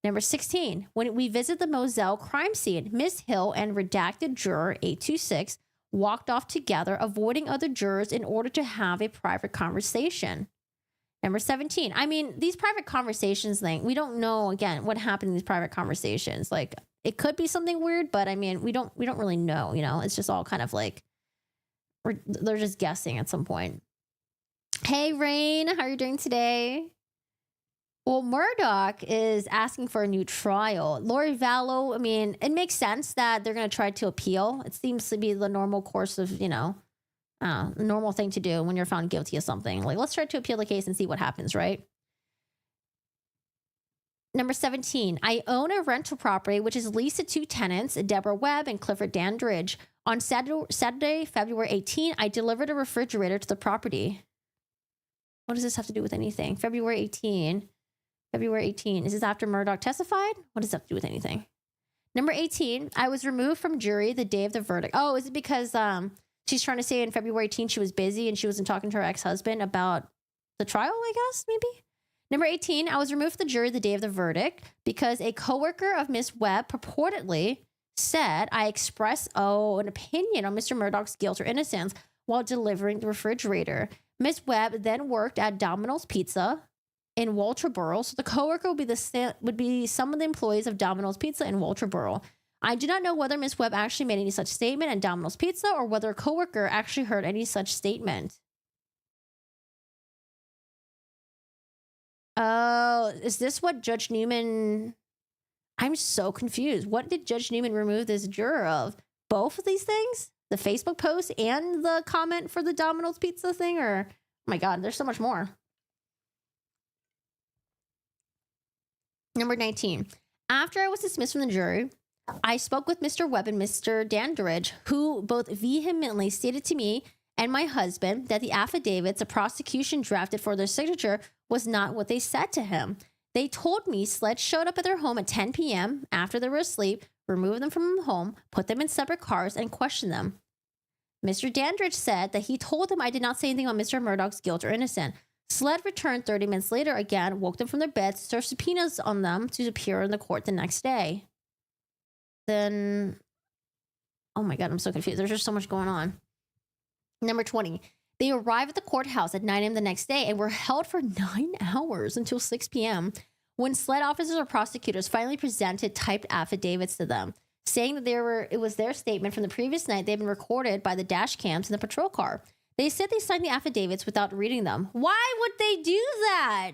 S1: Number 16, when we visit the Moselle crime scene, Ms. Hill and redacted juror 826 walked off together, avoiding other jurors in order to have a private conversation. Number 17. I mean, these private conversations thing, we don't know, again, what happened in these private conversations. Like, it could be something weird, but I mean, we don't really know, you know? It's just all kind of like, they're just guessing at some point. Hey, Rain, how are you doing today? Well, Murdaugh is asking for a new trial. Lori Vallow, I mean, it makes sense that they're going to try to appeal. It seems to be the normal course of, normal thing to do when you're found guilty of something. Like, let's try to appeal the case and see what happens, right? Number 17, I own a rental property which is leased to two tenants, Deborah Webb and Clifford Dandridge. On Saturday, February 18, I delivered a refrigerator to the property. What does this have to do with anything? February 18. Is this after Murdaugh testified? What does that have to do with anything? Number 18, I was removed from jury the day of the verdict. Oh, is it because she's trying to say in February 18 she was busy and she wasn't talking to her ex-husband about the trial, I guess, maybe? Number 18, I was removed from the jury the day of the verdict because a coworker of Miss Webb purportedly said I expressed, an opinion on Mr. Murdaugh's guilt or innocence while delivering the refrigerator. Miss Webb then worked at Domino's Pizza in Walterboro, so the coworker would be some of the employees of Domino's Pizza in Walterboro. I do not know whether Miss Webb actually made any such statement at Domino's Pizza or whether a coworker actually heard any such statement. Oh, is this what Judge Newman... I'm so confused. What did Judge Newman remove this juror of? Both of these things? The Facebook post and the comment for the Domino's Pizza thing? Or, oh my God, there's so much more. Number 19. After I was dismissed from the jury, I spoke with Mr. Webb and Mr. Dandridge, who both vehemently stated to me and my husband that the affidavits the prosecution drafted for their signature was not what they said to him. They told me Sledge showed up at their home at 10 p.m. after they were asleep, removed them from home, put them in separate cars, and questioned them. Mr. Dandridge said that he told them I did not say anything on Mr. Murdaugh's guilt or innocence. Sled returned 30 minutes later again, woke them from their beds, served subpoenas on them to appear in the court the next day. Then, oh my God, I'm so confused. There's just so much going on. Number 20. They arrived at the courthouse at 9 a.m. the next day and were held for 9 hours until 6 p.m. when SLED officers or prosecutors finally presented typed affidavits to them, saying that it was their statement from the previous night they'd been recorded by the dash cams in the patrol car. They said they signed the affidavits without reading them. Why would they do that?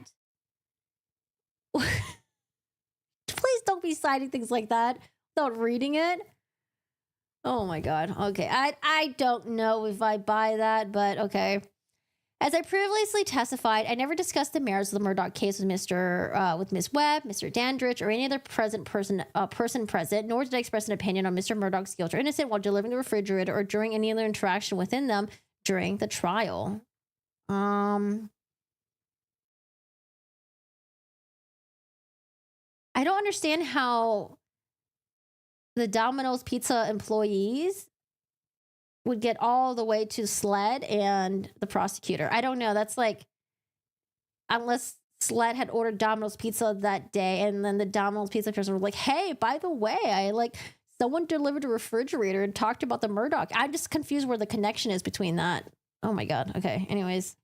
S1: Please don't be signing things like that without reading it. Oh my God. Okay. I don't know if I buy that, but okay. As I previously testified, I never discussed the merits of the Murdaugh case with with Ms. Webb, Mr. Dandridge, or any other person present, nor did I express an opinion on Mr. Murdaugh's guilt or innocence while delivering the refrigerator or during any other interaction within them during the trial. I don't understand how the Domino's Pizza employees would get all the way to SLED and the prosecutor. I don't know. That's like, unless SLED had ordered Domino's Pizza that day and then the Domino's Pizza person were like, hey, by the way, someone delivered a refrigerator and talked about the Murdaugh. I'm just confused where the connection is between that. Oh my God. Okay. Anyways.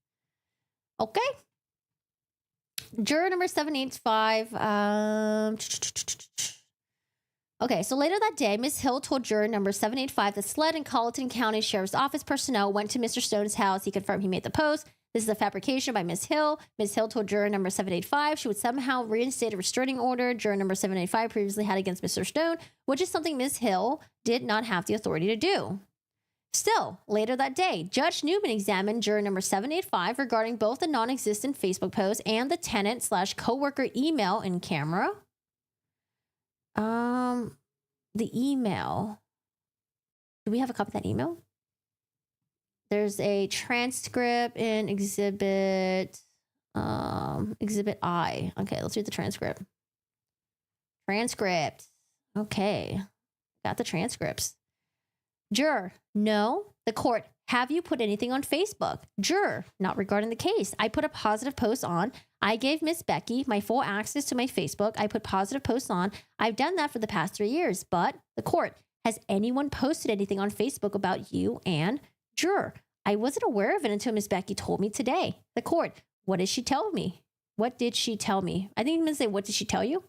S1: Okay. Juror number 785. Okay, so later that day, Ms. Hill told juror number 785 that SLED and Colleton County Sheriff's Office personnel went to Mr. Stone's house. He confirmed he made the post. This is a fabrication by Ms. Hill. Ms. Hill told juror number 785 she would somehow reinstate a restraining order juror number 785 previously had against Mr. Stone, which is something Ms. Hill did not have the authority to do. Still, later that day, Judge Newman examined juror number 785 regarding both the non-existent Facebook post and the tenant/coworker email in camera. The email. Do we have a copy of that email? There's a transcript in exhibit I. Okay, let's read the transcript. Transcript. Okay. Got the transcripts. Juror, no. The court, have you put anything on Facebook? Juror, not regarding the case. I put a positive post on. I gave Miss Becky my full access to my Facebook. I put positive posts on. I've done that for the past 3 years. But the court, has anyone posted anything on Facebook about you? And juror, I wasn't aware of it until Miss Becky told me today. The court, what did she tell me? What did she tell me? I think I'm going to say, what did she tell you?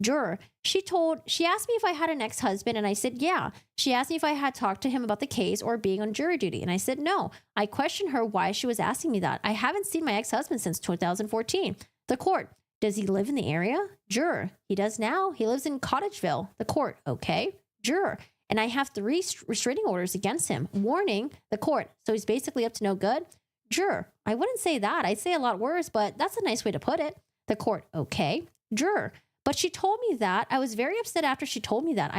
S1: Juror, she asked me if I had an ex-husband, and I said, yeah. She asked me if I had talked to him about the case or being on jury duty, and I said, no. I questioned her why she was asking me that. I haven't seen my ex-husband since 2014. The court, does he live in the area? Juror, he does now. He lives in Cottageville. The court, okay. Juror, and I have 3 restraining orders against him. Warning, the court, so he's basically up to no good? Juror, I wouldn't say that. I'd say a lot worse, but that's a nice way to put it. The court, okay. Juror, but she told me that. I was very upset after she told me that.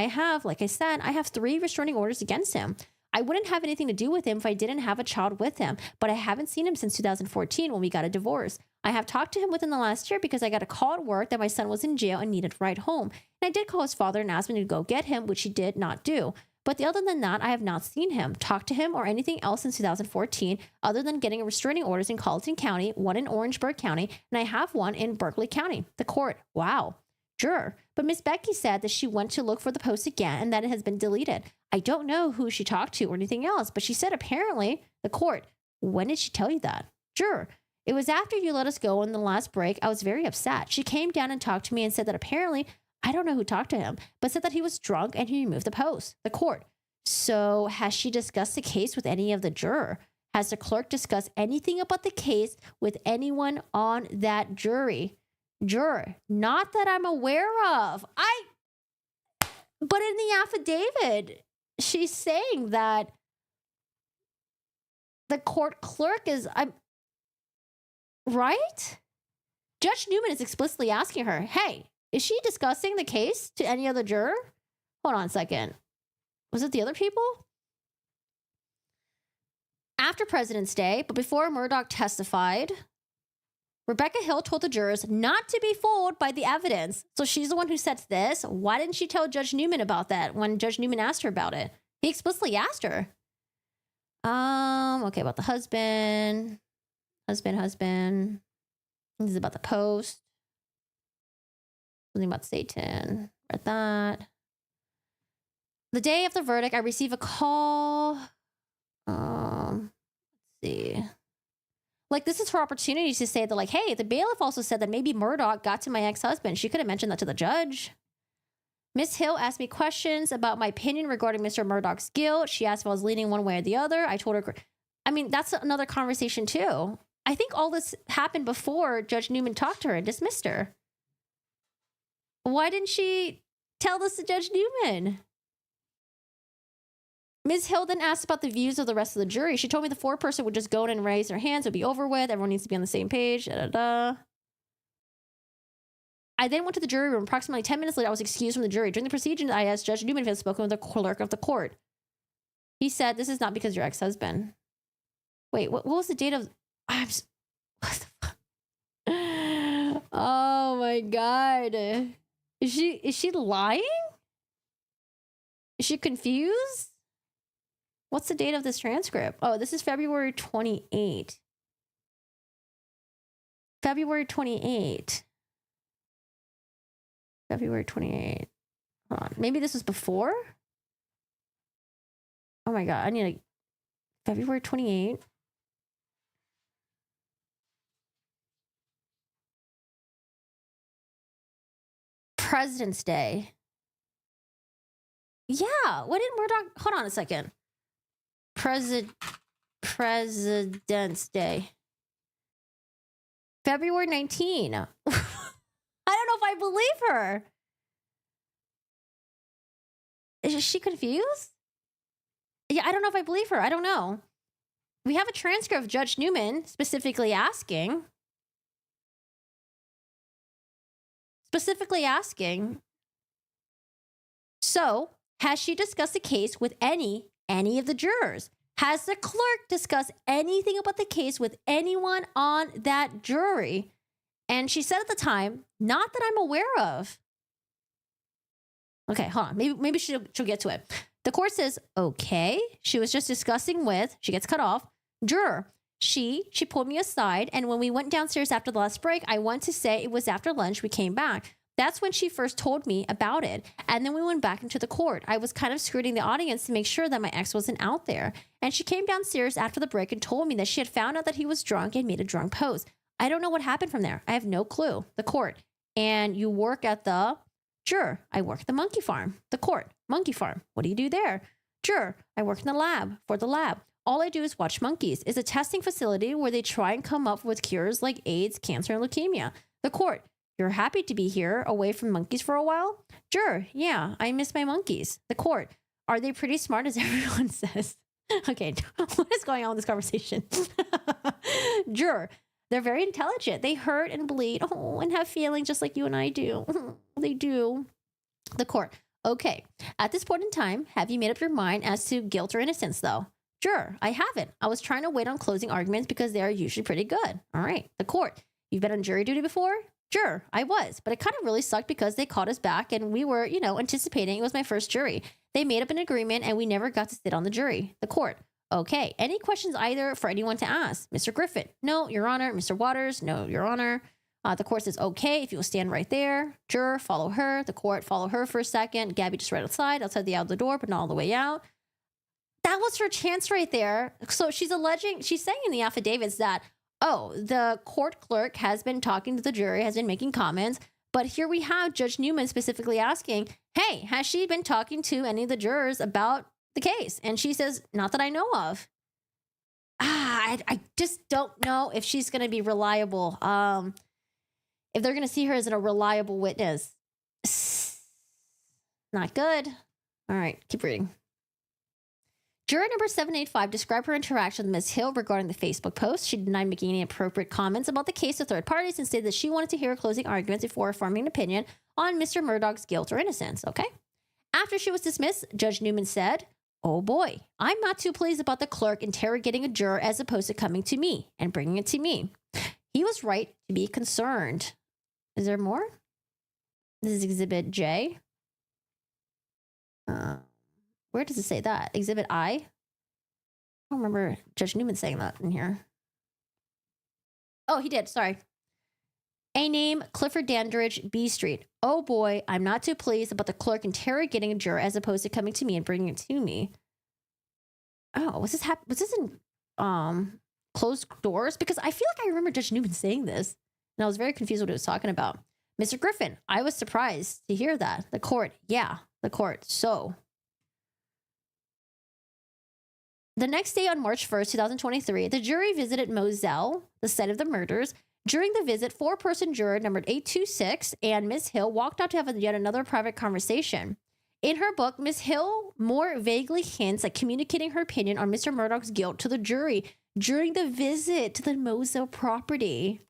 S1: Like I said, I have 3 restraining orders against him. I wouldn't have anything to do with him if I didn't have a child with him, but I haven't seen him since 2014 when we got a divorce. I have talked to him within the last year because I got a call at work that my son was in jail and needed a ride home. And I did call his father and ask him to go get him, which he did not do. But other than that, I have not seen him, talked to him, or anything else since 2014, other than getting restraining orders in Colleton County, one in Orangeburg County, and I have one in Berkeley County. The court, wow. Juror, but Miss Becky said that she went to look for the post again and that it has been deleted. I don't know who she talked to or anything else, but she said apparently, the court, when did she tell you that? Juror, it was after you let us go on the last break. I was very upset. She came down and talked to me and said that apparently, I don't know who talked to him, but said that he was drunk and he removed the post. The court, so has she discussed the case with any of the juror? Has the clerk discussed anything about the case with anyone on that jury? Juror, not that I'm aware of. But in the affidavit, she's saying that the court clerk is, right? Judge Newman is explicitly asking her, hey, is she discussing the case to any other juror? Hold on a second. Was it the other people? After President's Day, but before Murdaugh testified, Rebecca Hill told the jurors not to be fooled by the evidence. So she's the one who said this. Why didn't she tell Judge Newman about that when Judge Newman asked her about it? He explicitly asked her. Okay, about the husband. Husband. This is about the post. Something about Satan. Read that. The day of the verdict, I receive a call. Let's see. Like, this is her opportunity to say that, like, hey, the bailiff also said that maybe Murdaugh got to my ex-husband. She could have mentioned that to the judge. Miss Hill asked me questions about my opinion regarding Mr. Murdaugh's guilt. She asked if I was leaning one way or the other. I told her, I mean, that's another conversation too. I think all this happened before Judge Newman talked to her and dismissed her. Why didn't she tell this to Judge Newman? Ms. Hill then asked about the views of the rest of the jury. She told me the foreperson would just go in and raise their hands. It would be over with. Everyone needs to be on the same page. Da, da, da. I then went to the jury room. Approximately 10 minutes later, I was excused from the jury. During the proceedings, I asked Judge Newman if he had spoken with the clerk of the court. He said, this is not because your ex-husband. Wait, what was the date of... what the fuck? Oh my God. Is she lying? Is she confused? What's the date of this transcript? Oh, this is February 28. February 28. February 28. Hold on. Maybe this was before? Oh my God. I need February 28. President's Day. Yeah. What did Murdaugh... Hold on a second. President's Day. February 19. I don't know if I believe her. Is she confused? Yeah, I don't know if I believe her. I don't know. We have a transcript of Judge Newman specifically asking. So, has she discussed the case with any of the jurors? Has the clerk discussed anything about the case with anyone on that jury? And she said at the time, not that I'm aware of. Okay, hold on. Maybe she'll get to it. The court says, okay. She was just discussing with, she gets cut off, juror. She pulled me aside, and when we went downstairs after the last break, I want to say it was after lunch we came back. That's when she first told me about it. And then we went back into the court. I was kind of skirting the audience to make sure that my ex wasn't out there. And she came downstairs after the break and told me that she had found out that he was drunk and made a drunk post. I don't know what happened from there. I have no clue. The court. And you work at the... Juror, I work at the monkey farm. The court, monkey farm. What do you do there? Juror, I work in the lab, for the lab. All I do is watch monkeys. It's a testing facility where they try and come up with cures like AIDS, cancer, and leukemia. The court, you're happy to be here away from monkeys for a while? Juror, yeah, I miss my monkeys. The court, are they pretty smart as everyone says? Okay, what is going on in this conversation? Juror, they're very intelligent. They hurt and bleed, and have feelings just like you and I do. They do. The court. Okay. At this point in time, have you made up your mind as to guilt or innocence, though? Juror, I haven't. I was trying to wait on closing arguments because they are usually pretty good. All right. The court. You've been on jury duty before? Juror, I was. But it kind of really sucked because they called us back and we were, anticipating it was my first jury. They made up an agreement and we never got to sit on the jury. The court. Okay. Any questions either for anyone to ask? Mr. Griffin. No, Your Honor. Mr. Waters. No, Your Honor. The court says, okay, if you will stand right there. Juror, follow her. The court, follow her for a second. Gabby just right outside the door, but not all the way out. That was her chance right there. So she's saying in the affidavits that, the court clerk has been talking to the jury, has been making comments. But here we have Judge Newman specifically asking, hey, has she been talking to any of the jurors about the case? And she says, not that I know of. I just don't know if she's going to be reliable. If they're going to see her as a reliable witness. Not good. All right, keep reading. Juror number 785 described her interaction with Ms. Hill regarding the Facebook post. She denied making any appropriate comments about the case to third parties and stated that she wanted to hear closing arguments before forming an opinion on Mr. Murdaugh's guilt or innocence. Okay. After she was dismissed, Judge Newman said, oh boy, I'm not too pleased about the clerk interrogating a juror as opposed to coming to me and bringing it to me. He was right to be concerned. Is there more? This is Exhibit J. Where does it say that? Exhibit I? I don't remember Judge Newman saying that in here. Oh, he did. Sorry. A name, Clifford Dandridge, B Street. Oh boy, I'm not too pleased about the clerk interrogating a juror as opposed to coming to me and bringing it to me. Oh, was this in closed doors? Because I feel like I remember Judge Newman saying this. And I was very confused what he was talking about. Mr. Griffin, I was surprised to hear that. The court, yeah, the court. So, the next day on March 1st, 2023, the jury visited Moselle, the site of the murders. During the visit, four-person juror numbered 826 and Ms. Hill walked out to have yet another private conversation. In her book, Ms. Hill more vaguely hints at communicating her opinion on Mr. Murdaugh's guilt to the jury during the visit to the Moselle property.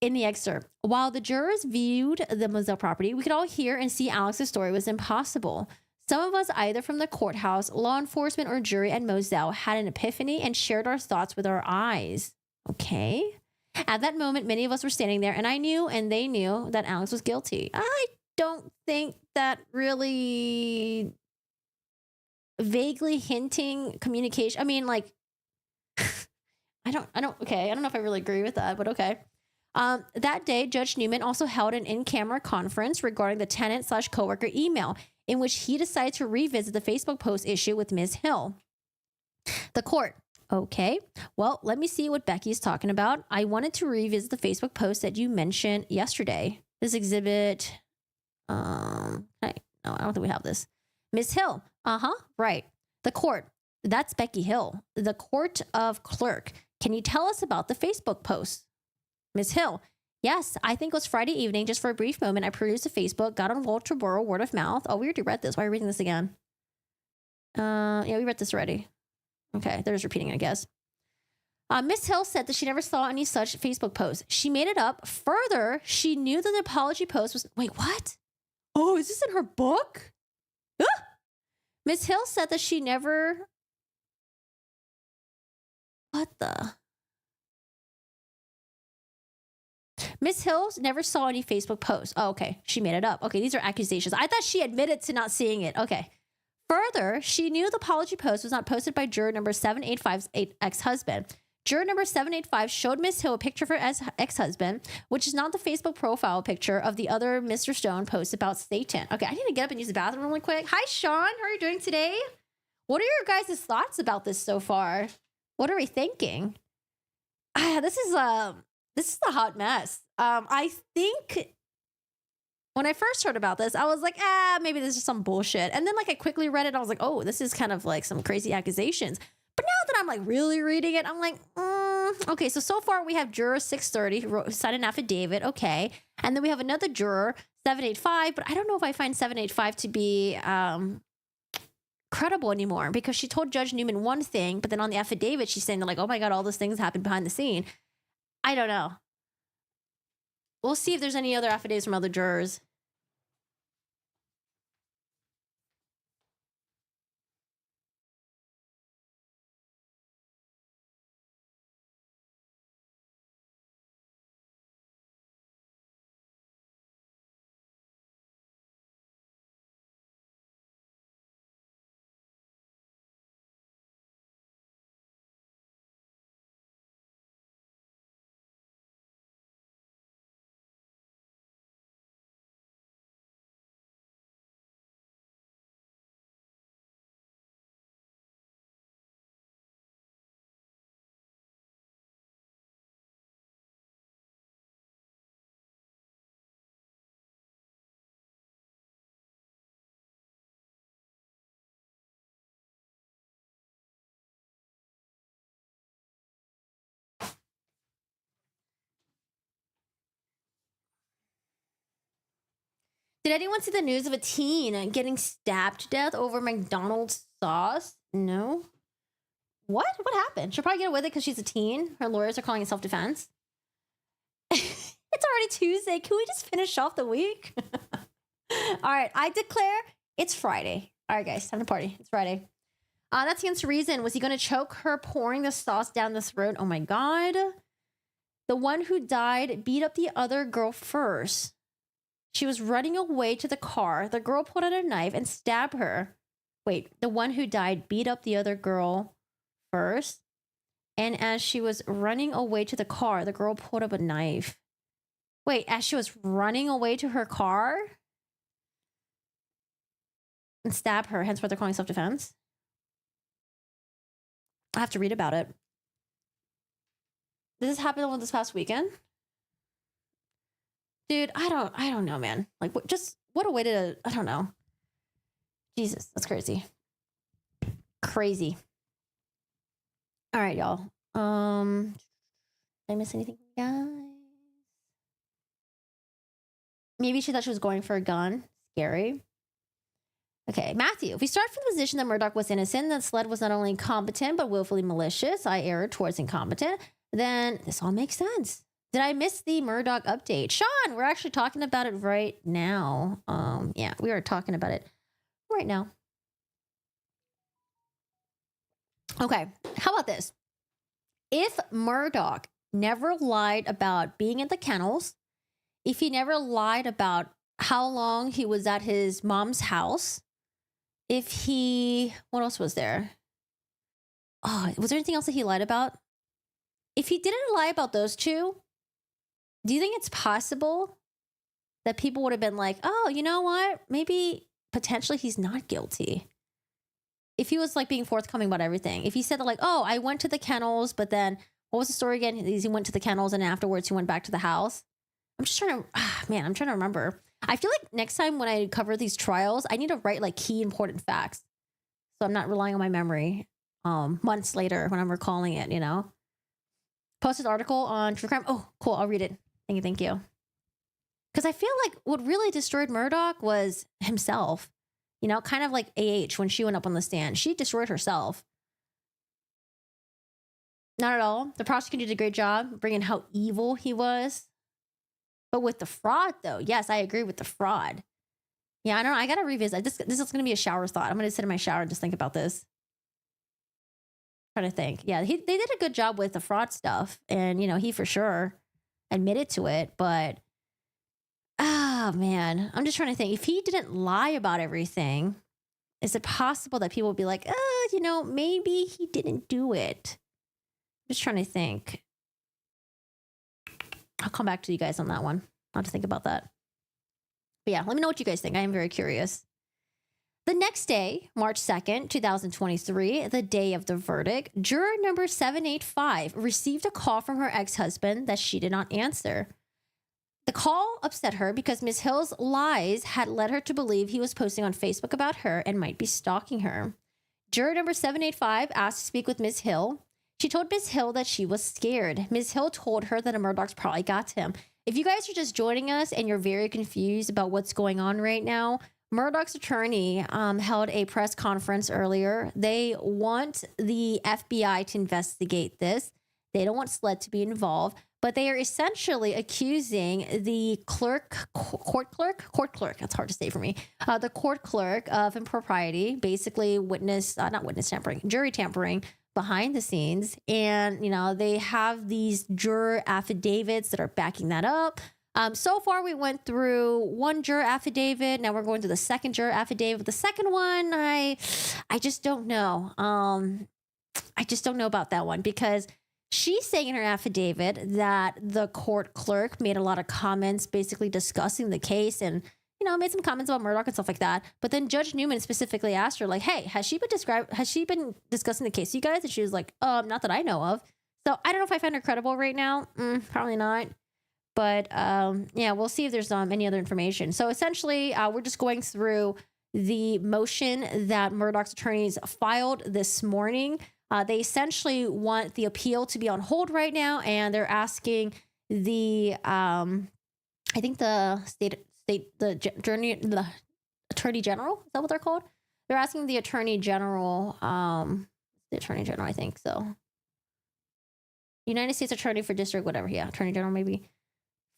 S1: In the excerpt, while the jurors viewed the Moselle property, we could all hear and see Alex's story was impossible. Some of us, either from the courthouse, law enforcement, or jury at Moselle, had an epiphany and shared our thoughts with our eyes. Okay? At that moment, many of us were standing there, and I knew and they knew that Alex was guilty. I don't think that really vaguely hinting communication. I mean, like, I don't know if I really agree with that, but okay. That day, Judge Newman also held an in-camera conference regarding the tenant/coworker email in which he decided to revisit the Facebook post issue with Ms. Hill. The court. Okay, well, let me see what Becky's talking about. I wanted to revisit the Facebook post that you mentioned yesterday. This exhibit. No, I don't think we have this. Ms. Hill. Right. The court. That's Becky Hill. The court of Clerk. Can you tell us about the Facebook post? Ms. Hill. Yes, I think it was Friday evening. Just for a brief moment, I produced a Facebook, got on Walterboro word of mouth. Oh, we already read this. Why are we reading this again? Yeah, we read this already. Okay, they're just repeating it, I guess. Ms. Hill said that she never saw any such Facebook post. She made it up. Further, she knew that the apology post was... Wait, what? Oh, is this in her book? Ah! Ms. Hill said that she never... What the... Ms. Hill never saw any Facebook posts. Oh, okay. She made it up. Okay, these are accusations. I thought she admitted to not seeing it. Okay. Further, she knew the apology post was not posted by juror number 785's ex-husband. Juror number 785 showed Ms. Hill a picture of her ex-husband, which is not the Facebook profile picture of the other Mr. Stone post about Satan. Okay, I need to get up and use the bathroom really quick. Hi, Sean. How are you doing today? What are your guys' thoughts about this so far? What are we thinking? This is a hot mess. I think when I first heard about this, I was like, maybe this is some bullshit. And then like I quickly read it and I was like, oh, this is kind of like some crazy accusations. But now that I'm like really reading it, I'm like, okay, so far we have juror 630 who signed an affidavit. Okay. And then we have another juror, 785, but I don't know if I find 785 to be credible anymore because she told Judge Newman one thing, but then on the affidavit, she's saying like, oh my God, all those things happened behind the scene. I don't know. We'll see if there's any other affidavits from other jurors. Did anyone see the news of a teen getting stabbed to death over McDonald's sauce? No. What? What happened? She'll probably get away with it because she's a teen. Her lawyers are calling it self-defense. It's already Tuesday. Can we just finish off the week? All right. I declare it's Friday. All right, guys. Time to party. It's Friday. That's the answer reason. Was he going to choke her pouring the sauce down the throat? Oh, my God. The one who died beat up the other girl first. She was running away to the car. The girl pulled out a knife and stabbed her. Wait, the one who died beat up the other girl first. And as she was running away to the car, the girl pulled up a knife. Wait, as she was running away to her car? And stabbed her, hence what they're calling self-defense? I have to read about it. Did this happen this past weekend? Dude, I don't know, man. Like, what a way to, I don't know. Jesus, that's crazy. Crazy. All right, y'all. Did I miss anything, guys? Maybe she thought she was going for a gun. Scary. Okay, Matthew, if we start from the position that Murdaugh was innocent, that SLED was not only incompetent, but willfully malicious, I erred towards incompetent, then this all makes sense. Did I miss the Murdaugh update? Sean, we're actually talking about it right now. Yeah, we are talking about it right now. Okay, how about this? If Murdaugh never lied about being at the kennels, if he never lied about how long he was at his mom's house, what else was there? Oh, was there anything else that he lied about? If he didn't lie about those two, do you think it's possible that people would have been like, oh, you know what? Maybe potentially he's not guilty. If he was like being forthcoming about everything. If he said like, oh, I went to the kennels, but then what was the story again? He went to the kennels and afterwards he went back to the house. I'm trying to remember. I feel like next time when I cover these trials, I need to write like key important facts. So I'm not relying on my memory months later when I'm recalling it, you know? Posted article on True Crime. Oh, cool. I'll read it. Thank you. Because I feel like what really destroyed Murdaugh was himself. You know, kind of like AH when she went up on the stand. She destroyed herself. Not at all. The prosecutor did a great job bringing how evil he was. But with the fraud, though, yes, I agree with the fraud. Yeah, I don't know. I got to revisit. This is going to be a shower thought. I'm going to sit in my shower and just think about this. Trying to think. Yeah, they did a good job with the fraud stuff. And, you know, he for sure admitted to it. But, man, I'm just trying to think. If he didn't lie about everything, is it possible that people would be like, you know, maybe he didn't do it? Just trying to think. I'll come back to you guys on that one. I'll have to think about that. But yeah, let me know what you guys think. I am very curious. The next day, March 2nd, 2023, the day of the verdict, juror number 785 received a call from her ex-husband that she did not answer. The call upset her because Ms. Hill's lies had led her to believe he was posting on Facebook about her and might be stalking her. Juror number 785 asked to speak with Ms. Hill. She told Ms. Hill that she was scared. Ms. Hill told her that a Murdaugh's probably got to him. If you guys are just joining us and you're very confused about what's going on right now, Murdaugh's attorney held a press conference earlier. They want the FBI to investigate this. They don't want SLED to be involved, but they are essentially accusing the court clerk, that's hard to say for me, the court clerk of impropriety, basically jury tampering, behind the scenes. And, you know, they have these juror affidavits that are backing that up. So far, we went through one juror affidavit. Now we're going to the second juror affidavit. The second one, I just don't know. I just don't know about that one because she's saying in her affidavit that the court clerk made a lot of comments basically discussing the case and, you know, made some comments about Murdaugh and stuff like that. But then Judge Newman specifically asked her, like, hey, has she been discussing the case to you guys? And she was like, not that I know of. So I don't know if I find her credible right now. Probably not. But yeah, we'll see if there's any other information. So essentially, we're just going through the motion that Murdaugh's attorneys filed this morning. They essentially want the appeal to be on hold right now. And they're asking the, I think the the Attorney General, is that what they're called? They're asking the Attorney General, I think so. United States Attorney for District, whatever, yeah, Attorney General maybe,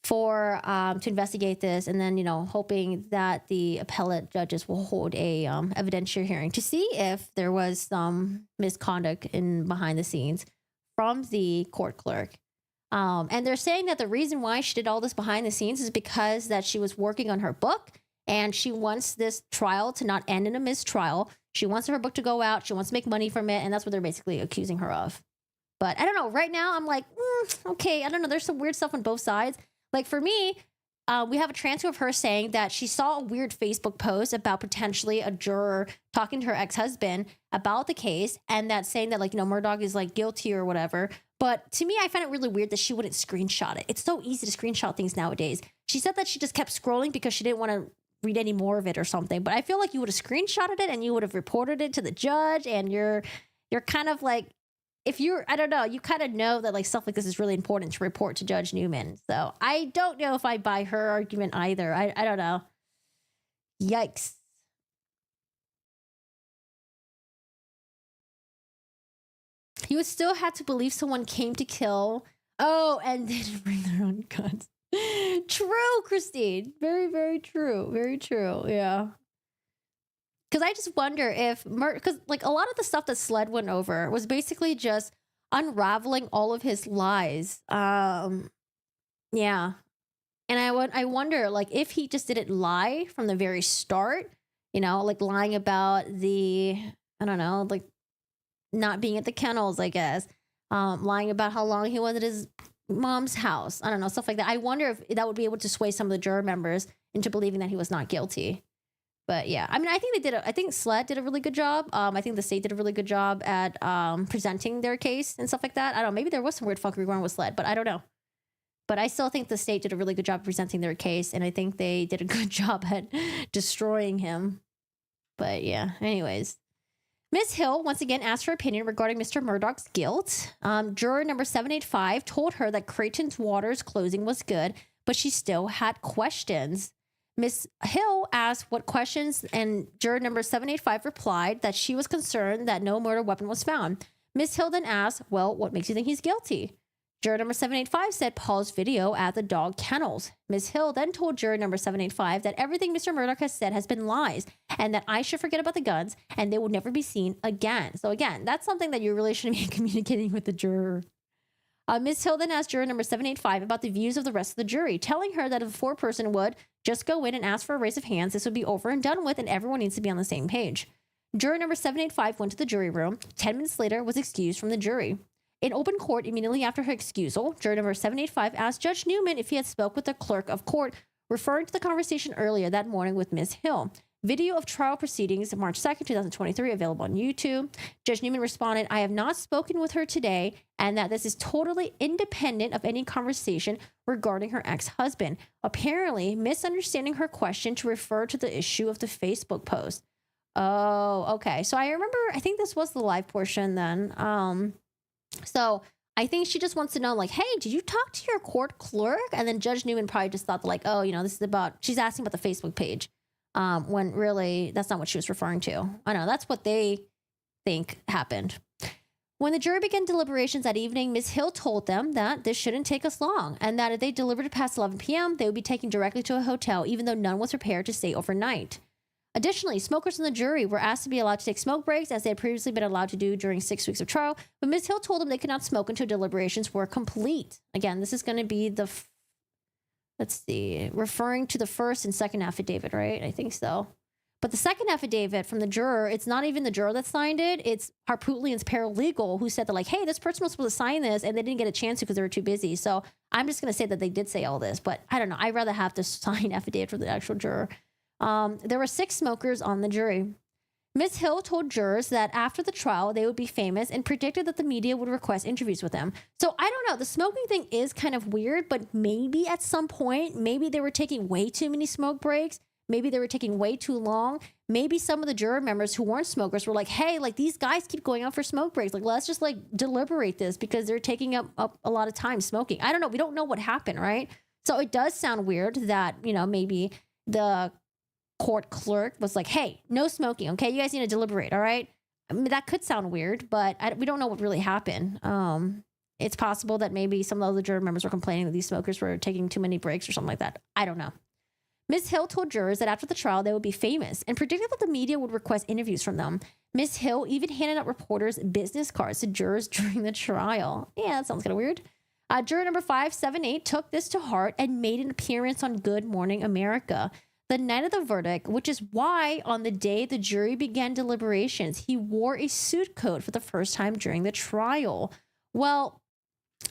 S1: for to investigate this, and then, you know, hoping that the appellate judges will hold a evidentiary hearing to see if there was some misconduct in behind the scenes from the court clerk. And they're saying that the reason why she did all this behind the scenes is because that she was working on her book and she wants this trial to not end in a mistrial. She wants her book to go out. She wants to make money from it. And that's what they're basically accusing her of. But I don't know. Right now, I'm like, okay, I don't know. There's some weird stuff on both sides. Like for me, we have a transcript of her saying that she saw a weird Facebook post about potentially a juror talking to her ex-husband about the case and that saying that, like, you know, Murdaugh is like guilty or whatever. But to me, I find it really weird that she wouldn't screenshot it. It's so easy to screenshot things nowadays. She said that she just kept scrolling because she didn't want to read any more of it or something. But I feel like you would have screenshotted it and you would have reported it to the judge. And you're kind of like, if you're, I don't know, you kind of know that like stuff like this is really important to report to Judge Newman. So I don't know if I buy her argument either. I don't know. Yikes. He would still have to believe someone came to kill. Oh, and they didn't bring their own guns. True, Christine. Very, very true. Very true. Yeah. Because I just wonder if, because like a lot of the stuff that Sled went over was basically just unraveling all of his lies. Yeah. And I wonder, like, if he just didn't lie from the very start, you know, like lying about the, I don't know, like not being at the kennels, I guess, lying about how long he was at his mom's house. I don't know, stuff like that. I wonder if that would be able to sway some of the juror members into believing that he was not guilty. But yeah, I mean, I think I think Sled did a really good job. I think the state did a really good job at presenting their case and stuff like that. I don't know, maybe there was some weird fuckery going with Sled, but I don't know. But I still think the state did a really good job presenting their case, and I think they did a good job at destroying him. But yeah, anyways. Ms. Hill once again asked her opinion regarding Mr. Murdaugh's guilt. Juror number 785 told her that Creighton's Waters closing was good, but she still had questions. Ms. Hill asked what questions, and juror number 785 replied that she was concerned that no murder weapon was found. Ms. Hill then asked, well, what makes you think he's guilty? Juror number 785 said Paul's video at the dog kennels. Ms. Hill then told juror number 785 that everything Mr. Murdaugh has said has been lies and that I should forget about the guns and they will never be seen again. So again, that's something that you really shouldn't be communicating with the juror. Ms. Hill then asked juror number 785 about the views of the rest of the jury, telling her that if a four-person would just go in and ask for a raise of hands, this would be over and done with and everyone needs to be on the same page. Juror number 785 went to the jury room. 10 minutes later, was excused from the jury. In open court, immediately after her excusal, juror number 785 asked Judge Newman if he had spoke with the clerk of court, referring to the conversation earlier that morning with Ms. Hill. Video of trial proceedings, March 2nd, 2023, available on YouTube. Judge Newman responded, I have not spoken with her today, and that this is totally independent of any conversation regarding her ex-husband, apparently misunderstanding her question to refer to the issue of the Facebook post. Oh, okay. So I remember, I think this was the live portion then. So I think she just wants to know, like, hey, did you talk to your court clerk? And then Judge Newman probably just thought, like, oh, you know, this is about, she's asking about the Facebook page. When really that's not what she was referring to. I know that's what they think happened. When the jury began deliberations that evening, Ms. Hill told them that this shouldn't take us long and that if they delivered past 11 p.m., they would be taken directly to a hotel, even though none was prepared to stay overnight. Additionally, smokers in the jury were asked to be allowed to take smoke breaks as they had previously been allowed to do during 6 weeks of trial, but Ms. Hill told them they could not smoke until deliberations were complete. Again, this is going to be the, let's see, referring to the first and second affidavit, right? I think so. But the second affidavit from the juror, it's not even the juror that signed it. It's Harpootlian's paralegal who said that, like, hey, this person was supposed to sign this and they didn't get a chance to because they were too busy. So I'm just going to say that they did say all this, but I don't know. I'd rather have the signed affidavit for the actual juror. There were 6 smokers on the jury. Ms. Hill told jurors that after the trial, they would be famous and predicted that the media would request interviews with them. So I don't know. The smoking thing is kind of weird, but maybe at some point, maybe they were taking way too many smoke breaks. Maybe they were taking way too long. Maybe some of the juror members who weren't smokers were like, hey, like these guys keep going out for smoke breaks. Like, let's just like deliberate this because they're taking up a lot of time smoking. I don't know. We don't know what happened, right? So it does sound weird that, you know, maybe the court clerk was like, hey, no smoking. Okay. You guys need to deliberate. All right. I mean, that could sound weird, but we don't know what really happened. It's possible that maybe some of the other juror members were complaining that these smokers were taking too many breaks or something like that. I don't know. Ms. Hill told jurors that after the trial, they would be famous and predicted that the media would request interviews from them. Ms. Hill even handed out reporters business cards to jurors during the trial. Yeah, that sounds kind of weird. Juror number 578 took this to heart and made an appearance on Good Morning America the night of the verdict, which is why on the day the jury began deliberations, he wore a suit coat for the first time during the trial. Well,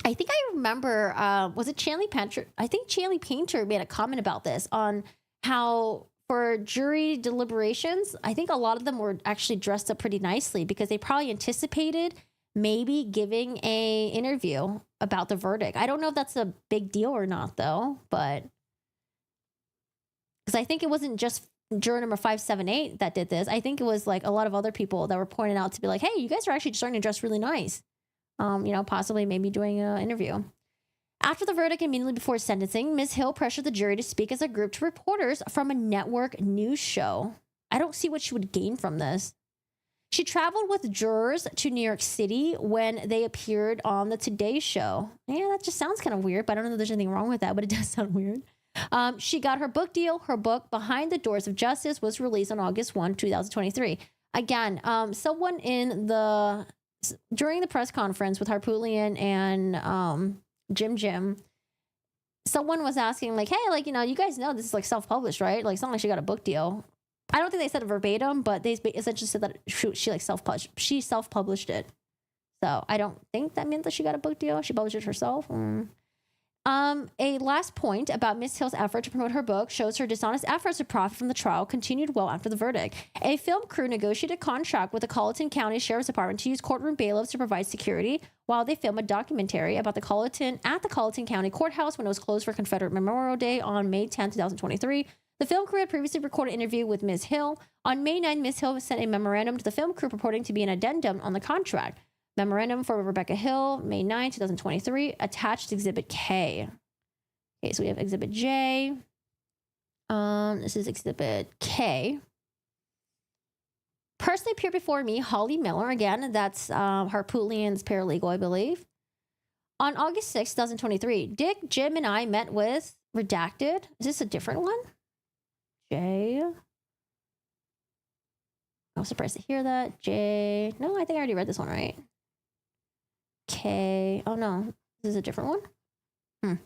S1: I think I remember, was it Chanley Painter? I think Chanley Painter made a comment about this on how for jury deliberations, I think a lot of them were actually dressed up pretty nicely because they probably anticipated maybe giving a interview about the verdict. I don't know if that's a big deal or not though, but because I think it wasn't just juror number 578 that did this. I think it was like a lot of other people that were pointed out to be like, hey, you guys are actually starting to dress really nice. You know, possibly maybe doing an interview. After the verdict, immediately before sentencing, Ms. Hill pressured the jury to speak as a group to reporters from a network news show. I don't see what she would gain from this. She traveled with jurors to New York City when they appeared on the Today Show. Yeah, that just sounds kind of weird, but I don't know if there's anything wrong with that, but it does sound weird. She got her book deal. Her book, Behind the Doors of Justice, was released on August 1, 2023. Again, someone during the press conference with Harpootlian and Jim, someone was asking, like, hey, like, you guys know this is like self-published, right? Like, it's not like she got a book deal. I don't think they said it verbatim, but they essentially said that she like self-published it. So I don't think that meant that she got a book deal. She published it herself. A last point about Miss Hill's effort to promote her book shows her dishonest efforts to profit from the trial continued well after the verdict. A film crew negotiated a contract with the Colleton County Sheriff's Department to use courtroom bailiffs to provide security while they film a documentary about the Colleton County Courthouse when it was closed for Confederate Memorial Day on May 10, 2023. The film crew had previously recorded an interview with Ms. Hill. On May 9, Ms. Hill sent a memorandum to the film crew purporting to be an addendum on the contract. Memorandum for Rebecca Hill, May 9, 2023, attached Exhibit K. Okay, so we have Exhibit J. This is Exhibit K. Personally appeared before me, Holly Miller. Again, that's Harpootlian's paralegal, I believe. On August 6, 2023, Dick, Jim, and I met with Redacted. Is this a different one? J. I was surprised to hear that. J. No, I think I already read this one, right? K. Oh, no. This is a different one?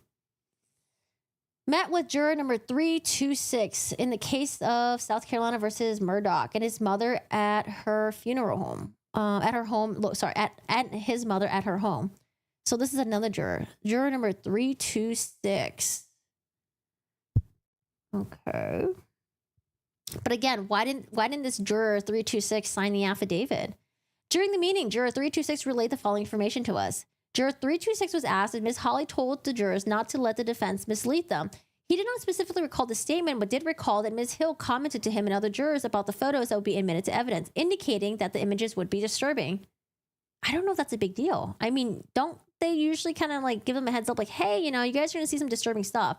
S1: Met with juror number 326 in the case of South Carolina versus Murdaugh and his mother at her funeral home. At his mother at her home. So this is another juror. Juror number 326. Okay. But again, why didn't this juror 326 sign the affidavit? During the meeting, juror 326 relayed the following information to us. Juror 326 was asked if Ms. Holly told the jurors not to let the defense mislead them. He did not specifically recall the statement, but did recall that Ms. Hill commented to him and other jurors about the photos that would be admitted to evidence, indicating that the images would be disturbing. I don't know if that's a big deal. I mean, don't they usually kind of like give them a heads up, like, hey, you guys are going to see some disturbing stuff.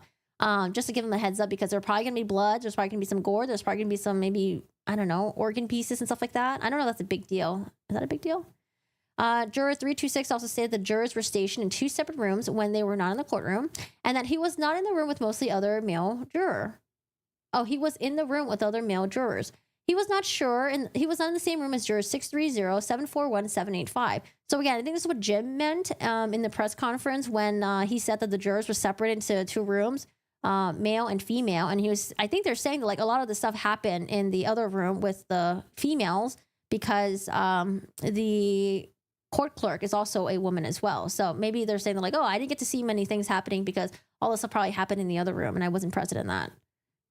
S1: Just to give them a heads up, because there's probably going to be blood, there's probably going to be some gore, there's probably going to be some, maybe, I don't know, organ pieces and stuff like that. I don't know if that's a big deal. Is that a big deal? Juror 326 also stated that jurors were stationed in 2 separate rooms when they were not in the courtroom, and that he was not in the room with mostly other male juror. Oh, he was in the room with other male jurors. He was not sure, and he was not in the same room as jurors 630, 741, 785. So again, I think this is what Jim meant in the press conference when he said that the jurors were separated into 2 rooms. Male and female, and I think they're saying that like a lot of the stuff happened in the other room with the females because the court clerk is also a woman as well. So maybe they're saying that like, oh, I didn't get to see many things happening because all this stuff probably happened in the other room and I wasn't present in that.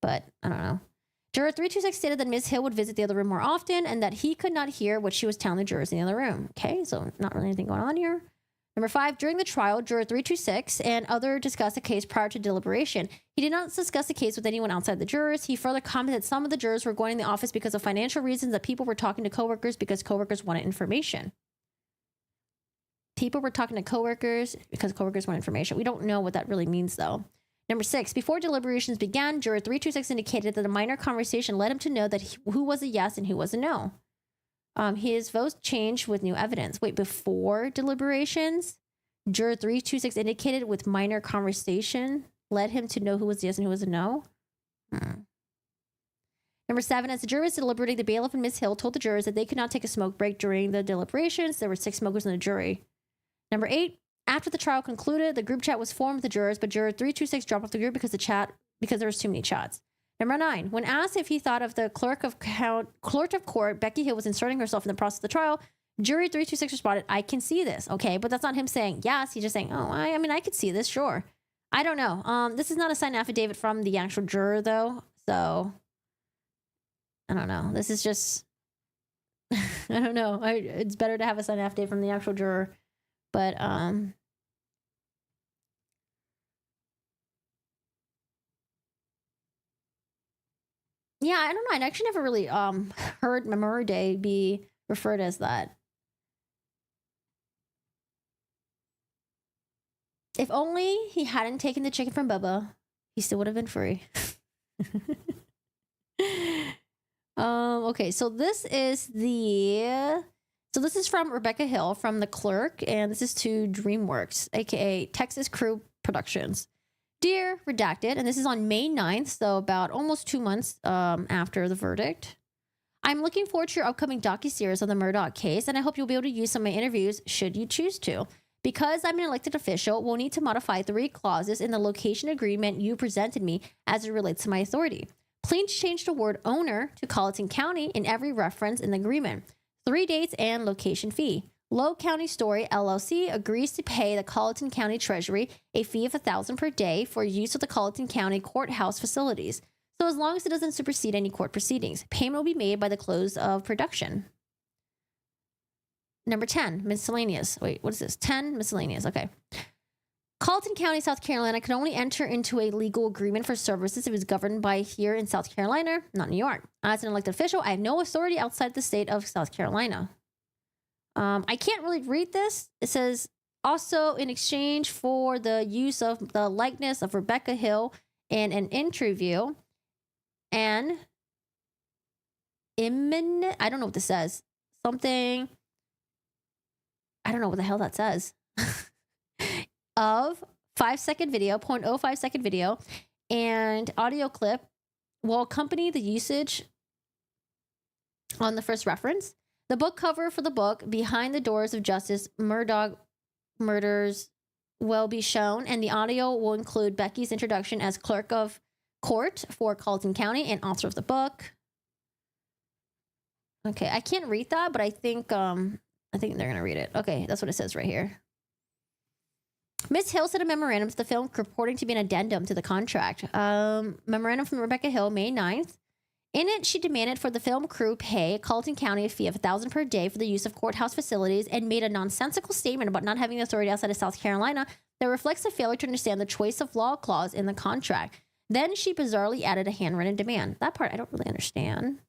S1: But I don't know. Juror 326 stated that Ms. Hill would visit the other room more often and that he could not hear what she was telling the jurors in the other room. Okay, so not really anything going on here. Number 5, during the trial, juror 326 and other discussed the case prior to deliberation. He did not discuss the case with anyone outside the jurors. He further commented that some of the jurors were going in the office because of financial reasons, that people were talking to coworkers because coworkers wanted information. People were talking to coworkers because coworkers wanted information. We don't know what that really means, though. Number 6, before deliberations began, juror 326 indicated that a minor conversation led him to know that who was a yes and who was a no. His votes changed with new evidence. Wait, before deliberations, juror 326 indicated with minor conversation led him to know who was yes and who was a no. Number 7, as the jury was deliberating, the bailiff and Ms. Hill told the jurors that they could not take a smoke break during the deliberations. There were 6 smokers in the jury. Number 8, after the trial concluded, the group chat was formed with the jurors, but juror 326 dropped off the group because there was too many chats. Number 9, when asked if he thought of the clerk of court, Becky Hill was inserting herself in the process of the trial, jury 326 responded, I can see this. Okay, but that's not him saying yes. He's just saying, oh, I mean, I could see this, sure. I don't know. This is not a signed affidavit from the actual juror, though. So, I don't know. This is just, I don't know. It's better to have a signed affidavit from the actual juror. But, yeah, I don't know. I actually never really heard Memorial Day be referred as that. If only he hadn't taken the chicken from Bubba, he still would have been free. Okay, so this is from Rebecca Hill from the Clerk, and this is to DreamWorks, aka Texas Crew Productions. Dear Redacted, and this is on May 9th, so about almost 2 months after the verdict. I'm looking forward to your upcoming docuseries on the Murdaugh case, and I hope you'll be able to use some of my interviews should you choose to. Because I'm an elected official, we'll need to modify 3 clauses in the location agreement you presented me as it relates to my authority. Please change the word owner to Colleton County in every reference in the agreement. 3 dates and location fee. Low County Story LLC agrees to pay the Colleton County Treasury a fee of $1,000 per day for use of the Colleton County courthouse facilities. So as long as it doesn't supersede any court proceedings, payment will be made by the close of production. Number 10, miscellaneous. Wait, what is this? 10, miscellaneous. Okay. Colleton County, South Carolina can only enter into a legal agreement for services if it's governed by here in South Carolina, not New York. As an elected official, I have no authority outside the state of South Carolina. I can't really read this. It says, also in exchange for the use of the likeness of Rebecca Hill in an interview, and imminent, I don't know what this says. Something, I don't know what the hell that says. Of 5-second video, 0.05 second video, and audio clip will accompany the usage on the first reference. The book cover for the book, Behind the Doors of Justice, Murdaugh Murders, will be shown, and the audio will include Becky's introduction as clerk of court for Colleton County and author of the book. Okay, I can't read that, but I think they're gonna read it. Okay, that's what it says right here. Ms. Hill sent a memorandum to the film purporting to be an addendum to the contract. Memorandum from Rebecca Hill, May 9th. In it, she demanded for the film crew pay Colleton County a fee of $1,000 per day for the use of courthouse facilities and made a nonsensical statement about not having authority outside of South Carolina that reflects a failure to understand the choice of law clause in the contract. Then she bizarrely added a handwritten demand. That part I don't really understand.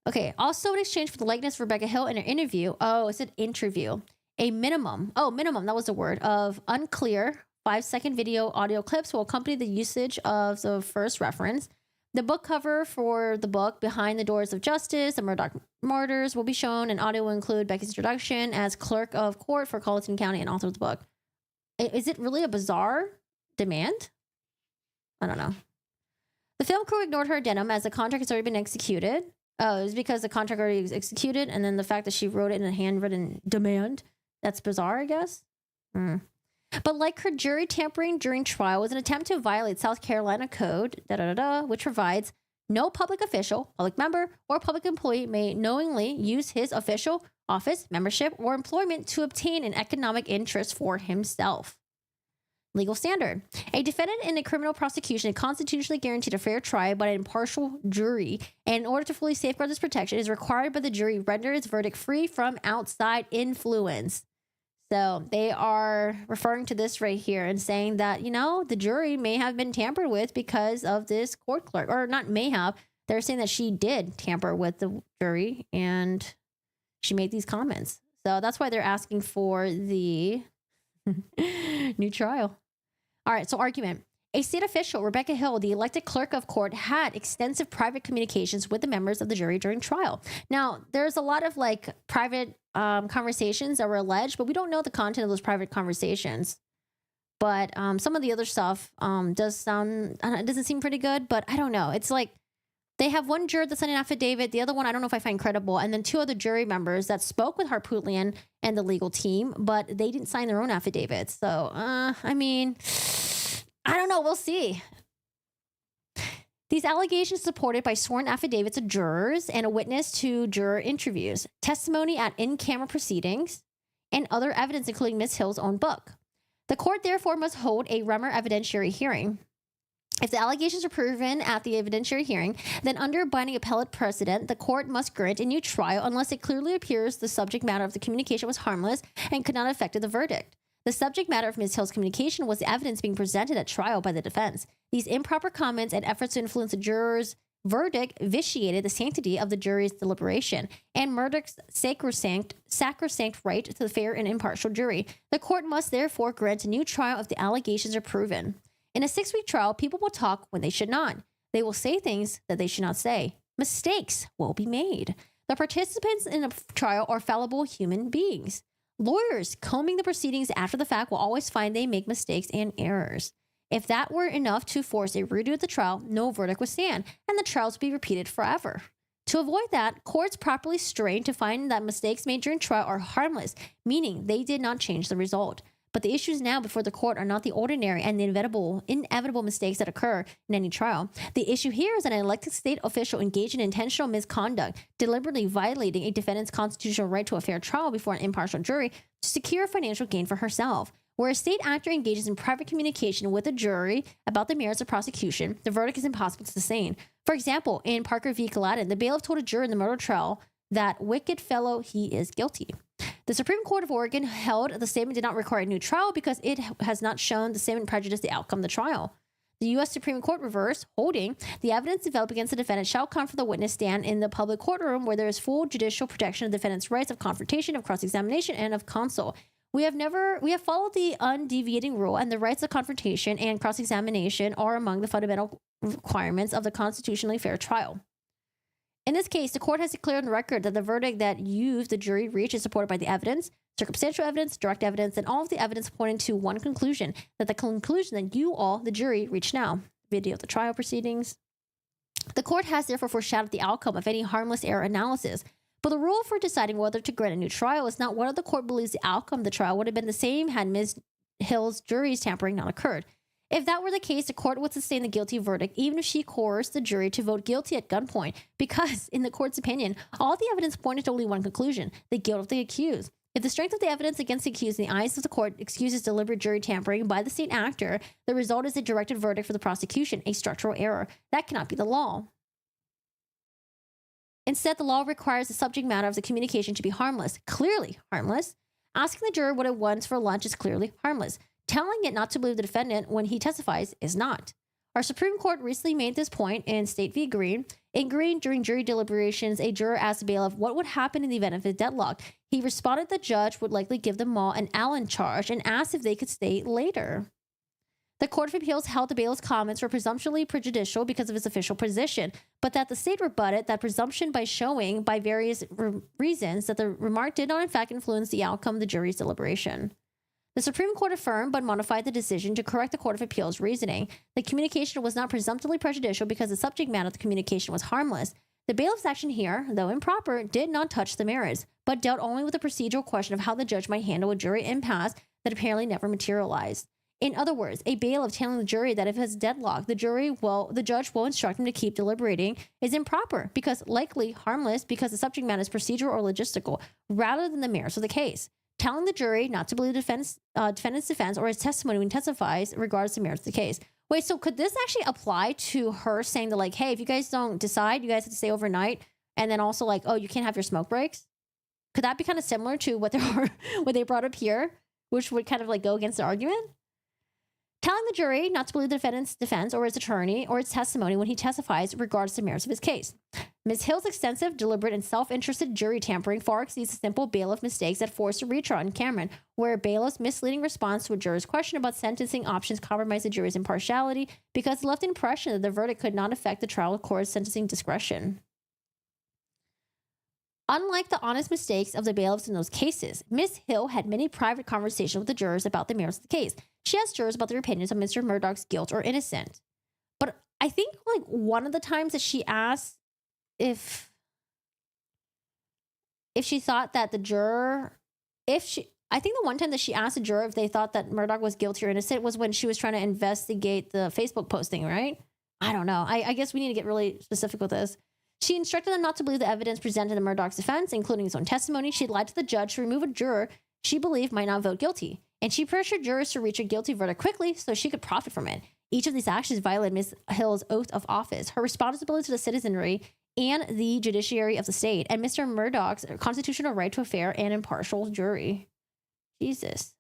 S1: Okay, also in exchange for the likeness of Rebecca Hill in her interview. Oh, it said interview. A minimum, that was the word, of unclear 5-second video audio clips will accompany the usage of the first reference. The book cover for the book, Behind the Doors of Justice, the Murdaugh Murders, will be shown, and audio will include Becky's introduction as clerk of court for Colleton County and author of the book. Is it really a bizarre demand? I don't know. The film crew ignored her addendum as the contract has already been executed. Oh, it was because the contract already was executed, and then the fact that she wrote it in a handwritten demand. That's bizarre, I guess. But like her jury tampering during trial was an attempt to violate South Carolina Code, which provides no public official, public member, or public employee may knowingly use his official office, membership, or employment to obtain an economic interest for himself. Legal standard. A defendant in a criminal prosecution is constitutionally guaranteed a fair trial by an impartial jury, and in order to fully safeguard this protection, it is required by the jury render its verdict free from outside influence. So they are referring to this right here and saying that, the jury may have been tampered with because of this court clerk, or not may have. They're saying that she did tamper with the jury and she made these comments. So that's why they're asking for the new trial. All right, so argument. A state official, Rebecca Hill, the elected clerk of court, had extensive private communications with the members of the jury during trial. Now, there's a lot of private conversations that were alleged, but we don't know the content of those private conversations. But some of the other stuff doesn't seem pretty good, but I don't know. It's like they have one juror that signed an affidavit. The other one, I don't know if I find credible. And then 2 other jury members that spoke with Harpootlian and the legal team, but they didn't sign their own affidavits. So, I don't know. We'll see. These allegations supported by sworn affidavits of jurors and a witness to juror interviews, testimony at in-camera proceedings, and other evidence, including Ms. Hill's own book. The court therefore must hold a Remmer evidentiary hearing. If the allegations are proven at the evidentiary hearing, then under binding appellate precedent, the court must grant a new trial unless it clearly appears the subject matter of the communication was harmless and could not have affected the verdict. The subject matter of Ms. Hill's communication was the evidence being presented at trial by the defense. These improper comments and efforts to influence the juror's verdict vitiated the sanctity of the jury's deliberation and Murdaugh's sacrosanct right to the fair and impartial jury. The court must therefore grant a new trial if the allegations are proven. In a 6-week trial, people will talk when they should not. They will say things that they should not say. Mistakes will be made. The participants in a trial are fallible human beings. Lawyers combing the proceedings after the fact will always find they make mistakes and errors. If that were enough to force a redo of the trial, no verdict would stand, and the trials would be repeated forever. To avoid that, courts properly strain to find that mistakes made during trial are harmless, meaning they did not change the result. But the issues now before the court are not the ordinary and the inevitable mistakes that occur in any trial. The issue here is that an elected state official engaged in intentional misconduct, deliberately violating a defendant's constitutional right to a fair trial before an impartial jury to secure financial gain for herself. Where a state actor engages in private communication with a jury about the merits of prosecution, the verdict is impossible to sustain. For example, in Parker v. Gallatin, the bailiff told a juror in the murder trial that wicked fellow, he is guilty. The Supreme Court of Oregon held the statement did not require a new trial because it has not shown the statement prejudiced the outcome of the trial. The U.S. Supreme Court reversed, holding the evidence developed against the defendant shall come from the witness stand in the public courtroom where there is full judicial protection of the defendant's rights of confrontation, of cross-examination, and of counsel. We have followed the undeviating rule, and the rights of confrontation and cross-examination are among the fundamental requirements of the constitutionally fair trial. In this case, the court has declared on the record that the verdict that the jury reached is supported by the evidence, circumstantial evidence, direct evidence, and all of the evidence pointing to one conclusion, that the conclusion that you all, the jury, reach now. Video of the trial proceedings. The court has therefore foreshadowed the outcome of any harmless error analysis, but the rule for deciding whether to grant a new trial is not whether the court believes the outcome of the trial would have been the same had Ms. Hill's jury's tampering not occurred. If that were the case, the court would sustain the guilty verdict even if she coerced the jury to vote guilty at gunpoint, because, in the court's opinion, all the evidence pointed to only one conclusion, the guilt of the accused. If the strength of the evidence against the accused in the eyes of the court excuses deliberate jury tampering by the state actor, the result is a directed verdict for the prosecution, a structural error. That cannot be the law. Instead, the law requires the subject matter of the communication to be harmless, clearly harmless. Asking the juror what it wants for lunch is clearly harmless. Telling it not to believe the defendant when he testifies is not. Our Supreme Court recently made this point in State v. Green. In Green, during jury deliberations, a juror asked the bailiff what would happen in the event of a deadlock. He responded the judge would likely give them all an Allen charge and asked if they could stay later. The Court of Appeals held the bailiff's comments were presumptuously prejudicial because of his official position, but that the state rebutted that presumption by showing, by various reasons, that the remark did not in fact influence the outcome of the jury's deliberation. The Supreme Court affirmed but modified the decision to correct the Court of Appeals' reasoning. The communication was not presumptively prejudicial because the subject matter of the communication was harmless. The bailiff's action here, though improper, did not touch the merits, but dealt only with the procedural question of how the judge might handle a jury impasse that apparently never materialized. In other words, a bailiff telling the jury that if it's deadlocked, the judge will instruct him to keep deliberating is improper because likely harmless because the subject matter is procedural or logistical rather than the merits of the case. Telling the jury not to believe the defendant's defense or his testimony when he testifies regards the merits of the case. Wait, so could this actually apply to her saying that, like, hey, if you guys don't decide, you guys have to stay overnight, and then also like, oh, you can't have your smoke breaks? Could that be kind of similar to what they brought up here, which would kind of like go against the argument? Telling the jury not to believe the defendant's defense or his attorney or his testimony when he testifies regards the merits of his case. Ms. Hill's extensive, deliberate, and self-interested jury tampering far exceeds the simple bailiff mistakes that forced a retrial in Cameron, where a bailiff's misleading response to a juror's question about sentencing options compromised the jury's impartiality because it left the impression that the verdict could not affect the trial court's sentencing discretion. Unlike the honest mistakes of the bailiffs in those cases, Ms. Hill had many private conversations with the jurors about the merits of the case. She asked jurors about their opinions on Mr. Murdaugh's guilt or innocence. But I think like one of the times that she asked if she thought that the juror, I think the one time that she asked a juror if they thought that Murdaugh was guilty or innocent was when she was trying to investigate the Facebook posting, right? I don't know. I guess we need to get really specific with this. She instructed them not to believe the evidence presented in Murdaugh's defense, including his own testimony. She lied to the judge to remove a juror she believed might not vote guilty. And she pressured jurors to reach a guilty verdict quickly so she could profit from it. Each of these actions violated Ms. Hill's oath of office, her responsibility to the citizenry and the judiciary of the state, and Mr. Murdaugh's constitutional right to a fair and impartial jury. Jesus.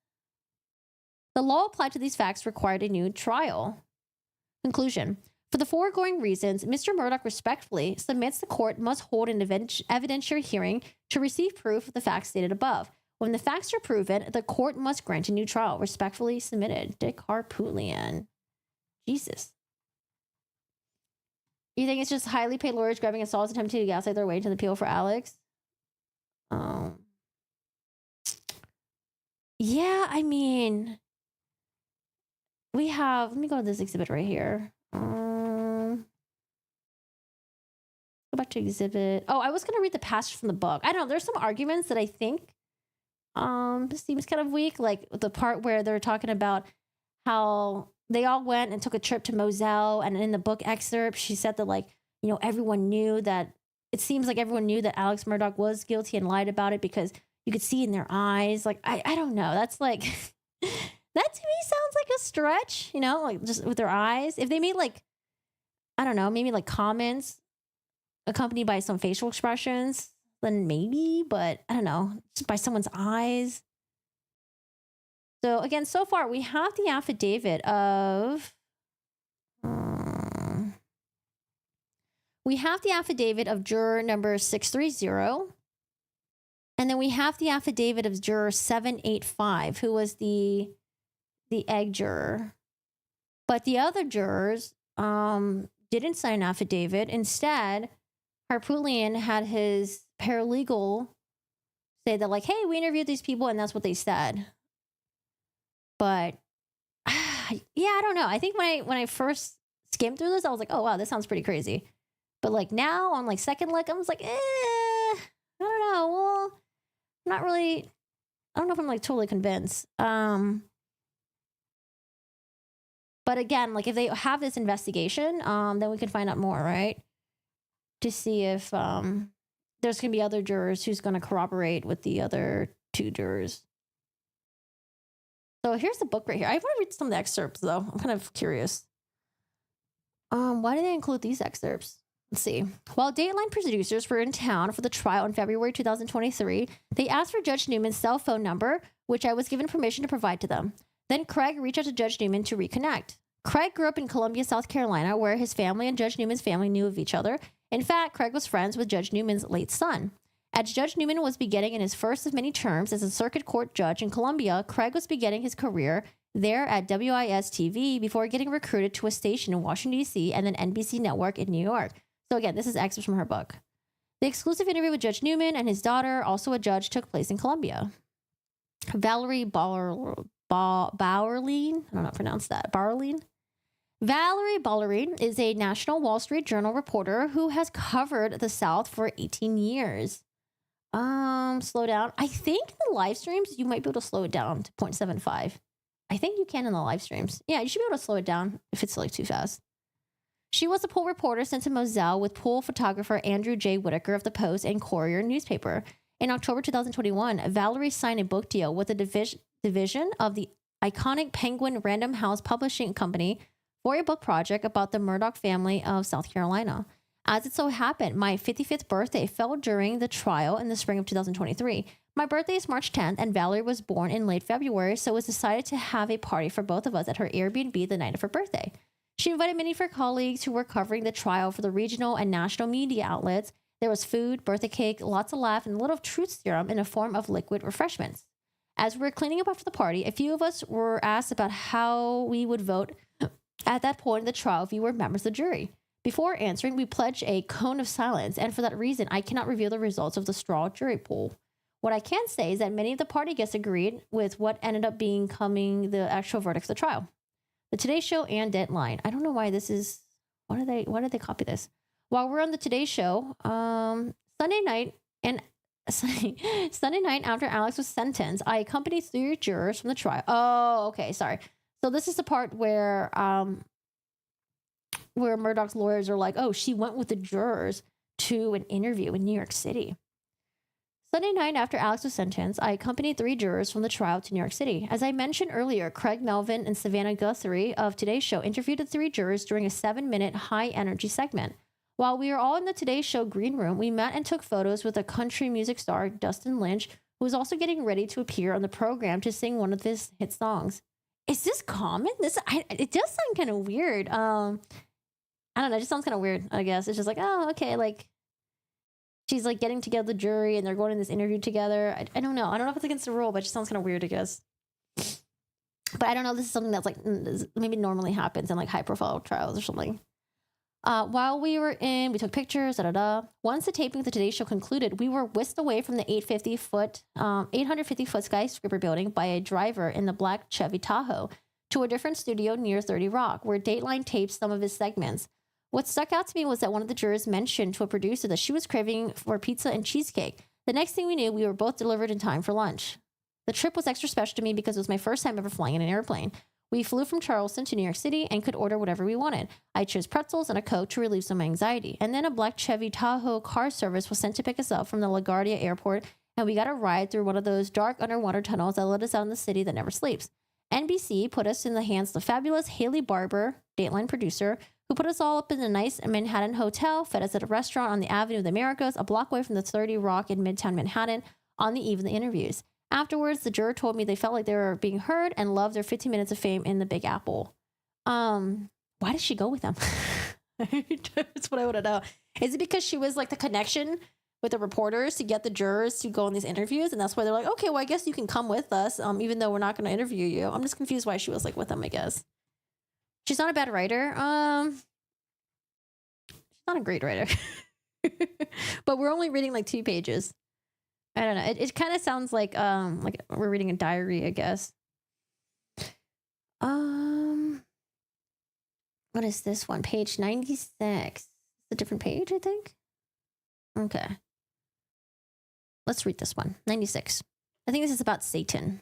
S1: The law applied to these facts required a new trial. Conclusion. For the foregoing reasons, Mr. Murdaugh respectfully submits the court must hold an evidentiary hearing to receive proof of the facts stated above. When the facts are proven, the court must grant a new trial. Respectfully submitted, Dick Harpootlian. Jesus. You think it's just highly paid lawyers grabbing assaults attempting to gaslight their way into the appeal for Alex? Yeah, I mean, we have. Let me go to this exhibit right here. Go back to exhibit. Oh, I was gonna read the passage from the book. I don't know. There's some arguments that I think seems kind of weak, like the part where they're talking about how they all went and took a trip to Moselle, and in the book excerpt, she said that, like, you know, everyone knew that. It seems like everyone knew that Alex Murdaugh was guilty and lied about it because you could see in their eyes. Like, I don't know. That's like that to me sounds like a stretch, you know, like just with their eyes. If they made, like, I don't know, maybe like comments accompanied by some facial expressions, then maybe, but I don't know, just by someone's eyes. So again, so far we have the affidavit of juror number 630, and then we have the affidavit of juror 785, who was the egg juror. But the other jurors didn't sign an affidavit. Instead, Harpootlian had his paralegal say that, like, hey, we interviewed these people and that's what they said. But yeah, I don't know. I think when I first skimmed through this, I was like, oh wow, this sounds pretty crazy. But like now on like second look, I was like, I don't know. Well, I'm not really. I don't know if I'm like totally convinced. But again, like if they have this investigation, then we can find out more, right? To see if there's gonna be other jurors who's gonna corroborate with the other two jurors. So here's the book right here. I want to read some of the excerpts though. I'm kind of curious. Why did they include these excerpts? Let's see. While Dateline producers were in town for the trial in February 2023, they asked for Judge Newman's cell phone number, which I was given permission to provide to them. Then Craig reached out to Judge Newman to reconnect. Craig grew up in Columbia, South Carolina, where his family and Judge Newman's family knew of each other. In fact, Craig was friends with Judge Newman's late son. As Judge Newman was beginning in his first of many terms as a circuit court judge in Columbia, Craig was beginning his career there at WIS-TV before getting recruited to a station in Washington, D.C. and then NBC Network in New York. So again, this is excerpts from her book. The exclusive interview with Judge Newman and his daughter, also a judge, took place in Columbia. Valerie Bauerlein, I don't know how to pronounce that, Bauerlein? Valerie Bauerlein is a National Wall Street Journal reporter who has covered the South for 18 years. Slow down. I think the live streams, you might be able to slow it down to 0.75. I think you can in the live streams. Yeah, you should be able to slow it down if it's like too fast. She was a pool reporter sent to Moselle with pool photographer Andrew J. Whitaker of the Post and Courier newspaper. In October 2021, Valerie signed a book deal with a division of the iconic Penguin Random House Publishing Company for a book project about the Murdaugh family of South Carolina. As it so happened, my 55th birthday fell during the trial in the spring of 2023. My birthday is March 10th, and Valerie was born in late February, so it was decided to have a party for both of us at her Airbnb the night of her birthday. She invited many of her colleagues who were covering the trial for the regional and national media outlets. There was food, birthday cake, lots of laughs, and a little truth serum in a form of liquid refreshments. As we were cleaning up after the party, a few of us were asked about how we would vote at that point in the trial if you were members of the jury. Before answering, we pledged a cone of silence, and for that reason, I cannot reveal the results of the straw jury poll. What I can say is that many of the party guests agreed with what ended up becoming the actual verdict of the trial. The Today Show and Deadline. I don't know why this is. Why did they copy this? While we're on the Today Show, Sunday night after Alex was sentenced, I accompanied 3 jurors from the trial. Oh, okay, sorry. So this is the part where Murdaugh's lawyers are like, oh, she went with the jurors to an interview in New York City. Sunday night after Alex was sentenced, I accompanied 3 jurors from the trial to New York City. As I mentioned earlier, Craig Melvin and Savannah Guthrie of Today's Show interviewed the 3 jurors during a 7-minute high-energy segment. While we were all in the Today Show green room, we met and took photos with a country music star, Dustin Lynch, who was also getting ready to appear on the program to sing one of his hit songs. Is this common? It does sound kind of weird. I don't know. It just sounds kind of weird, I guess. It's just like, oh, okay, like, she's like getting together the jury and they're going in this interview together. I don't know. I don't know if it's against the rule, but it just sounds kind of weird, I guess. But I don't know. This is something that's like maybe normally happens in like high profile trials or something. We took pictures, Once the taping of the Today Show concluded, we were whisked away from the 850-foot skyscraper building by a driver in the black Chevy Tahoe to a different studio near 30 Rock, where Dateline taped some of his segments. What stuck out to me was that one of the jurors mentioned to a producer that she was craving for pizza and cheesecake. The next thing we knew, we were both delivered in time for lunch. The trip was extra special to me because it was my first time ever flying in an airplane. We flew from Charleston to New York City and could order whatever we wanted. I chose pretzels and a Coke to relieve some anxiety. And then a black Chevy Tahoe car service was sent to pick us up from the LaGuardia airport, and we got a ride through one of those dark underwater tunnels that led us out in the city that never sleeps. NBC put us in the hands of the fabulous Haley Barber, Dateline producer, who put us all up in a nice Manhattan hotel, fed us at a restaurant on the Avenue of the Americas, a block away from the 30 Rock in Midtown Manhattan, on the eve of the interviews. Afterwards, the juror told me they felt like they were being heard and loved their 15 minutes of fame in the Big Apple. Why did she go with them? That's what I want to know. Is it because she was like the connection with the reporters to get the jurors to go on these interviews, and that's why they're like, okay, well, I guess you can come with us, even though we're not going to interview you. I'm just confused why she was like with them, I guess. She's not a bad writer. She's not a great writer. But we're only reading like 2 pages. I don't know. It kind of sounds like we're reading a diary, I guess. What is this one? Page 96. It's a different page, I think. Okay. Let's read this one. 96. I think this is about Satan.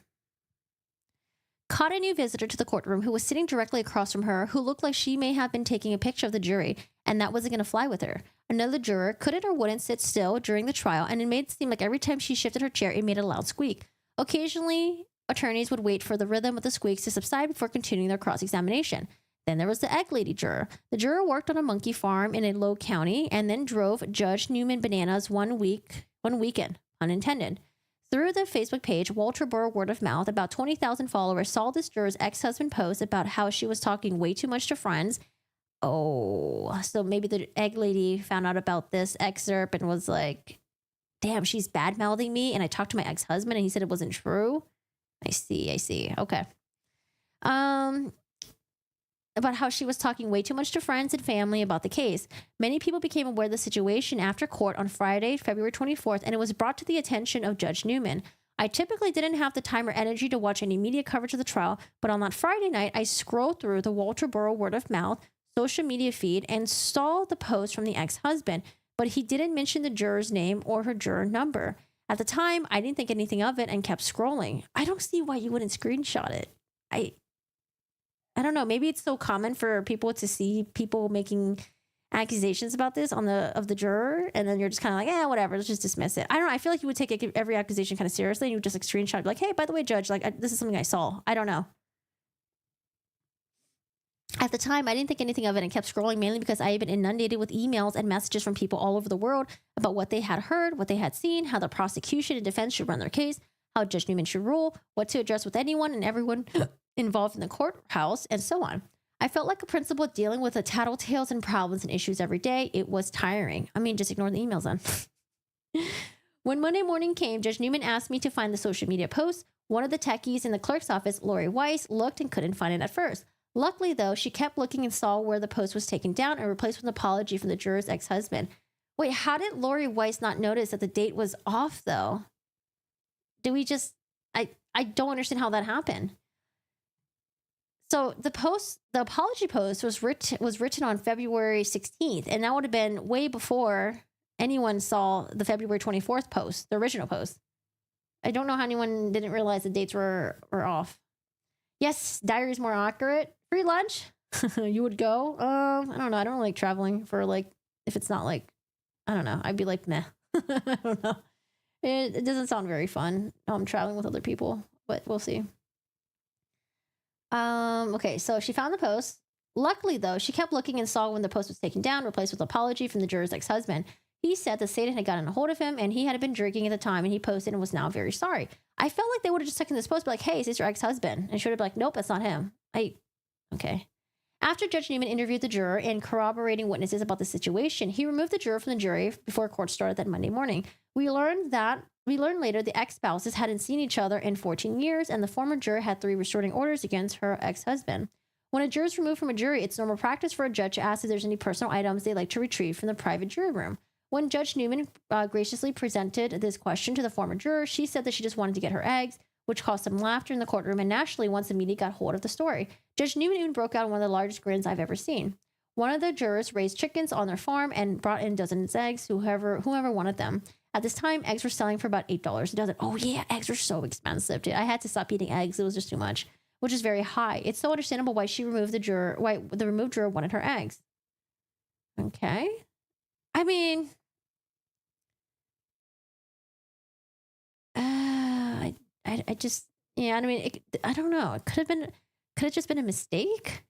S1: Caught a new visitor to the courtroom who was sitting directly across from her, who looked like she may have been taking a picture of the jury, and that wasn't going to fly with her. Another juror couldn't or wouldn't sit still during the trial, and it made it seem like every time she shifted her chair, it made a loud squeak. Occasionally, attorneys would wait for the rhythm of the squeaks to subside before continuing their cross-examination. Then there was the egg lady juror. The juror worked on a monkey farm in a low county and then drove Judge Newman bananas one weekend, unintended. Through the Facebook page, Walter Burr Word of Mouth, about 20,000 followers saw this juror's ex-husband post about how she was talking way too much to friends. Oh, so maybe the egg lady found out about this excerpt and was like, damn, she's bad-mouthing me, and I talked to my ex-husband and he said it wasn't true. I see. Okay. About how she was talking way too much to friends and family about the case. Many people became aware of the situation after court on Friday, February 24th, and it was brought to the attention of Judge Newman. I typically didn't have the time or energy to watch any media coverage of the trial, but on that Friday night, I scrolled through the Walter Burr Word of Mouth social media feed and saw the post from the ex-husband, but he didn't mention the juror's name or her juror number. At the time, I didn't think anything of it and kept scrolling. I don't see why you wouldn't screenshot it. I don't know. Maybe it's so common for people to see people making accusations about this of the juror, and then you're just kind of like, whatever, let's just dismiss it. I don't know. I feel like you would take every accusation kind of seriously, and you would just like screenshot, be like, hey, by the way, judge, this is something I saw. I don't know. At the time, I didn't think anything of it and kept scrolling, mainly because I had been inundated with emails and messages from people all over the world about what they had heard, what they had seen, how the prosecution and defense should run their case, how Judge Newman should rule, what to address with anyone and everyone involved in the courthouse, and so on. I felt like a principal dealing with the tattletales and problems and issues every day. It was tiring. I mean, just ignore the emails then. When Monday morning came, Judge Newman asked me to find the social media post. One of the techies in the clerk's office, Lori Weiss, looked and couldn't find it at first. Luckily, though, she kept looking and saw where the post was taken down and replaced with an apology from the juror's ex-husband. Wait, how did Lori Weiss not notice that the date was off, though? Do we just... I don't understand how that happened. So the apology post was written on February 16th, and that would have been way before anyone saw the February 24th post, the original post. I don't know how anyone didn't realize the dates were off. Yes, diary is more accurate. Free lunch? You would go? I don't know. I don't like traveling for if it's not I don't know. I'd be like, meh. I don't know. It doesn't sound very fun. Traveling with other people, but we'll see. Okay, so she found the post. Luckily, though, she kept looking and saw when the post was taken down, replaced with an apology from the juror's ex-husband. He said that Satan had gotten a hold of him and he had been drinking at the time, and he posted and was now very sorry. I felt like they would have just taken this post, be like, hey, is this your ex-husband? And she would have been like, nope, that's not him. Okay. After Judge Newman interviewed the juror and corroborating witnesses about the situation, he removed the juror from the jury before court started that Monday morning. We learned later the ex-spouses hadn't seen each other in 14 years, and the former juror had 3 restraining orders against her ex-husband. When a juror is removed from a jury, it's normal practice for a judge to ask if there's any personal items they'd like to retrieve from the private jury room. When Judge Newman graciously presented this question to the former juror, she said that she just wanted to get her eggs, which caused some laughter in the courtroom and nationally once the media got hold of the story. Judge Newman even broke out in one of the largest grins I've ever seen. One of the jurors raised chickens on their farm and brought in dozens of eggs, whoever wanted them. At this time, eggs were selling for about $8 a dozen. Oh yeah, eggs were so expensive, dude. I had to stop eating eggs. It was just too much, which is very high. It's so understandable why the removed juror wanted her eggs. Okay. I mean, I just, yeah, I mean, I don't know. It could have just been a mistake.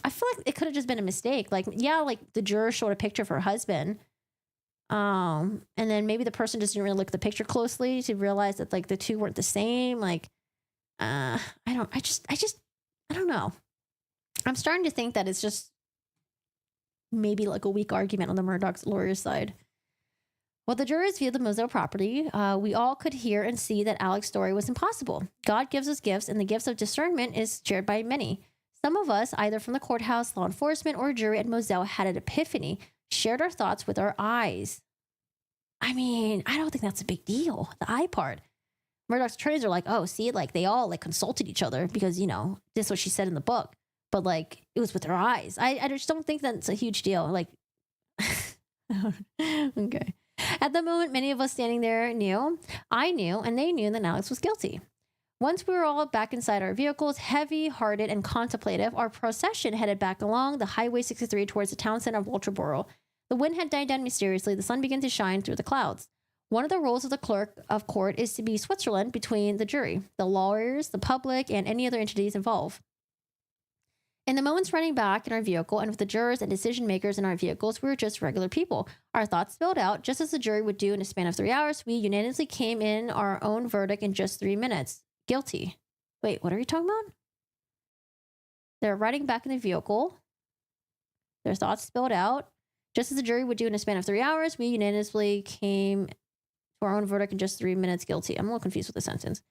S1: I feel like it could have just been a mistake. Like, yeah, like the juror showed a picture of her husband. And then maybe the person just didn't really look at the picture closely to realize that like the two weren't the same. Like, I don't know. I'm starting to think that it's just maybe like a weak argument on the Murdaugh's lawyer's side. While the jurors viewed the Murdaugh property, we all could hear and see that Alex's story was impossible. God gives us gifts, and the gifts of discernment is shared by many. Some of us, either from the courthouse, law enforcement, or jury at Murdaugh, had an epiphany, shared our thoughts with our eyes. I mean, I don't think that's a big deal, the eye part. Murdaugh's attorneys are like, oh, see, like they all like consulted each other because, you know, this is what she said in the book. But like, it was with their eyes. I just don't think that's a huge deal. Like, okay. At the moment, many of us standing there knew, I knew, and they knew that Alex was guilty. Once we were all back inside our vehicles, heavy-hearted and contemplative, our procession headed back along the Highway 63 towards the town center of Walterboro. The wind had died down mysteriously. The sun began to shine through the clouds. One of the roles of the clerk of court is to be Switzerland between the jury, the lawyers, the public, and any other entities involved. In the moments running back in our vehicle and with the jurors and decision makers in our vehicles, we were just regular people. Our thoughts spilled out, just as the jury would do in a span of 3 hours. We unanimously came in our own verdict in just 3 minutes. Guilty. Wait, what are you talking about? They're riding back in the vehicle. Their thoughts spilled out. Just as the jury would do in a span of 3 hours, we unanimously came to our own verdict in just 3 minutes. Guilty. I'm a little confused with the sentence.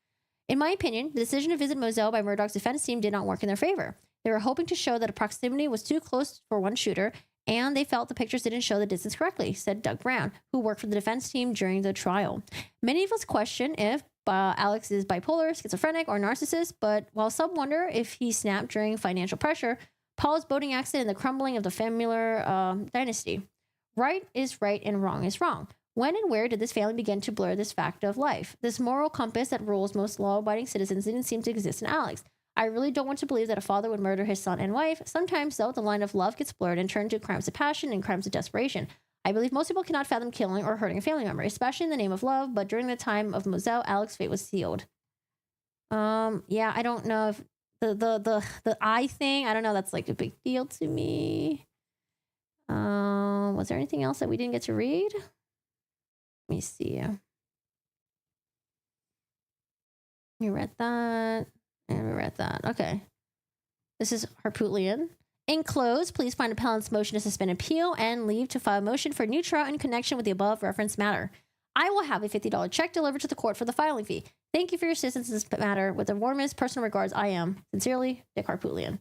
S1: In my opinion, the decision to visit Murdaugh by Murdaugh's defense team did not work in their favor. They were hoping to show that a proximity was too close for one shooter, and they felt the pictures didn't show the distance correctly, said Doug Brown, who worked for the defense team during the trial. Many of us question if Alex is bipolar, schizophrenic, or narcissist, but while some wonder if he snapped during financial pressure, Paul's boating accident and the crumbling of the familiar dynasty. Right is right and wrong is wrong. When and where did this family begin to blur this fact of life? This moral compass that rules most law-abiding citizens didn't seem to exist in Alex. I really don't want to believe that a father would murder his son and wife. Sometimes, though, the line of love gets blurred and turned to crimes of passion and crimes of desperation. I believe most people cannot fathom killing or hurting a family member, especially in the name of love, but during the time of Murdaugh, Alex's fate was sealed. Yeah, I don't know if the eye thing, I don't know, that's like a big deal to me. Was there anything else that we didn't get to read? Let me see. We read that. And we read that. Okay. This is Harpootlian. In close, please find appellant's motion to suspend appeal and leave to file a motion for new trial in connection with the above referenced matter. I will have a $50 check delivered to the court for the filing fee. Thank you for your assistance in this matter. With the warmest personal regards, I am sincerely Dick Harpootlian.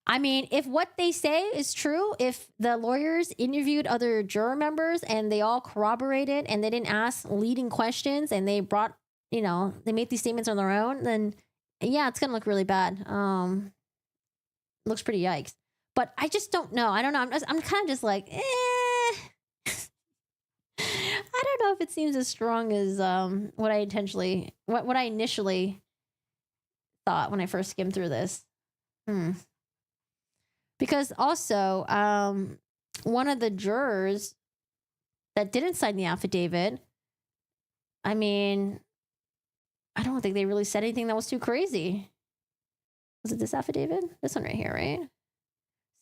S1: I mean, if what they say is true, if the lawyers interviewed other juror members and they all corroborated and they didn't ask leading questions and they brought, you know, they made these statements on their own, then yeah, it's gonna look really bad. Looks pretty yikes. But I just don't know. I don't know. I'm kind of just like, I don't know if it seems as strong as what I initially thought when I first skimmed through this. Because also, one of the jurors that didn't sign the affidavit, I mean, I don't think they really said anything that was too crazy. Was it this affidavit? This one right here, right?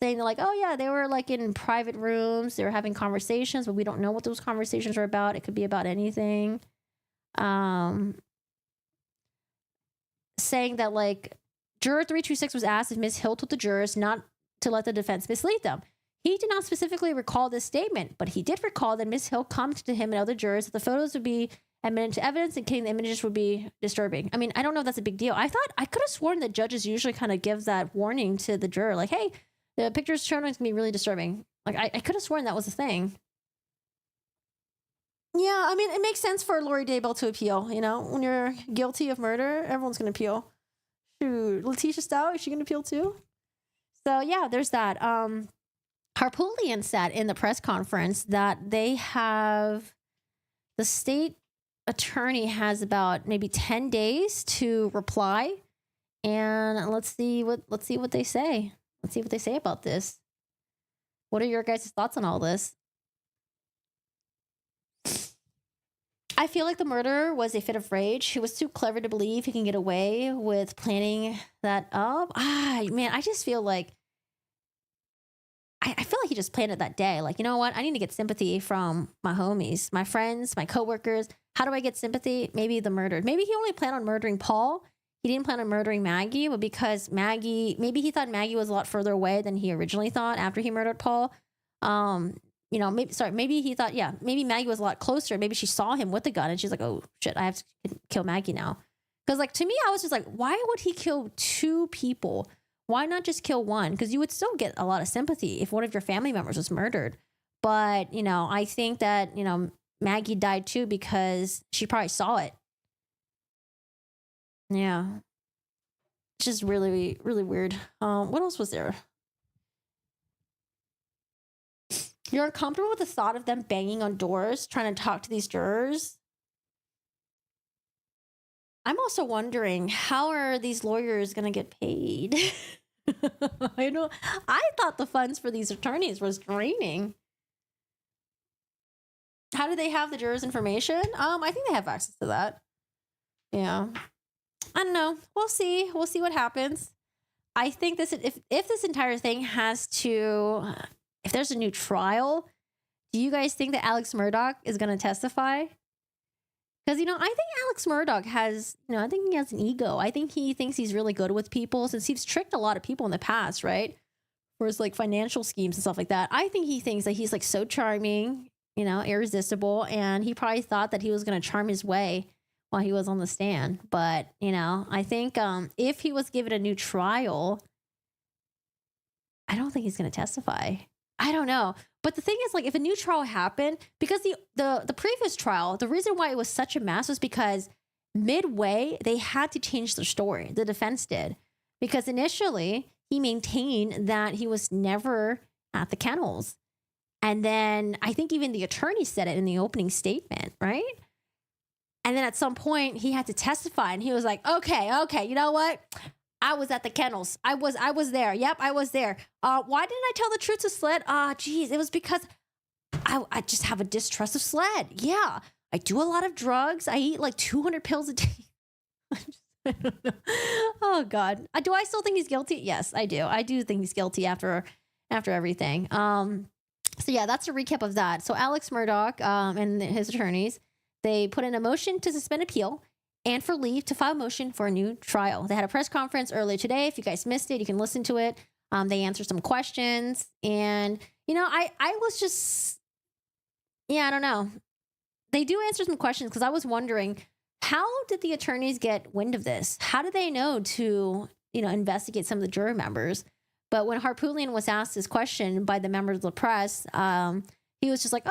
S1: Saying they're like, oh yeah, they were like in private rooms. They were having conversations, but we don't know what those conversations are about. It could be about anything. Saying that like juror 326 was asked if Ms. Hill told the jurors not to let the defense mislead them. He did not specifically recall this statement, but he did recall that Ms. Hill commented to him and other jurors that the photos would be admitting to evidence and killing the images would be disturbing. I mean, I don't know if that's a big deal. I could have sworn that judges usually kind of give that warning to the juror, like, hey, the pictures shown is going to be really disturbing. Like, I could have sworn that was a thing. Yeah, I mean, it makes sense for Lori Daybell to appeal, you know? When you're guilty of murder, everyone's going to appeal. Shoot, Letitia Stout, is she going to appeal too? So, yeah, there's that. Harpootlian said in the press conference that they have... The state attorney has about maybe 10 days to reply, and let's see what they say. Let's see what they say about this. What are your guys' thoughts on all this? I feel like the murderer was a fit of rage. He was too clever to believe he can get away with planning that up. Man, I just feel like I feel like he just planned it that day. Like, you know what? I need to get sympathy from my homies, my friends, my coworkers. How do I get sympathy? Maybe the murdered. Maybe he only planned on murdering Paul. He didn't plan on murdering Maggie, but because maybe he thought Maggie was a lot further away than he originally thought after he murdered Paul. Maybe he thought, maybe Maggie was a lot closer. Maybe she saw him with the gun and she's like, oh shit, I have to kill Maggie now. Because like, to me, I was just like, why would he kill two people? Why not just kill one? Because you would still get a lot of sympathy if one of your family members was murdered. But, you know, I think that, you know, Maggie died too because she probably saw it. Yeah. It's just really, really weird. What else was there? You're uncomfortable with the thought of them banging on doors, trying to talk to these jurors? I'm also wondering, how are these lawyers going to get paid? I thought the funds for these attorneys was draining. How do they have the jurors' information? I think they have access to that. Yeah. I don't know. We'll see. We'll see what happens. I think if this entire thing has to, if there's a new trial, do you guys think that Alex Murdaugh is going to testify? Because, you know, I think Alex Murdaugh has, I think he has an ego. I think he thinks he's really good with people since he's tricked a lot of people in the past, right? For his like financial schemes and stuff like that. I think he thinks that he's like so charming, irresistible. And he probably thought that he was going to charm his way while he was on the stand. But, I think if he was given a new trial, I don't think he's going to testify. I don't know. But the thing is, like, if a new trial happened, because the previous trial, the reason why it was such a mess was because midway, they had to change their story. The defense did. Because initially, he maintained that he was never at the kennels. And then I think even the attorney said it in the opening statement, right? And then at some point, he had to testify. And he was like, okay, you know what? I was at the kennels. I was there. Yep, I was there. Why didn't I tell the truth to Sled? Geez, it was because I just have a distrust of Sled. Yeah, I do a lot of drugs. I eat like 200 pills a day. I don't know. Oh God, do I still think he's guilty? Yes, I do. I do think he's guilty after everything. So yeah, that's a recap of that. So Alex Murdaugh and his attorneys, they put in a motion to suspend appeal and for leave to file a motion for a new trial. They had a press conference earlier today. If you guys missed it, you can listen to it. They answered some questions. And, I was just, I don't know. They do answer some questions because I was wondering, how did the attorneys get wind of this? How did they know to, investigate some of the jury members? But when Harpootlian was asked this question by the members of the press, he was just like,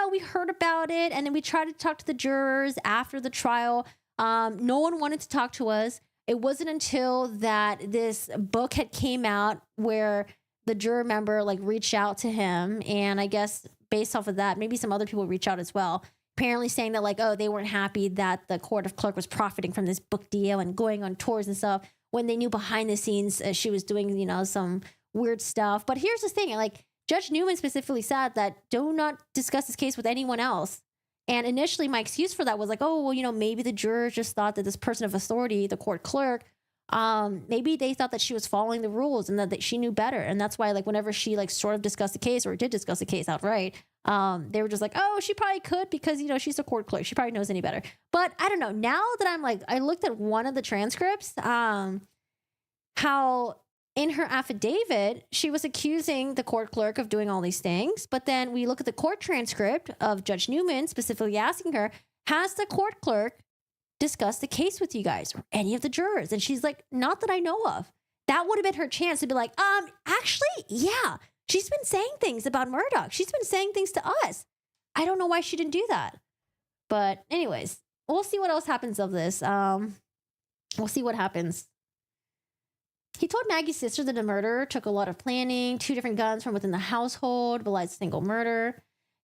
S1: we heard about it. And then we tried to talk to the jurors after the trial. No one wanted to talk to us. It wasn't until that this book had came out where the juror member reached out to him. And I guess based off of that, maybe some other people reach out as well. Apparently saying that they weren't happy that the court of Clerk was profiting from this book deal and going on tours and stuff when they knew behind the scenes she was doing, some weird stuff. But here's the thing, Judge Newman specifically said that do not discuss this case with anyone else. And initially, my excuse for that was maybe the jurors just thought that this person of authority, the court clerk, maybe they thought that she was following the rules and that she knew better. And that's why, whenever she sort of discussed the case or did discuss the case outright, they were just like, oh, she probably could because, she's a court clerk. She probably knows any better. But I don't know. Now that I looked at one of the transcripts, how in her affidavit, she was accusing the court clerk of doing all these things. But then we look at the court transcript of Judge Newman specifically asking her, has the court clerk discussed the case with you guys or any of the jurors? And she's like, not that I know of. That would have been her chance to be like, actually, yeah, she's been saying things about Murdaugh. She's been saying things to us. I don't know why she didn't do that. But anyways, we'll see what else happens of this. We'll see what happens. He told Maggie's sister that the murderer took a lot of planning, 2 different guns from within the household, belies a single murder.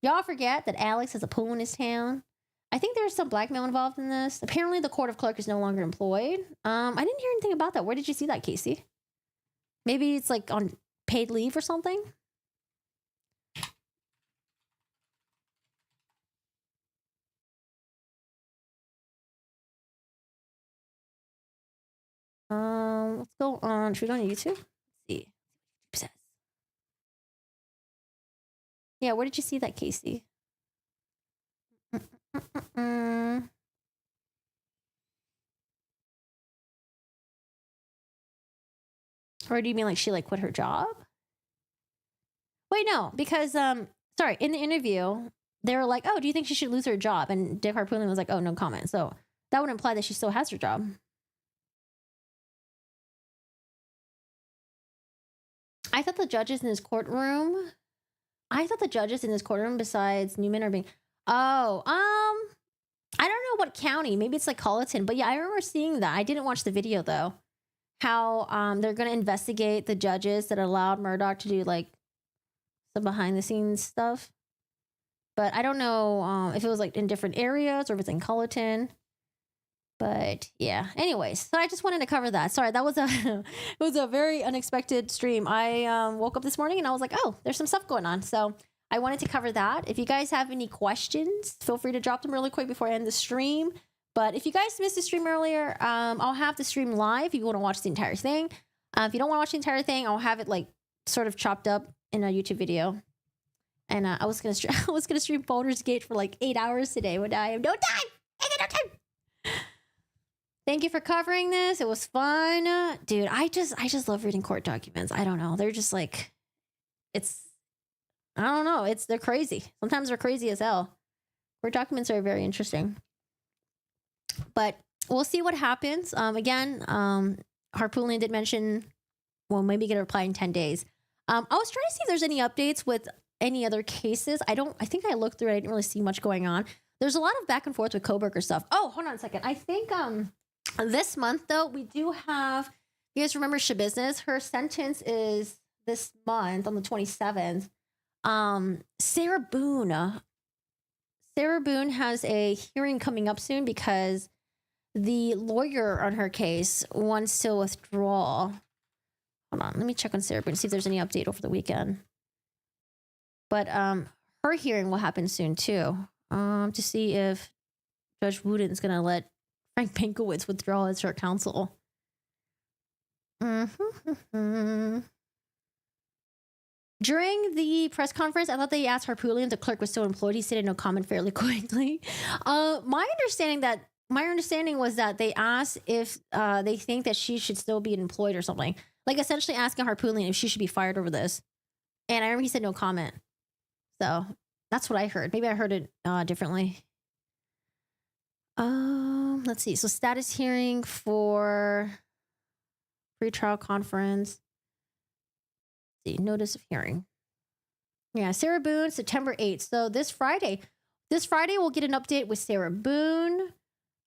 S1: Y'all forget that Alex has a pool in his town. I think there's some blackmail involved in this. Apparently, the court of clerk is no longer employed. I didn't hear anything about that. Where did you see that, Casey? Maybe it's like on paid leave or something? Let's go on. Should we go on YouTube? Let's see. Says. Yeah, where did you see that, Casey? Or do you mean like she like quit her job? Wait, no, because sorry, in the interview, they were like, oh, do you think she should lose her job? And Dick Harpootlian was like, oh, no comment. So that would imply that she still has her job. I thought the judges in this courtroom, besides Newman are being, I don't know what county, maybe it's like Colleton, but yeah, I remember seeing that. I didn't watch the video though. How they're going to investigate the judges that allowed Murdaugh to do like some behind the scenes stuff. But I don't know if it was like in different areas or if it's in Colleton. But yeah, anyways, so I just wanted to cover that. Sorry, that was it was a very unexpected stream. I woke up this morning and I was like, oh, there's some stuff going on. So I wanted to cover that. If you guys have any questions, feel free to drop them really quick before I end the stream. But if you guys missed the stream earlier, I'll have the stream live if you want to watch the entire thing. If you don't want to watch the entire thing, I'll have it like sort of chopped up in a YouTube video. And I was gonna stream Baldur's Gate for like 8 hours today, but I have no time. I got no time. Thank you for covering this. It was fun, dude. I just love reading court documents. I don't know. They're just like, I don't know. They're crazy. Sometimes they're crazy as hell. Court documents are very interesting. But we'll see what happens. Again, Harpootlian did mention we'll maybe get a reply in 10 days. I was trying to see if there's any updates with any other cases. I think I looked through it. I didn't really see much going on. There's a lot of back and forth with Coburger stuff. Oh, hold on a second. I think this month though, we do have, you guys remember Shabusiness? Her sentence is this month on the 27th. Sarah Boone has a hearing coming up soon because the lawyer on her case wants to withdraw. Hold on, let me check on Sarah Boone, see if there's any update over the weekend. But her hearing will happen soon too, to see if Judge Wooden's going to let Frank Pinkowitz withdraw as her counsel. During the press conference, I thought they asked Harpootlian if the clerk was still employed. He stated no comment fairly quickly. My understanding was that they asked if they think that she should still be employed or something. Like essentially asking Harpootlian if she should be fired over this. And I remember he said no comment. So that's what I heard. Maybe I heard it differently. Let's see. So status hearing for pretrial conference. Let's see, notice of hearing. Yeah, Sarah Boone, September 8th. So this Friday we'll get an update with Sarah Boone.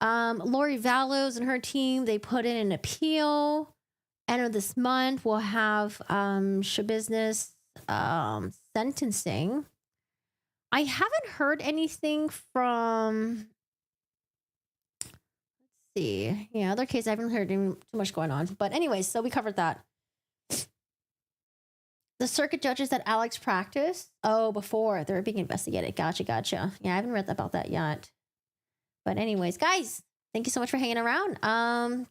S1: Lori Vallows and her team, they put in an appeal. End of this month, we'll have Shabusiness sentencing. I haven't heard anything from, let's see. Yeah, other case, I haven't heard too much going on. But anyways, so we covered that. The circuit judges that Alex practiced, before they were being investigated. Gotcha. Yeah, I haven't read about that yet. But anyways, guys, thank you so much for hanging around.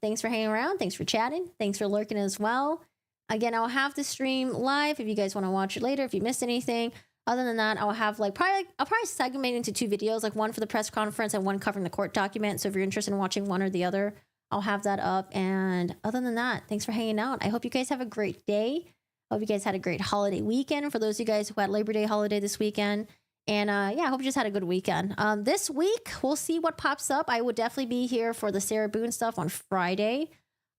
S1: Thanks for hanging around. Thanks for chatting. Thanks for lurking as well. Again, I'll have the stream live if you guys want to watch it later, if you missed anything. Other than that, I'll have I'll probably segment into 2 videos, like one for the press conference and one covering the court document. So if you're interested in watching one or the other, I'll have that up. And other than that, thanks for hanging out. I hope you guys have a great day. Hope you guys had a great holiday weekend. For those of you guys who had Labor Day holiday this weekend. And yeah, I hope you just had a good weekend. This week, we'll see what pops up. I will definitely be here for the Sarah Boone stuff on Friday.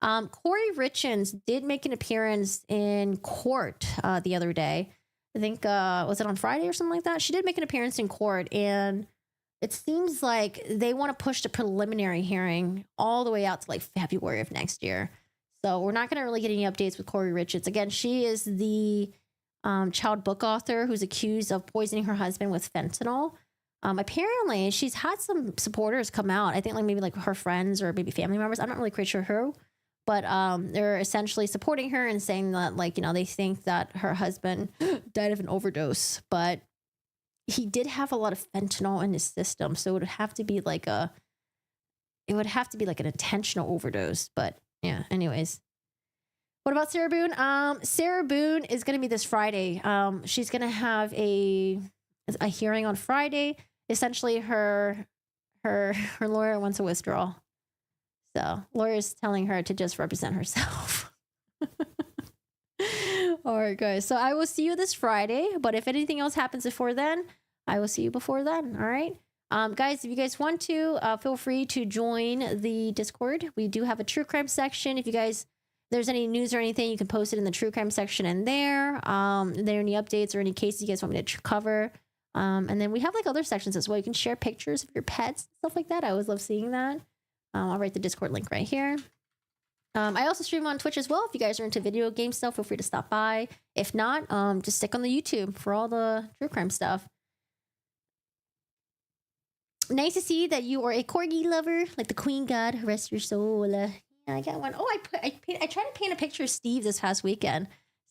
S1: Corey Richards did make an appearance in court the other day. I think, was it on Friday or something like that? She did make an appearance in court, and it seems like they want to push the preliminary hearing all the way out to like February of next year. So we're not going to really get any updates with Corey Richards. Again, she is the child book author who's accused of poisoning her husband with fentanyl. Apparently, she's had some supporters come out. I think like maybe like her friends or maybe family members. I'm not really quite sure who. But they're essentially supporting her and saying that, like, you know, they think that her husband died of an overdose. But he did have a lot of fentanyl in his system. So it would have to be like an intentional overdose. But yeah, anyways. What about Sarah Boone? Sarah Boone is going to be this Friday. She's going to have a hearing on Friday. Essentially, her lawyer wants a withdrawal. So, lawyer's telling her to just represent herself. All right, guys. So, I will see you this Friday. But if anything else happens before then, I will see you before then. All right. Guys, if you guys want to, feel free to join the Discord. We do have a true crime section. If you guys, there's any news or anything, you can post it in the true crime section in there. Are there any updates or any cases you guys want me to cover? And then we have like other sections as well. You can share pictures of your pets, stuff like that. I always love seeing that. I'll write the Discord link right here. I also stream on Twitch as well. If you guys are into video game stuff, feel free to stop by. If not, just stick on the YouTube for all the true crime stuff. Nice to see that you are a corgi lover, like the Queen God. Rest your soul. Yeah, I got one. Oh, I tried to paint a picture of Steve this past weekend.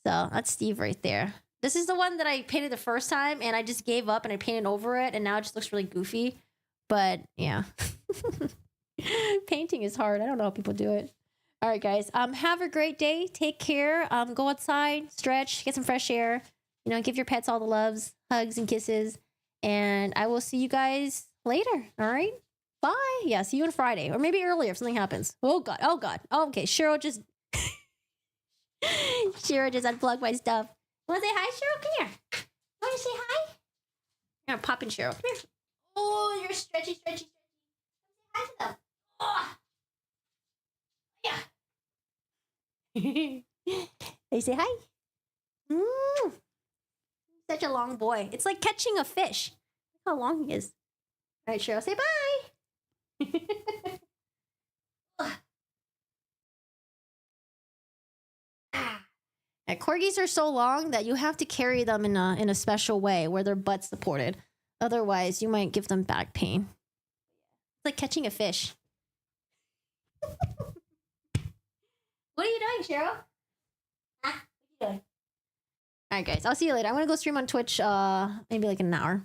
S1: So that's Steve right there. This is the one that I painted the first time, and I just gave up and I painted over it, and now it just looks really goofy. But yeah. Painting is hard. I don't know how people do it. All right, guys. Have a great day. Take care. Go outside, stretch, get some fresh air. You know, give your pets all the loves, hugs, and kisses. And I will see you guys later. All right. Bye. Yeah. See you on Friday, or maybe earlier if something happens. Oh God. Oh God. Oh, okay. Cheryl just unplugged my stuff. Want to say hi, Cheryl? Come here. Want to say hi? Yeah, pop in, Cheryl. Come here. Oh, you're stretchy. Say hi to them. Oh. Yeah. They say hi. Such a long boy. It's like catching a fish. Look how long he is. All right, Cheryl, say bye. Yeah, corgis are so long that you have to carry them in a special way where their butt's supported. Otherwise, you might give them back pain. It's like catching a fish. What are you doing, Cheryl? What are you doing? All right, guys. I'll see you later. I'm going to go stream on Twitch maybe like in an hour.